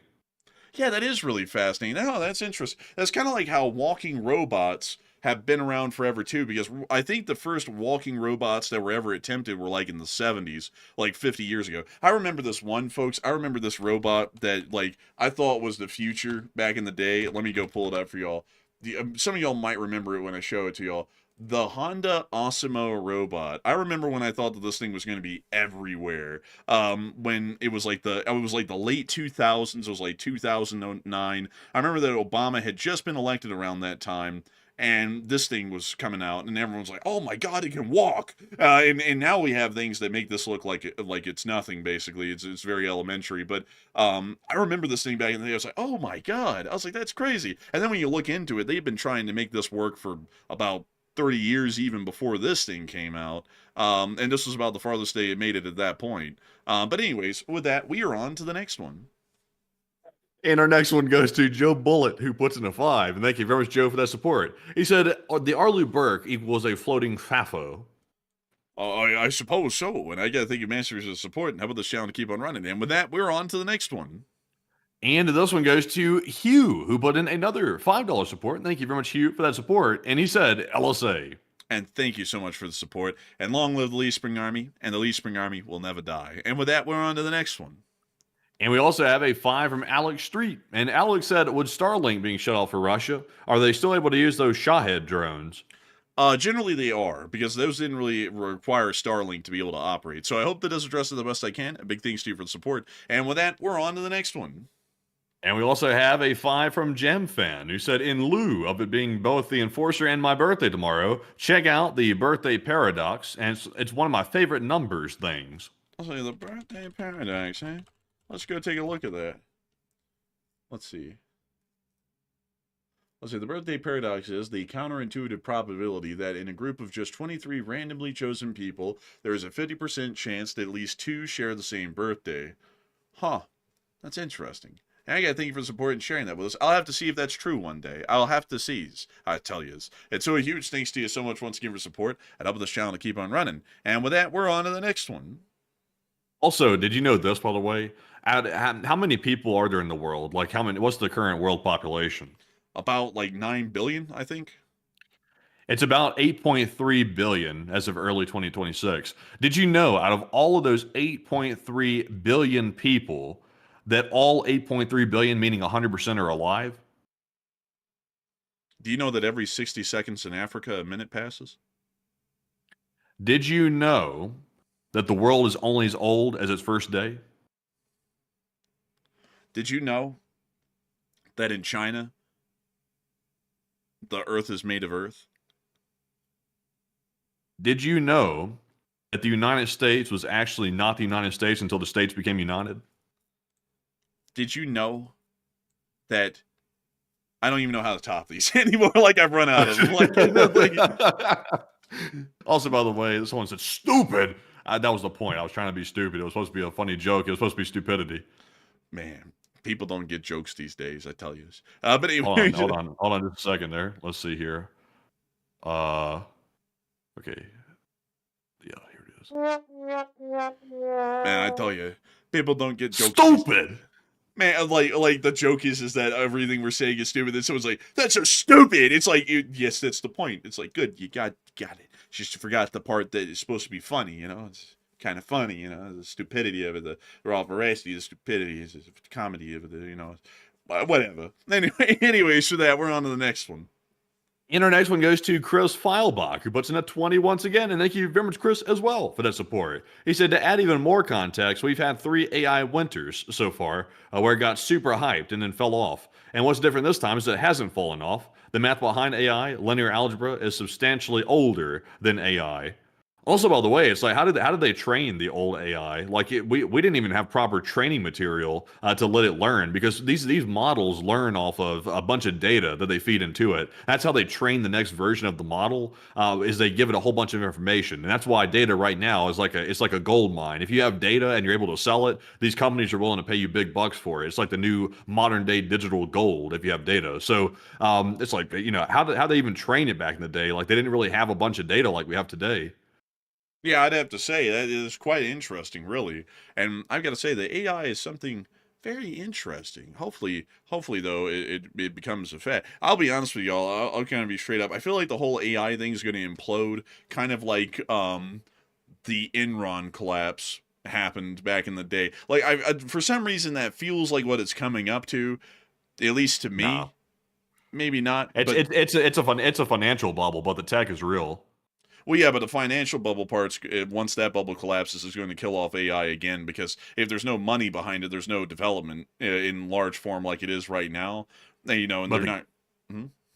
Yeah, that is really fascinating. Oh, that's interesting. That's kind of like how walking robots have been around forever too, because I think the first walking robots that were ever attempted were like in the 70s, like 50 years ago. I remember this one, folks. I remember this robot that like I thought was the future back in the day. Let me go pull it up for y'all. Some of y'all might remember it when I show it to y'all. The Honda Osimo robot. I remember when I thought that this thing was going to be everywhere. When it was like the late 2000s, it was like 2009. I remember that Obama had just been elected around that time, and this thing was coming out, and everyone's like, "Oh my God, it can walk!" And now we have things that make this look like it's nothing. Basically, it's very elementary. But I remember this thing back in the day. I was like, "Oh my God!" I was like, "That's crazy." And then when you look into it, they've been trying to make this work for about 30 years even before this thing came out. And this was about the farthest they had made it at that point. But anyways, with that, we are on to the next one. And our next one goes to Joe Bullitt, who puts in a 5. And thank you very much, Joe, for that support. He said the Arleigh Burke equals a floating FAFO. I suppose so. And I got to thank you, Masters, for the support. And how about this channel to keep on running? And with that, we're on to the next one. And this one goes to Hugh, who put in another $5 support. And thank you very much, Hugh, for that support. And he said LSA. And thank you so much for the support. And long live the Lee Spring Army. And the Lee Spring Army will never die. And with that, we're on to the next one. And we also have a 5 from Alex Street. And Alex said, would Starlink being shut off for Russia, are they still able to use those Shahed drones? Generally they are, because those didn't really require Starlink to be able to operate. So I hope that does address it the best I can. Big thanks to you for the support. And with that, we're on to the next one. And we also have a 5 from GemFan, who said, in lieu of it being both the Enforcer and my birthday tomorrow, check out the birthday paradox, and it's one of my favorite numbers things. I'll say the birthday paradox, eh? Let's go take a look at that. Let's see. The birthday paradox is the counterintuitive probability that in a group of just 23 randomly chosen people, there is a 50% chance that at least 2 share the same birthday. Huh. That's interesting. And I gotta thank you for the support and sharing that with us. I'll have to see if that's true one day. I'll have to see, I tell you. And so a huge thanks to you so much once again for support. And help this channel to keep on running. And with that, we're on to the next one. Also, did you know this, by the way? How many people are there in the world? Like, what's the current world population? About like 9 billion, I think. It's about 8.3 billion as of early 2026. Did you know out of all of those 8.3 billion people, that all 8.3 billion, meaning 100%, are alive? Do you know that every 60 seconds in Africa, a minute passes? Did you know that the world is only as old as its first day? Did you know that in China, the earth is made of earth? Did you know that the United States was actually not the United States until the states became united? Did you know that I don't even know how to top these anymore? Like I've run out of them. Also, by the way, someone said stupid. That was the point. I was trying to be stupid. It was supposed to be a funny joke. It was supposed to be stupidity. Man, people don't get jokes these days, I tell you. But anyway, hold on just a second there. Let's see here. Okay. Yeah, here it is. Man, I tell you, people don't get jokes. Stupid. Man, like the joke is that everything we're saying is stupid. And someone's like, "That's so stupid." It's like, yes, that's the point. It's like, good, you got it. Just forgot the part that is supposed to be funny. You know, it's kind of funny. You know, the stupidity of it, the raw veracity, the stupidity, the comedy of it. You know, whatever. Anyway, so that we're on to the next one. And our next one goes to Chris Feilbach, who puts in a 20 once again. And thank you very much, Chris, as well, for that support. He said, to add even more context, we've had 3 AI winters so far where it got super hyped and then fell off. And what's different this time is that it hasn't fallen off. The math behind AI, linear algebra, is substantially older than AI. Also, by the way, it's like how did they train the old AI? Like we didn't even have proper training material to let it learn, because these models learn off of a bunch of data that they feed into it. That's how they train the next version of the model. Is they give it a whole bunch of information, and that's why data right now is like a gold mine. If you have data and you're able to sell it, these companies are willing to pay you big bucks for it. It's like the new modern day digital gold if you have data. So it's like, how they even train it back in the day? Like they didn't really have a bunch of data like we have today. Yeah, I'd have to say that is quite interesting, really. And I've got to say the AI is something very interesting. Hopefully though, it becomes a fact. I'll be honest with y'all. I'll kind of be straight up. I feel like the whole AI thing is going to implode, kind of like the Enron collapse happened back in the day. Like I for some reason that feels like what it's coming up to, at least to me. Nah. Maybe not. It's a financial bubble, but the tech is real. Well, yeah, but the financial bubble parts, once that bubble collapses, is going to kill off AI again, because if there's no money behind it, there's no development in large form like it is right now. And But they're not.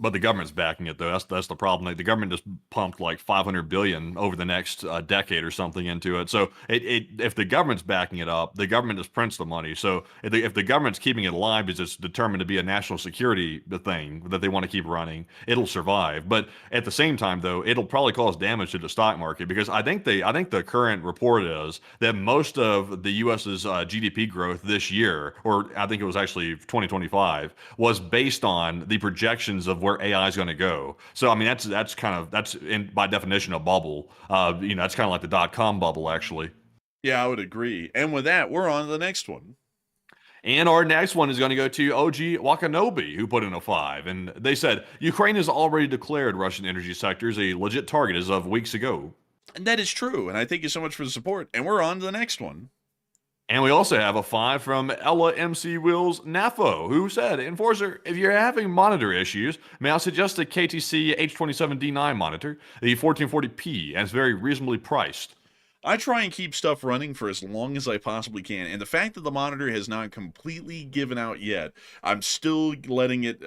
But the government's backing it, though. That's the problem. Like, the government just pumped like 500 billion over the next decade or something into it. So if the government's backing it up, the government just prints the money. So if the government's keeping it alive because it's determined to be a national security thing that they want to keep running, it'll survive. But at the same time, though, it'll probably cause damage to the stock market, because I think the current report is that most of the U.S.'s GDP growth this year, or I think it was actually 2025, was based on the projections of where AI is going to go. So I mean, that's by definition a bubble. That's kind of like the .com bubble, actually. Yeah, I would agree. And with that, we're on to the next one. And our next one is going to go to OG Wakanobi, who put in a 5. And they said, Ukraine has already declared Russian energy sectors a legit target as of weeks ago. And that is true. And I thank you so much for the support. And we're on to the next one. And we also have a 5 from Ella MC Wills Nafo, who said, Enforcer, if you're having monitor issues, may I suggest the KTC H27D9 monitor, the 1440p, and it's very reasonably priced. I try and keep stuff running for as long as I possibly can, and the fact that the monitor has not completely given out yet, I'm still letting it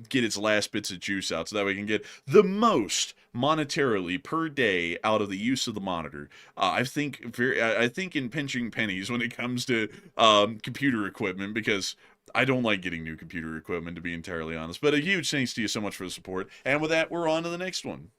get its last bits of juice out so that we can get the most monetarily per day out of the use of the monitor. I think in pinching pennies when it comes to computer equipment, because I don't like getting new computer equipment, to be entirely honest. But a huge thanks to you so much for the support, and with that, we're on to the next one.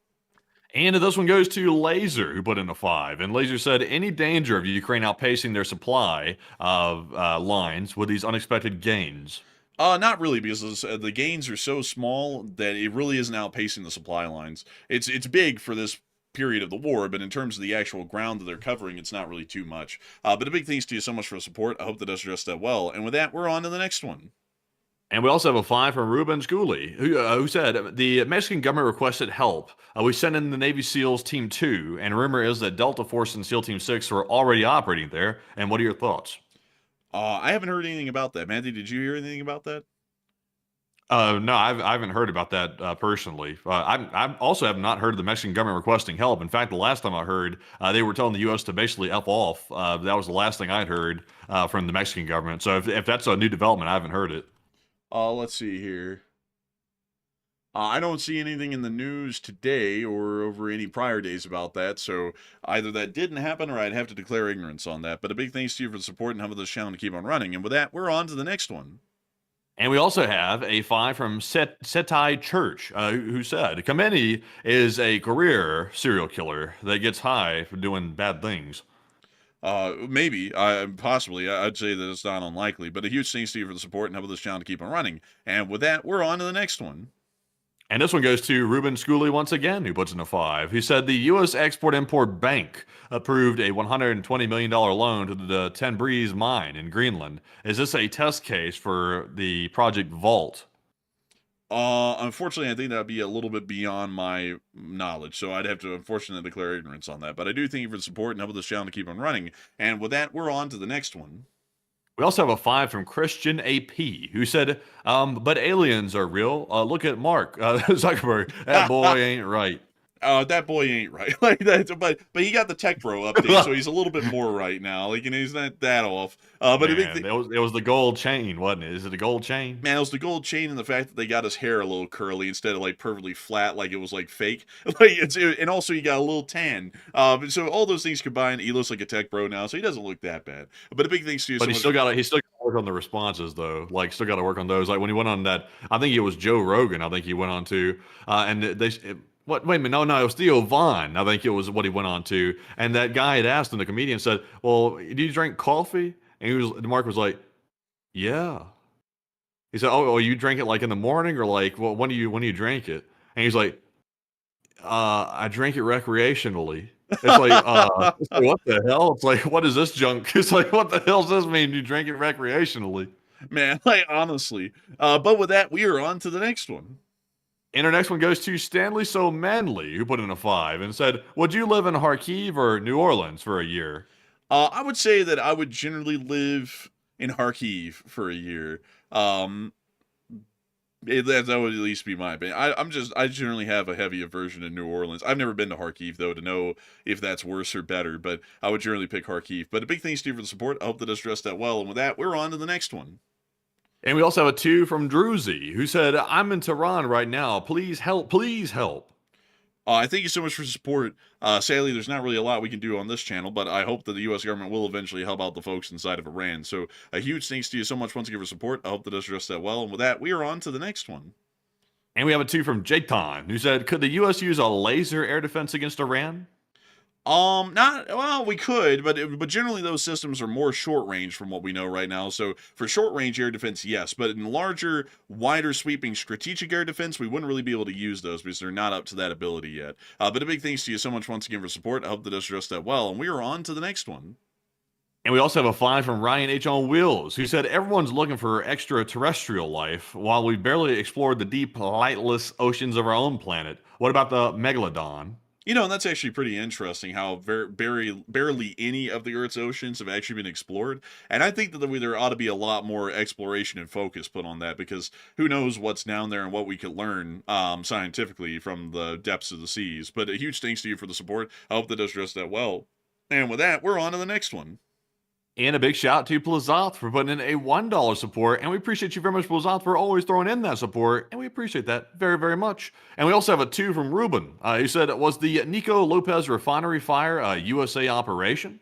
And this one goes to Laser, who put in a 5. And Laser said, any danger of Ukraine outpacing their supply of lines with these unexpected gains? Not really, because the gains are so small that it really isn't outpacing the supply lines. It's big for this period of the war, but in terms of the actual ground that they're covering, it's not really too much. But a big thanks to you so much for the support. I hope that does just that well. And with that, we're on to the next one. And we also have a 5 from Ruben Schooley, who said, the Mexican government requested help. We sent in the Navy SEALs Team 2, and rumor is that Delta Force and SEAL Team 6 were already operating there. And what are your thoughts? I haven't heard anything about that. Matthew, did you hear anything about that? No, I haven't heard about that personally. I also have not heard of the Mexican government requesting help. In fact, the last time I heard, they were telling the U.S. to basically F off. That was the last thing I'd heard from the Mexican government. So if that's a new development, I haven't heard it. Let's see here. I don't see anything in the news today or over any prior days about that, so either that didn't happen or I'd have to declare ignorance on that. But a big thanks to you for the support and helping this channel to keep on running. And with that, we're on to the next one. And we also have a 5 from Setai Church, who said, Kameni is a career serial killer that gets high for doing bad things. Maybe, possibly. I'd say that it's not unlikely, but a huge thanks to you for the support and helping this channel to keep on running. And with that, we're on to the next one. And this one goes to Ruben Schooley once again, who puts in a 5. He said the U.S. Export-Import Bank approved a $120 million loan to the Ten Breeze mine in Greenland. Is this a test case for the Project Vault? Unfortunately, I think that'd be a little bit beyond my knowledge, so I'd have to unfortunately declare ignorance on that. But I do thank you for the support and helping this channel to keep on running. And with that, we're on to the next one. We also have a 5 from Christian AP, who said, but aliens are real. Look at Mark Zuckerberg. That boy ain't right. That boy ain't right. Like that, but he got the tech bro update, so he's a little bit more right now. Like, he's not that off. But a big Man, thing, it was the gold chain, wasn't it? Is it a gold chain? man, it was the gold chain and the fact that they got his hair a little curly instead of like perfectly flat, like it was like fake. Like and also he got a little tan. So all those things combined, he looks like a tech bro now, so he doesn't look that bad. But a big thing to you, But he still got to work on the responses though. Like, still got to work on those. Like when he went on that, I think it was Joe Rogan. I think he went on to, and what? Wait a minute, no, it was Theo Vaughn. I think it was what he went on to, and that guy had asked him. The comedian said, "Well, do you drink coffee?" And Mark was like, "Yeah." He said, "Oh, you drink it like in the morning, or like, well, when do you drink it?" And he's like, I drink it recreationally." It's like, what the hell? It's like, what is this junk? It's like, what the hell does this mean? You drink it recreationally? Man, like honestly. But with that, we are on to the next one. And our next one goes to Stanley So Manley, who put in a 5 and said, "Would you live in Kharkiv or New Orleans for a year?" I would say that I would generally live in Kharkiv for a year. Um, that would at least be my opinion. I generally have a heavy aversion to New Orleans. I've never been to Kharkiv though to know if that's worse or better, but I would generally pick Kharkiv. But a big thanks to you for the support. I hope that does address that well. And with that, we're on to the next one. And we also have a 2 from Druzy, who said, "I'm in Tehran right now. Please help. Please help." I thank you so much for the support. Sadly, there's not really a lot we can do on this channel, but I hope that the U.S. government will eventually help out the folks inside of Iran. So a huge thanks to you so much once again for support. I hope that does address that well. And with that, we are on to the next one. And we have a 2 from Jayton, who said, "Could the U.S. use a laser air defense against Iran?" Not well. We could, but generally those systems are more short range from what we know right now. So for short range air defense, yes, but in larger, wider sweeping strategic air defense, we wouldn't really be able to use those because they're not up to that ability yet. But a big thanks to you so much once again for support. I hope that does address that well, and we are on to the next one. And we also have a 5 from Ryan H. on Wheels, who said, "Everyone's looking for extraterrestrial life while we barely explored the deep, lightless oceans of our own planet. What about the megalodon?" You know, and that's actually pretty interesting how barely any of the Earth's oceans have actually been explored. And I think that there ought to be a lot more exploration and focus put on that because who knows what's down there and what we could learn scientifically from the depths of the seas. But a huge thanks to you for the support. I hope that does address that well. And with that, we're on to the next one. And a big shout out to Plazoth for putting in a $1 support. And we appreciate you very much, Plazoth, for always throwing in that support. And we appreciate that very, very much. And we also have a 2 from Ruben. He said, "Was the Nico Lopez refinery fire a USA operation?"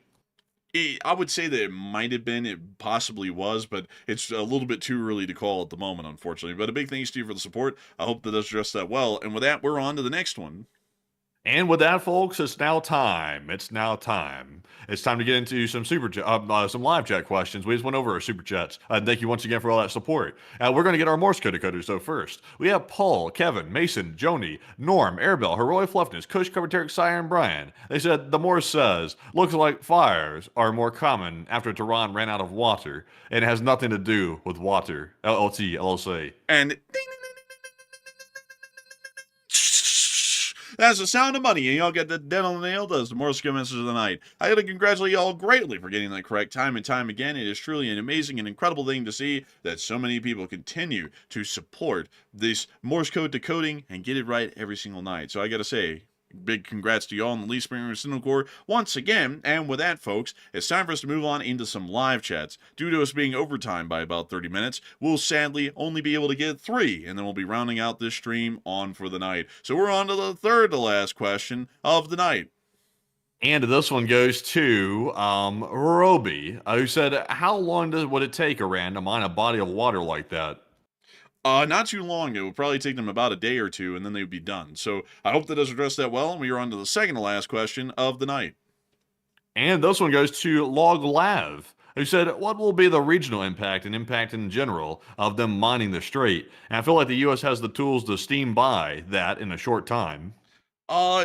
I would say that it might have been, it possibly was, but it's a little bit too early to call at the moment, unfortunately. But a big thanks to you for the support. I hope that does address that well. And with that, we're on to the next one. And with that, folks, it's now time. It's now time. It's time to get into some some live chat questions. We just went over our super chats. Thank you once again for all that support. We're going to get our Morse code decoders though first. We have Paul, Kevin, Mason, Joni, Norm, Airbell, Heroy Fluffness, Kush, Coverteric, Sire, and Brian. They said the Morse says, "Looks like fires are more common after Tehran ran out of water, and it has nothing to do with water." LLT, LLC. And ding, that's the sound of money, and y'all get that dead on the nail. Does the Morse code message of the night. I got to congratulate y'all greatly for getting that correct time and time again. It is truly an amazing and incredible thing to see that so many people continue to support this Morse code decoding and get it right every single night. So I got to say, big congrats to y'all in the Lee Springer Signal Corps once again. And with that, folks, it's time for us to move on into some live chats. Due to us being overtime by about 30 minutes, we'll sadly only be able to get 3, and then we'll be rounding out this stream on for the night. So we're on to the third to last question of the night. And this one goes to Roby, who said, "How long would it take Iran to mine a body of water like that?" Not too long. It would probably take them about a day or two, and then they would be done. So I hope that does address that well, and we are on to the second to last question of the night. And this one goes to Log Lav, who said, "What will be the regional impact and impact in general of them mining the strait?" And I feel like the U.S. has the tools to steam by that in a short time.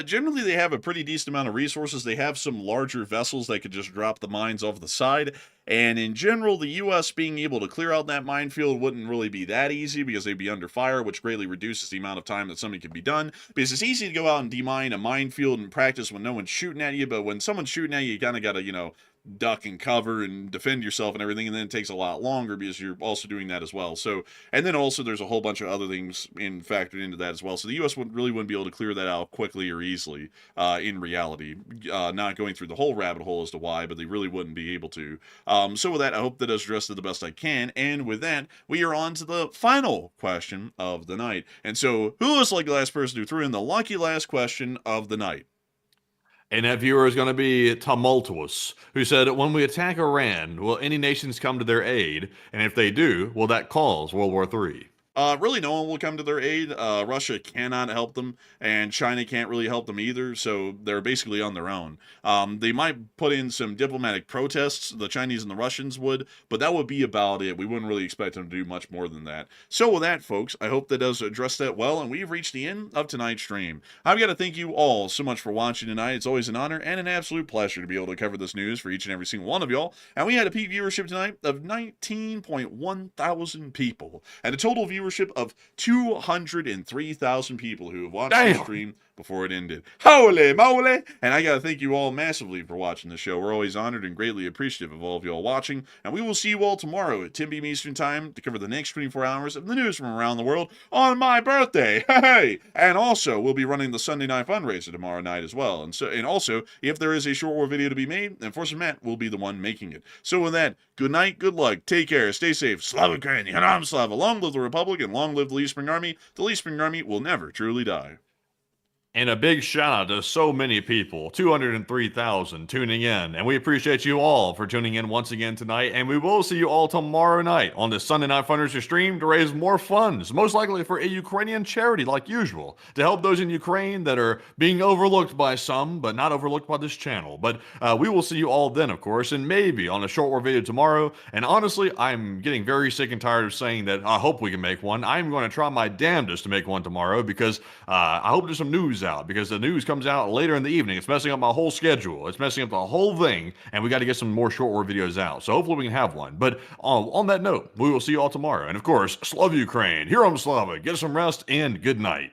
Generally they have a pretty decent amount of resources. They have some larger vessels that could just drop the mines off the side. And in general, the U.S. being able to clear out that minefield wouldn't really be that easy because they'd be under fire, which greatly reduces the amount of time that something can be done. Because it's easy to go out and demine a minefield and practice when no one's shooting at you, but when someone's shooting at you, you kind of got to, duck and cover and defend yourself and everything, and then it takes a lot longer because you're also doing that as well. So, and then also there's a whole bunch of other things factored into that as well. So the U.S. wouldn't be able to clear that out quickly or easily in reality. Not going through the whole rabbit hole as to why, but they really wouldn't be able to. So with that, I hope that I addressed it the best I can. And with that, we are on to the final question of the night. And so, who is like the last person who threw in the lucky last question of the night? And that viewer is going to be Tumultuous, who said, when we attack Iran, will any nations come to their aid? And if they do, will that cause World War III? Really, no one will come to their aid. Russia cannot help them, and China can't really help them either, so they're basically on their own. They might put in some diplomatic protests, the Chinese and the Russians would, but that would be about it. We wouldn't really expect them to do much more than that. So with that, folks, I hope that does address that well, and we've reached the end of tonight's stream. I've got to thank you all so much for watching tonight. It's always an honor and an absolute pleasure to be able to cover this news for each and every single one of y'all. And we had a peak viewership tonight of 19.1 thousand people, and a total viewership of 203,000 people who have watched the stream before it ended. Holy moly! And I gotta thank you all massively for watching the show. We're always honored and greatly appreciative of all of you all watching, and we will see you all tomorrow at 10 p.m. Eastern Time to cover the next 24 hours of the news from around the world on my birthday. Hey! And also, we'll be running the Sunday night fundraiser tomorrow night as well. And also, if there is a short war video to be made, Enforcer Matt will be the one making it. So with that, good night, good luck, take care, stay safe, Slava Ukraini, Haram Slava, long live the Republic, and long live the Lee Spring Army. The Lee Spring Army will never truly die. And a big shout out to so many people, 203,000 tuning in. And we appreciate you all for tuning in once again tonight. And we will see you all tomorrow night on the Sunday Night Fundraiser stream to raise more funds, most likely for a Ukrainian charity like usual, to help those in Ukraine that are being overlooked by some, but not overlooked by this channel. But we will see you all then, of course, and maybe on a short war video tomorrow. And honestly, I'm getting very sick and tired of saying that I hope we can make one. I'm going to try my damnedest to make one tomorrow because I hope there's some news out, because the news comes out later in the evening. It's messing up my whole schedule. It's messing up the whole thing, and we got to get some more short war videos out. So hopefully we can have one. But on that note, we will see you all tomorrow. And of course, Slava Ukraine, Hiram Slava, get some rest, and good night.